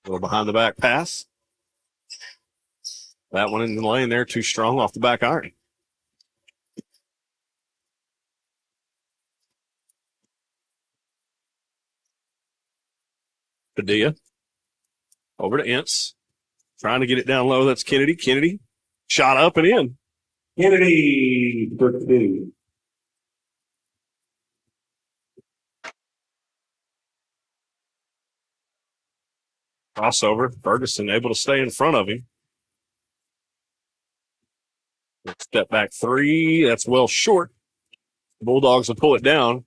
little behind the back pass. That one in the lane there, too strong off the back iron. Padilla. Over to Ince. Trying to get it down low. That's Kennedy. Kennedy. Shot up and in. Kennedy for 2. Crossover. Ferguson able to stay in front of him. Step back 3. That's well short. The Bulldogs will pull it down.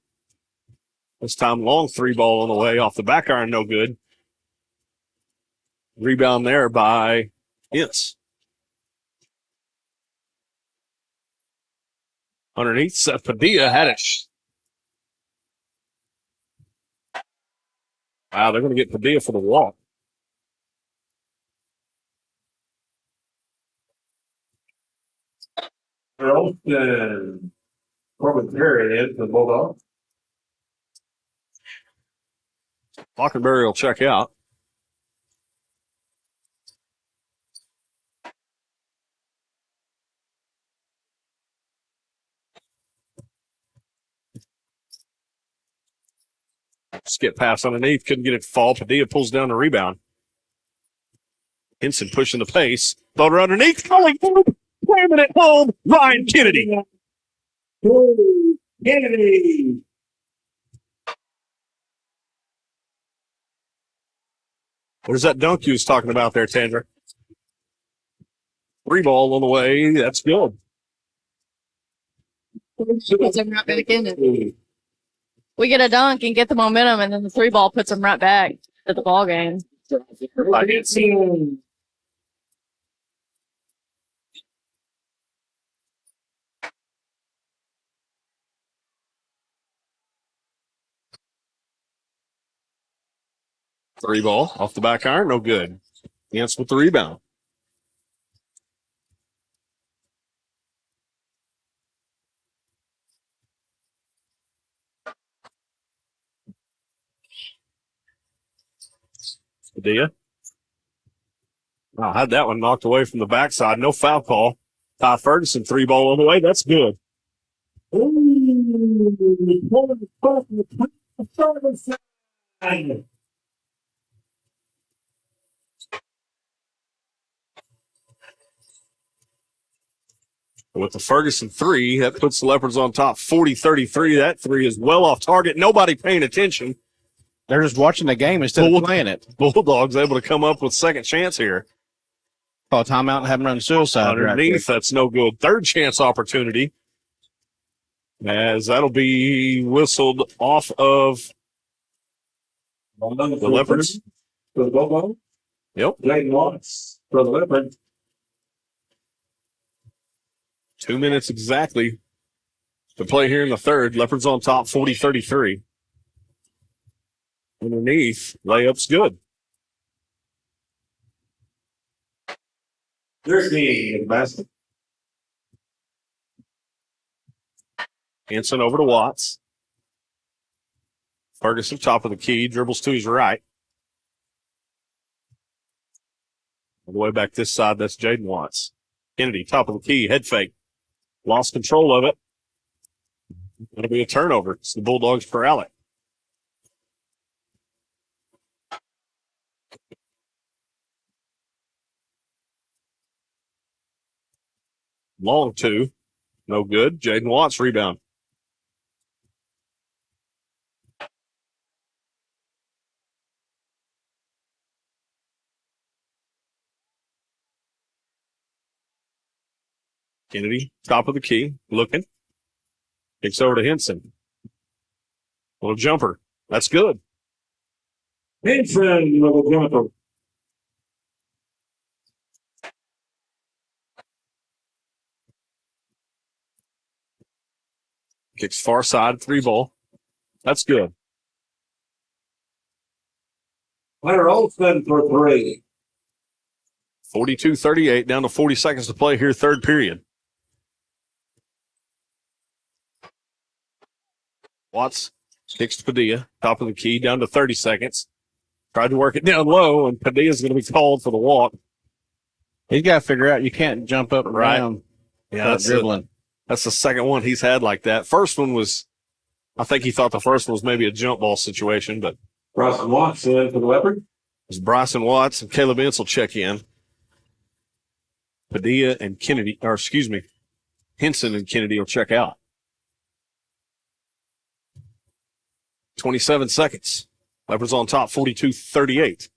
This time long 3 ball on the way off the back iron. No good. Rebound there by Ince. Underneath, Seth Padilla had it. Wow, they're going to get Padilla for the walk. Charleston Corbin Terry in for the Bulldogs. Falkenberry will check out. Skip pass underneath. Couldn't get it to fall. Padilla pulls down the rebound. Henson pushing the pace. Floater underneath. Calling home. Slamming it home. Ryan Kennedy. Kennedy. Where's that dunk you was talking about there, Tandra? 3 ball on the way. That's good. Puts him right back in it. We get a dunk and get the momentum, and then the 3 ball puts him right back. to the ball game. Three ball off the back iron, no good. Yance with the rebound. Padilla. Wow, had that one knocked away from the backside. No foul call. Ty Ferguson, three ball on the way. That's good. With the Ferguson three, that puts the Leopards on top 40-33. That three is well off target. Nobody paying attention. They're just watching the game instead of playing it. Bulldogs able to come up with second chance here. Call timeout and have them run suicide. Underneath, that's no good. Third chance opportunity. As that'll be whistled off of the Leopards. For the Bobo. Yep. Jayden Watts for the Leopards. 2 minutes exactly to play here in the third. Leopards on top 40-33. Underneath, layup's good. There's the basket. Hanson over to Watts. Ferguson, top of the key, dribbles to his right. All the way back this side, that's Jayden Watts. Kennedy, top of the key, head fake. Lost control of it. It'll be a turnover. It's the Bulldogs corral it. Long two. No good. Jayden Watts rebound. Kennedy, top of the key, looking. Kicks over to Henson. Little jumper. That's good. Henson, little jumper. Kicks far side, three ball. That's good. Hunter Olsen for three. 42-38, down to 40 seconds to play here, third period. Watts kicks to Padilla, top of the key, down to 30 seconds. Tried to work it down low, and Padilla's going to be called for the walk. He's got to figure out you can't jump up and Right. down. Yeah, that's dribbling. That's the second one he's had like that. First one was, I think he thought the first one was maybe a jump ball situation, but it Bryson Watts in for the Leopard. was Bryson Watts and Caleb Ince will check in. Padilla and Kennedy, or excuse me, Henson and Kennedy will check out. 27 seconds. Leopards on top, 42-38.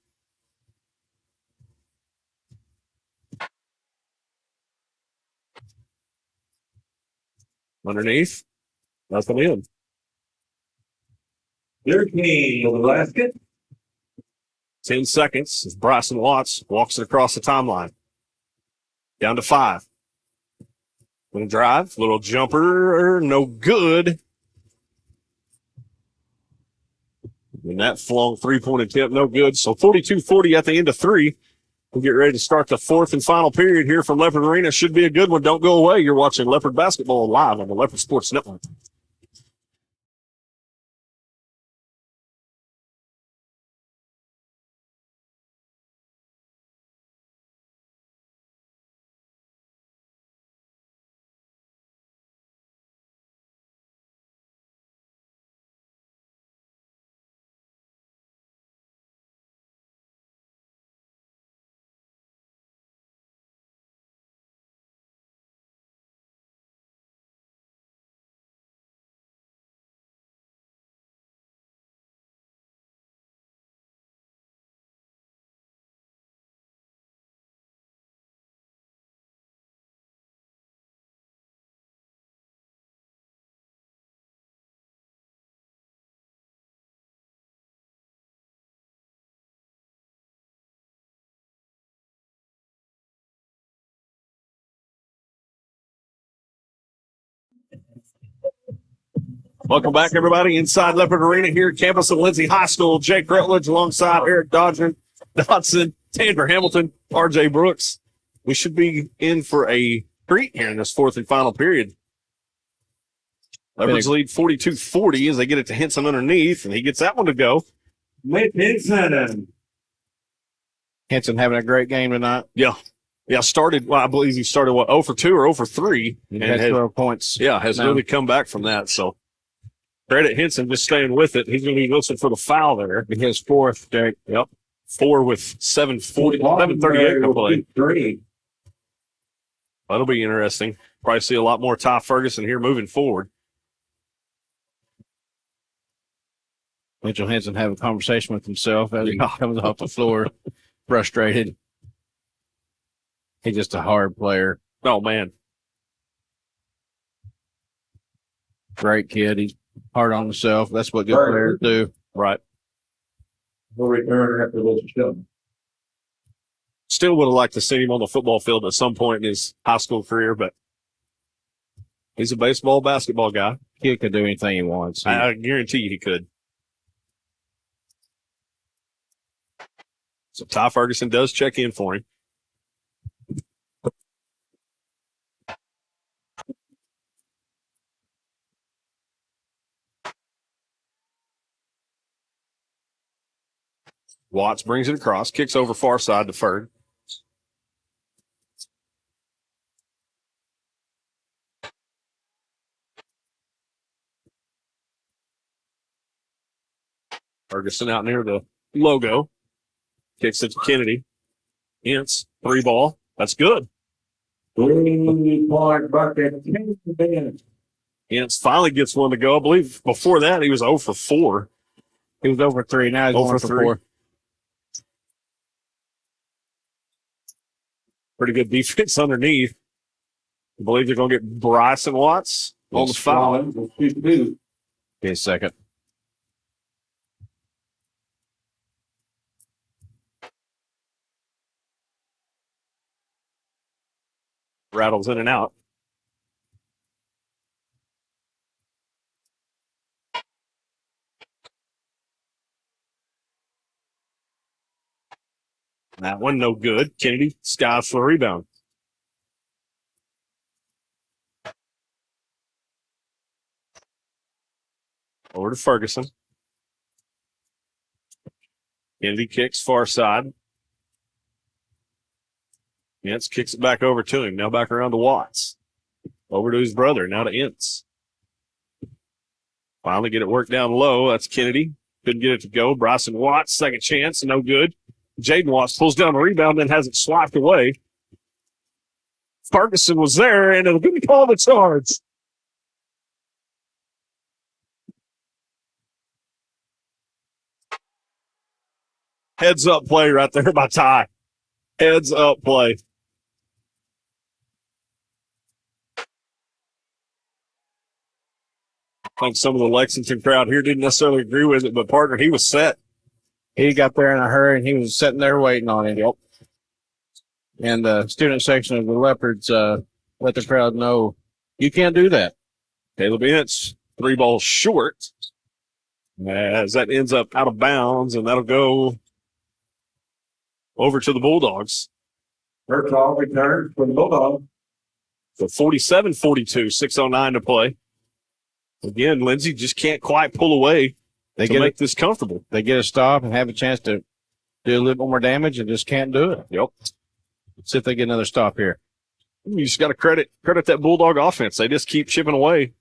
Underneath, nothing in. 13 for the basket. 10 seconds as Bryson Watts walks it across the timeline. Down to 5. Gonna drive, little jumper, no good. And that flung three-point attempt, no good. So 42-40 at the end of 3. We'll get ready to start the fourth and final period here from Leopard Arena. Should be a good one. Don't go away. You're watching Leopard Basketball live on the Leopard Sports Network. Welcome back, everybody, inside Leopard Arena here at campus of Lindsay High School. Jake Rutledge alongside Eric Dodson, Tanner Hamilton, RJ Brooks. We should be in for a treat here in this fourth and final period. Leopards lead 42-40 as they get it to Henson underneath, and he gets that one to go. Henson. Henson having a great game tonight. Yeah, I believe he started, 0 for 2 or 0 for 3. And has 12 points. Yeah, has really come back from that. So credit Henson just staying with it. He's going to be listening for the foul there. His fourth, Jake. Yep. 4 with 7:38 to play. 3. That'll be interesting. Probably see a lot more Ty Ferguson here moving forward. Mitchell Henson having a conversation with himself as he comes off the floor, frustrated. He's just a hard player. Oh, man. Great kid. He's hard on himself. That's what good players do. Right. We'll return after this show. Still would have liked to see him on the football field at some point in his high school career, but he's a baseball, basketball guy. Kid could do anything he wants. I guarantee you he could. So Ty Ferguson does check in for him. Watts brings it across, kicks over far side to Ferg. Ferguson out near the logo. Kicks it to Kennedy. Ince, 3 ball. That's good. 3-point bucket. Ince finally gets one to go. I believe before that he was 0 for 4. He was over 3. Now he's 1 for 4. Pretty good defense underneath. I believe they're going to get Bryson Watts on the foul. Give a second. Rattles in and out. That one no good. Kennedy skies for a rebound. Over to Ferguson. Kennedy kicks far side. Ince kicks it back over to him. Now back around to Watts. Over to his brother. Now to Ince. Finally get it worked down low. That's Kennedy. Couldn't get it to go. Bryson Watts, second chance. No good. Jaden Watts pulls down the rebound, then has it swiped away. Ferguson was there, and it'll be called the charge. Heads up play right there by Ty. Heads up play. I think some of the Lexington crowd here didn't necessarily agree with it, but partner, he was set. He got there in a hurry, and he was sitting there waiting on him. Yep. And the student section of the Leopards let the crowd know, you can't do that. Caleb Ince, 3 balls short, as that ends up out of bounds, and that'll go over to the Bulldogs. First ball return for the Bulldogs. So 47-42, 6:09 to play. Again, Lindsay just can't quite pull away to make this comfortable. They get a stop and have a chance to do a little more damage and just can't do it. Yep. Let's see if they get another stop here. You just got to credit that Bulldog offense. They just keep chipping away,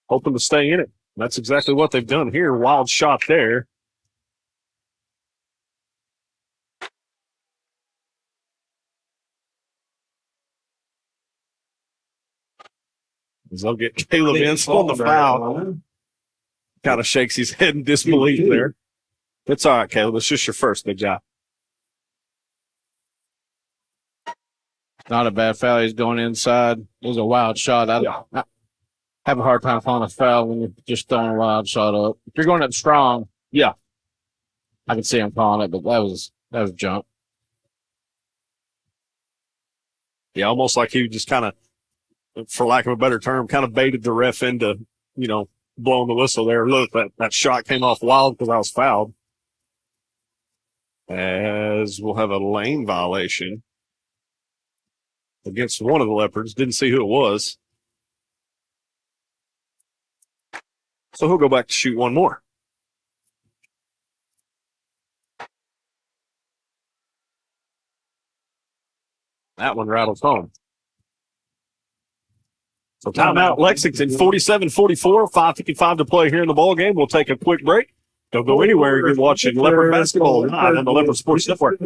hoping to stay in it. That's exactly what they've done here. Wild shot there. As they'll get Caleb Ince on the foul. Kind of shakes his head in disbelief there. It's all right, Caleb. It's just your first big job. Not a bad foul. He's going inside. It was a wild shot. I have a hard time calling a foul when you're just throwing a wild shot up. If you're going up strong, yeah, I can see him calling it, but that was junk. Yeah, almost like he just kind of, for lack of a better term, kind of baited the ref into, blowing the whistle there. Look, that shot came off wild because I was fouled. As we'll have a lane violation against one of the Leopards. Didn't see who it was. So he'll go back to shoot one more. That one rattles home. So timeout, Lexington, 47-44, 5:55 to play here in the ball game. We'll take a quick break. Don't go anywhere. You're watching Leopard basketball live on the Leopard Sports Network.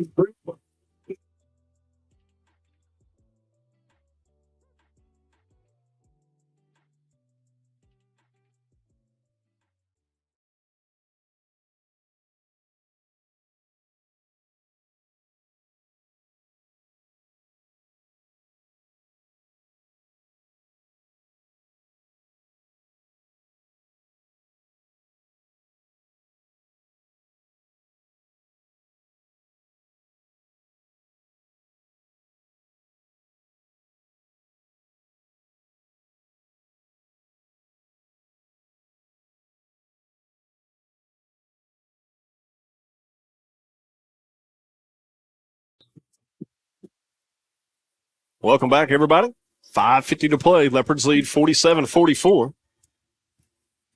Welcome back, everybody. 5:50 to play. Leopards lead 47-44.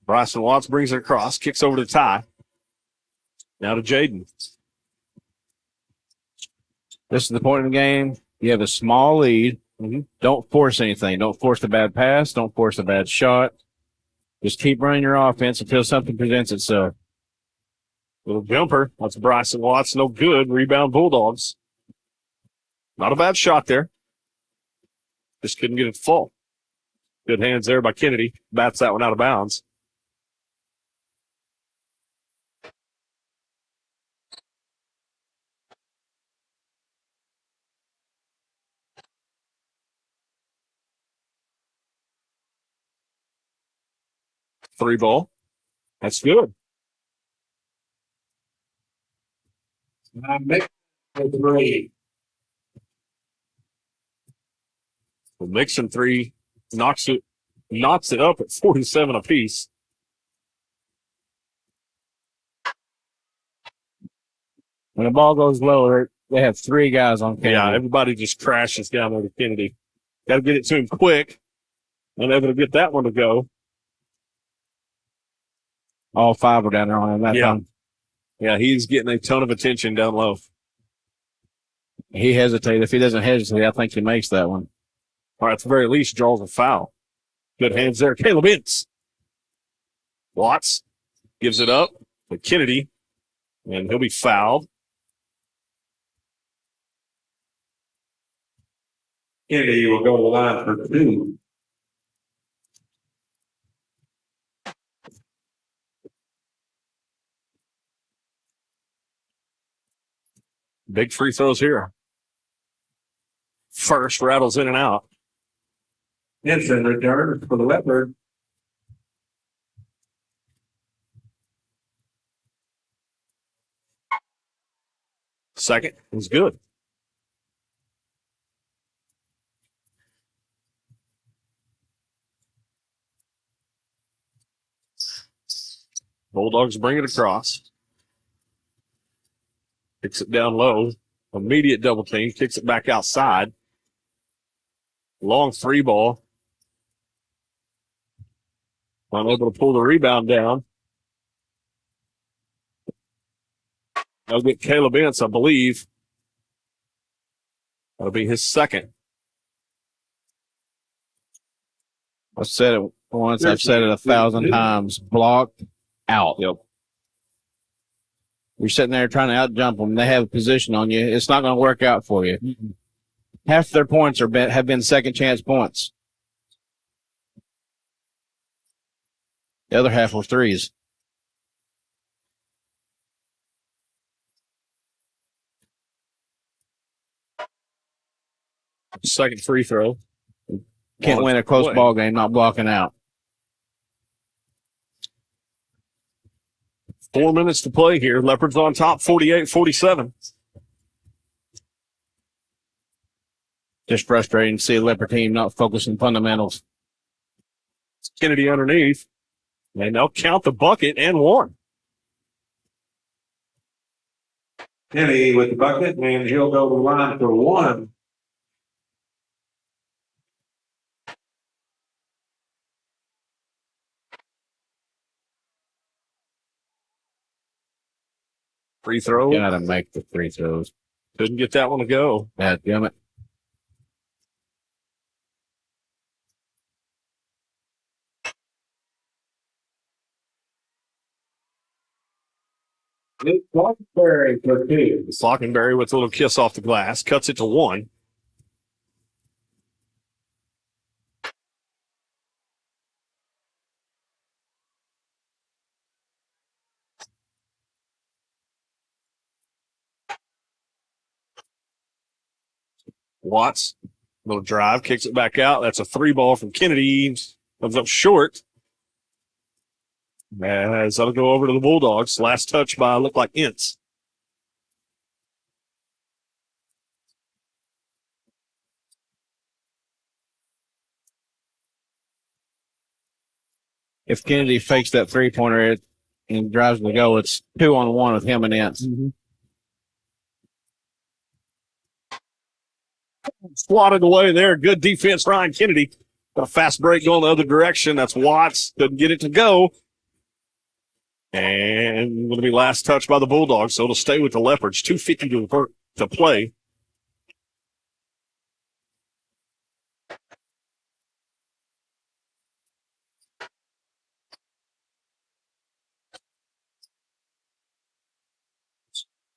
Bryson Watts brings it across, kicks over to Ty. Now to Jaden. This is the point of the game. You have a small lead. Don't force anything. Don't force a bad pass. Don't force a bad shot. Just keep running your offense until something presents itself. Little jumper. That's Bryson Watts. No good. Rebound Bulldogs. Not a bad shot there. Just couldn't get it to fall. Good hands there by Kennedy. Bats that one out of bounds. Three ball. That's good. Make it three. The Mixon three knocks it up at 47 apiece. When the ball goes lower, they have three guys on Kennedy. Yeah, everybody just crashes down there to Kennedy. Got to get it to him quick. Unable to get that one to go. All five are down there on him that time. Yeah, he's getting a ton of attention down low. He hesitated. If he doesn't hesitate, I think he makes that one. Or at the very least, draws a foul. Good hands there. Caleb Ince. Watts gives it up to Kennedy, and he'll be fouled. Kennedy will go to the line for two. Big free throws here. First rattles in and out. Instant return for the Leopard. Second is good. Bulldogs bring it across. Kicks it down low. Immediate double team. Kicks it back outside. Long three ball. Unable to pull the rebound down. They'll get Caleb Ince, I believe. That'll be his second. I've said it once. I've said it 1,000 times. Blocked out. Yep. You're sitting there trying to out-jump them. They have a position on you. It's not going to work out for you. Half their points have been second-chance points. The other half were threes. Second free throw. Can't win a close ball game not blocking out. 4 minutes to play here. Leopards on top, 48-47. Just frustrating to see a Leopard team not focusing fundamentals. Kennedy underneath. And they'll count the bucket and one. Kenny with the bucket, and he'll go to the line for one. Free throw. Gotta make the free throws. Couldn't get that one to go. Damn it. Luke Blackberry for two. Slockenberry with a little kiss off the glass. Cuts it to one. Watts, little drive, kicks it back out. That's a three ball from Kennedy. Comes up short. As that'll go over to the Bulldogs. Last touch by, look like Ince. If Kennedy fakes that three-pointer and drives to go, it's 2-on-1 with him and Ince. Swatted away there. Good defense, Ryan Kennedy. Got a fast break going the other direction. That's Watts. Couldn't get it to go. And going to be last touch by the Bulldogs, so it'll stay with the Leopards. 2:50 to play.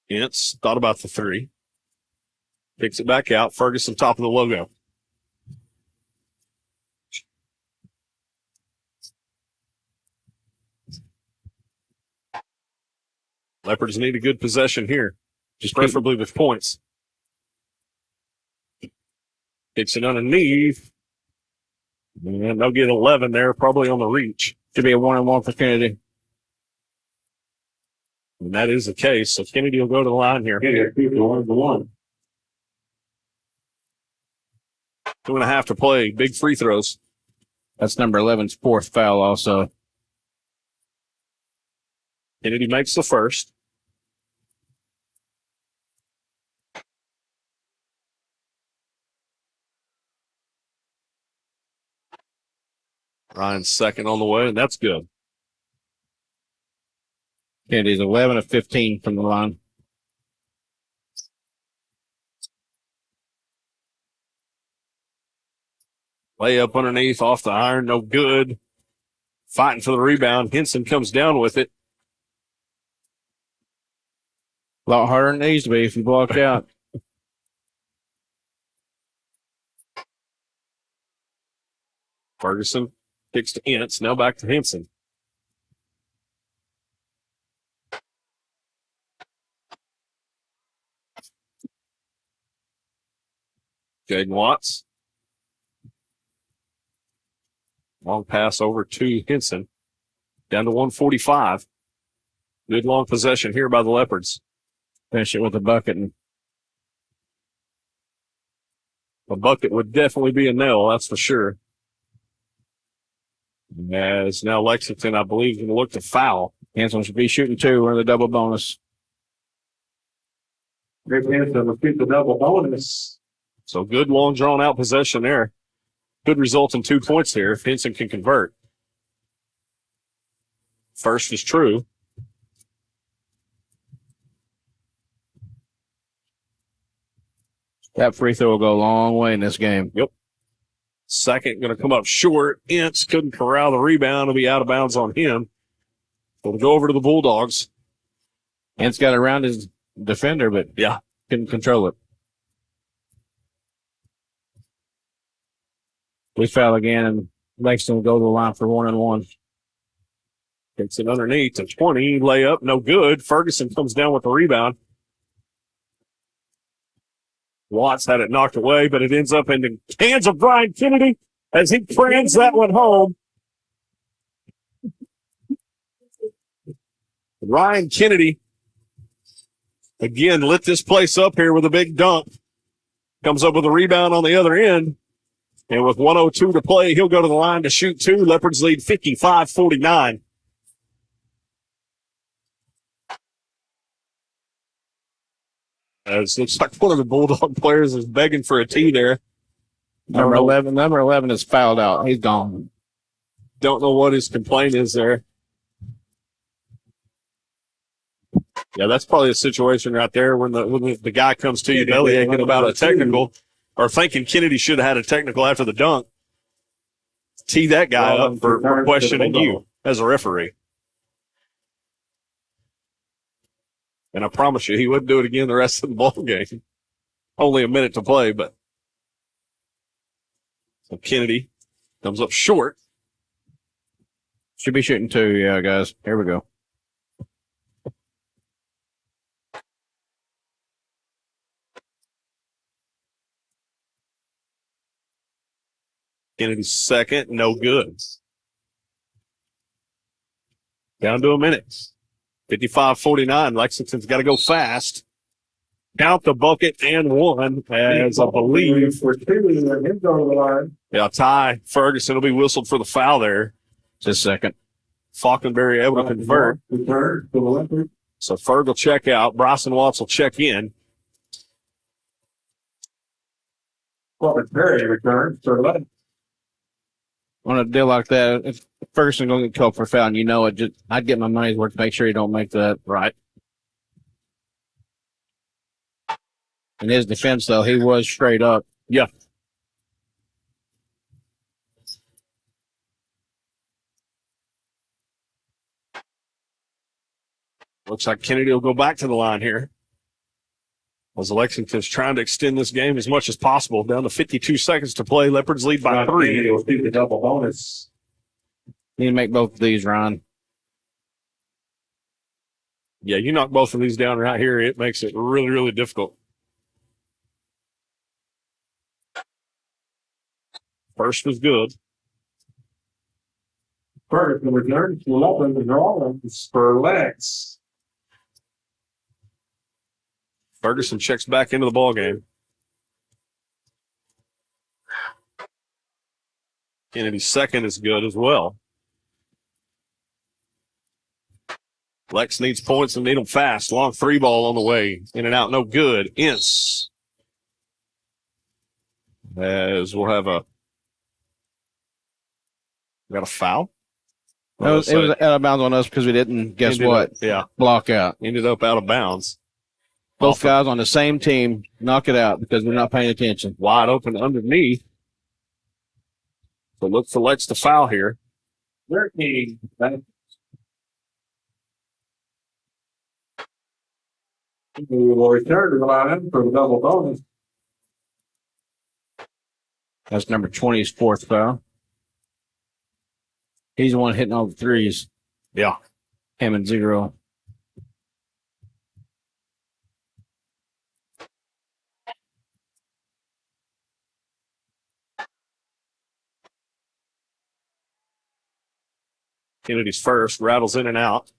Ince thought about the three. Picks it back out. Ferguson, top of the logo. Leopards need a good possession here, just preferably with points. Kicks it underneath. And they'll get 11 there, probably on the reach. Should be a 1-on-1 for Kennedy. And that is the case. So Kennedy will go to the line here. Kenny, 2-1. 2.5 to play. Big free throws. That's number 11's fourth foul also. Kennedy makes the first. Ryan's second on the way, and that's good. Kennedy's 11 of 15 from the line. Layup underneath, off the iron, no good. Fighting for the rebound. Henson comes down with it. A lot harder than it needs to be if you block out. Ferguson kicks to Ince. Now back to Henson. Jaden Watts. Long pass over to Henson. Down to 145. Good long possession here by the Leopards. Finish it with a bucket. And a bucket would definitely be a nail, that's for sure. As now Lexington, I believe, going to look to foul. Henson should be shooting two. We're in the double bonus. Rick Henson will keep the double bonus. So good long drawn out possession there. Could result in 2 points here if Henson can convert. First is true. That free throw will go a long way in this game. Yep. Second going to come up short. Ince couldn't corral the rebound. It'll be out of bounds on him. It'll go over to the Bulldogs. Ince got around his defender, but yeah, couldn't control it. We foul again, and Lexington will go to the line for 1-on-1. Takes it underneath to 20. Layup, no good. Ferguson comes down with the rebound. Watts had it knocked away, but it ends up in the hands of Brian Kennedy as he crams that one home. Ryan Kennedy, again, lit this place up here with a big dunk. Comes up with a rebound on the other end. And with 1:02 to play, he'll go to the line to shoot two. Leopards lead 55-49. It looks like one of the Bulldog players is begging for a tee there. Number 11. Number 11 is fouled out. He's gone. Don't know what his complaint is there. Yeah, that's probably a situation right there when the guy comes to you belly aching about a technical or thinking Kennedy should have had a technical after the dunk. Tee that guy up for questioning you as a referee. And I promise you, he wouldn't do it again the rest of the ball game. Only a minute to play, but so Kennedy comes up short. Should be shooting 2, yeah, guys. Here we go. Kennedy's second, no good. Down to a minute. 55-49. Lexington's got to go fast. Count the bucket and one, as I believe. Yeah, Ty Ferguson will be whistled for the foul there. Just a second. Falkenberry able to convert. So Ferg will check out. Bryson Watts will check in. Falkenberry returns for 11. On a deal like that, if Ferguson going to get called for foul, and you know it, I'd get my money's worth to make sure he don't make that. Right. In his defense, though, he was straight up. Yeah. Looks like Kennedy will go back to the line here. As Lexington's trying to extend this game as much as possible. Down to 52 seconds to play. Leopards lead by 3. Will do the double bonus. Need to make both of these, Ryan. Yeah, you knock both of these down right here, it makes it really, really difficult. First was good. Ferguson returns to 11 and Rollins for Lex. Ferguson checks back into the ball game. Kennedy's second is good as well. Lex needs points and need them fast. Long 3 ball on the way. In and out, no good. Ince. As we'll have we got a foul. It was out of bounds on us because we didn't, guess what? Block out. Ended up out of bounds. Both guys on the same team knock it out because we're not paying attention. Wide open underneath. So look for Lex to foul here. 13. We will return to the line for the double bonus. That's number 20's 4th foul. He's the one hitting all the threes. Yeah. Him and 0. Kennedy's first, rattles in and out.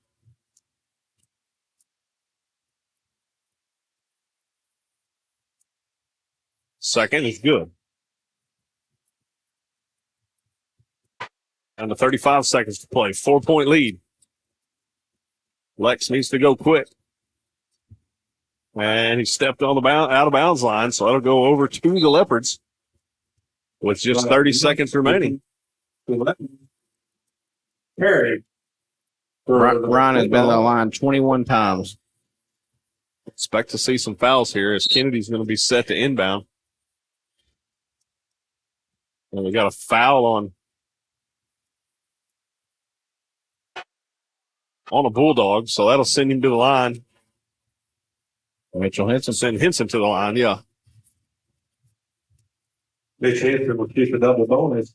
Second is good. Down to 35 seconds to play. 4-point lead. Lex needs to go quick. And he stepped on the out of bounds line, so that'll go over to the Leopards with just 30 seconds remaining. Perry. Ryan has been on the line 21 times. Expect to see some fouls here as Kennedy's going to be set to inbound. And we got a foul on a Bulldog, so that'll send him to the line. Mitchell Henson. Send Henson to the line, yeah. Mitch Henson will keep a double bonus.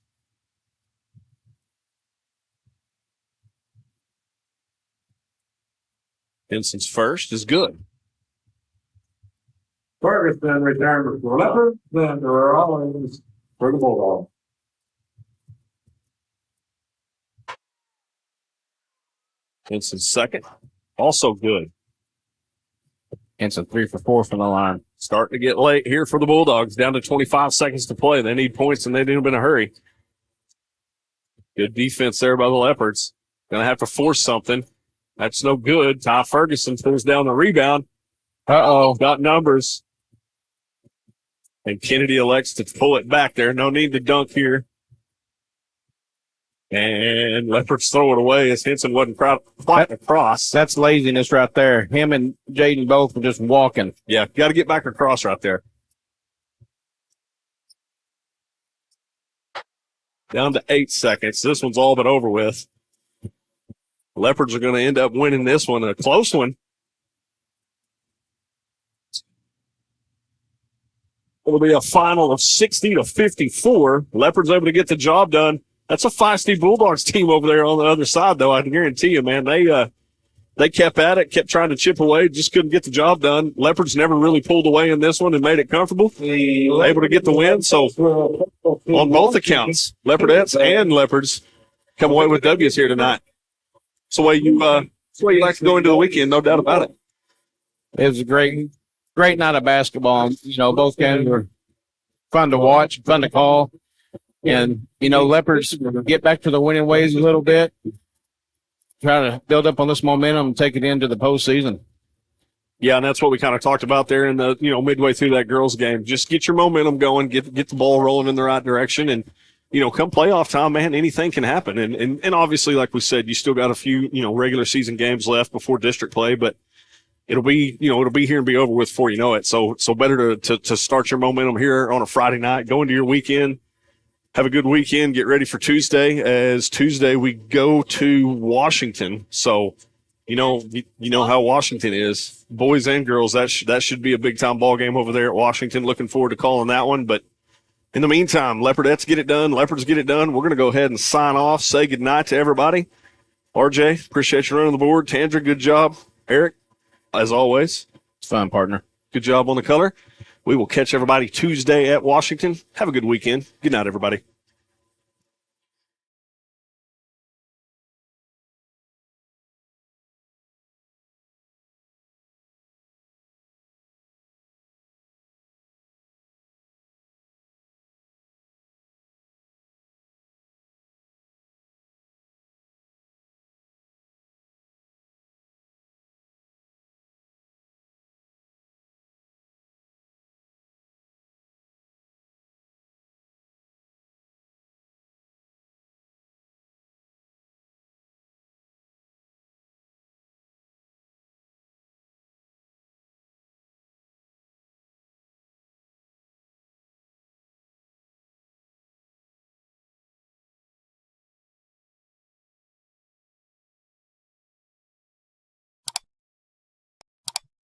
Henson's first is good. Ferguson returned for Leopard, then Rollins for the Bulldog. Henson's second, also good. Henson 3 for 4 from the line. Starting to get late here for the Bulldogs. Down to 25 seconds to play. They need points, and they need them in a hurry. Good defense there by the Leopards. Going to have to force something. That's no good. Ty Ferguson throws down the rebound. Uh-oh. Got numbers. And Kennedy elects to pull it back there. No need to dunk here. And Leopards throw it away as Henson wasn't quite across. That's laziness right there. Him and Jaden both were just walking. Yeah, got to get back across right there. Down to 8 seconds. This one's all but over with. Leopards are going to end up winning this one, a close one. It'll be a final of 60-54. Leopards able to get the job done. That's a feisty Bulldogs team over there on the other side, though. I can guarantee you, man. They kept at it, kept trying to chip away, just couldn't get the job done. Leopards never really pulled away in this one and made it comfortable. Able to get the win. So on both accounts, Leopardettes and Leopards come away with W's here tonight. It's the way you like to go into the weekend, no doubt about it. It was a great night of basketball. You know, both games were fun to watch, fun to call. And, you know, Leopards get back to the winning ways a little bit, try to build up on this momentum and take it into the postseason. Yeah, and that's what we kind of talked about there in the, midway through that girls game. Just get your momentum going, get the ball rolling in the right direction. And, come playoff time, man, anything can happen. And obviously, like we said, you still got a few, regular season games left before district play, but it'll be here and be over with before you know it. So better to start your momentum here on a Friday night, go into your weekend. Have a good weekend. Get ready for Tuesday. As Tuesday we go to Washington. So, you know how Washington is, boys and girls. That should be a big time ball game over there at Washington. Looking forward to calling that one. But in the meantime, Leopardettes get it done. Leopards get it done. We're going to go ahead and sign off. Say goodnight to everybody. RJ, appreciate you running the board. Tandra, good job. Eric, as always, It's fun, partner. good job on the color. We will catch everybody Tuesday at Washington. Have a good weekend. Good night, everybody.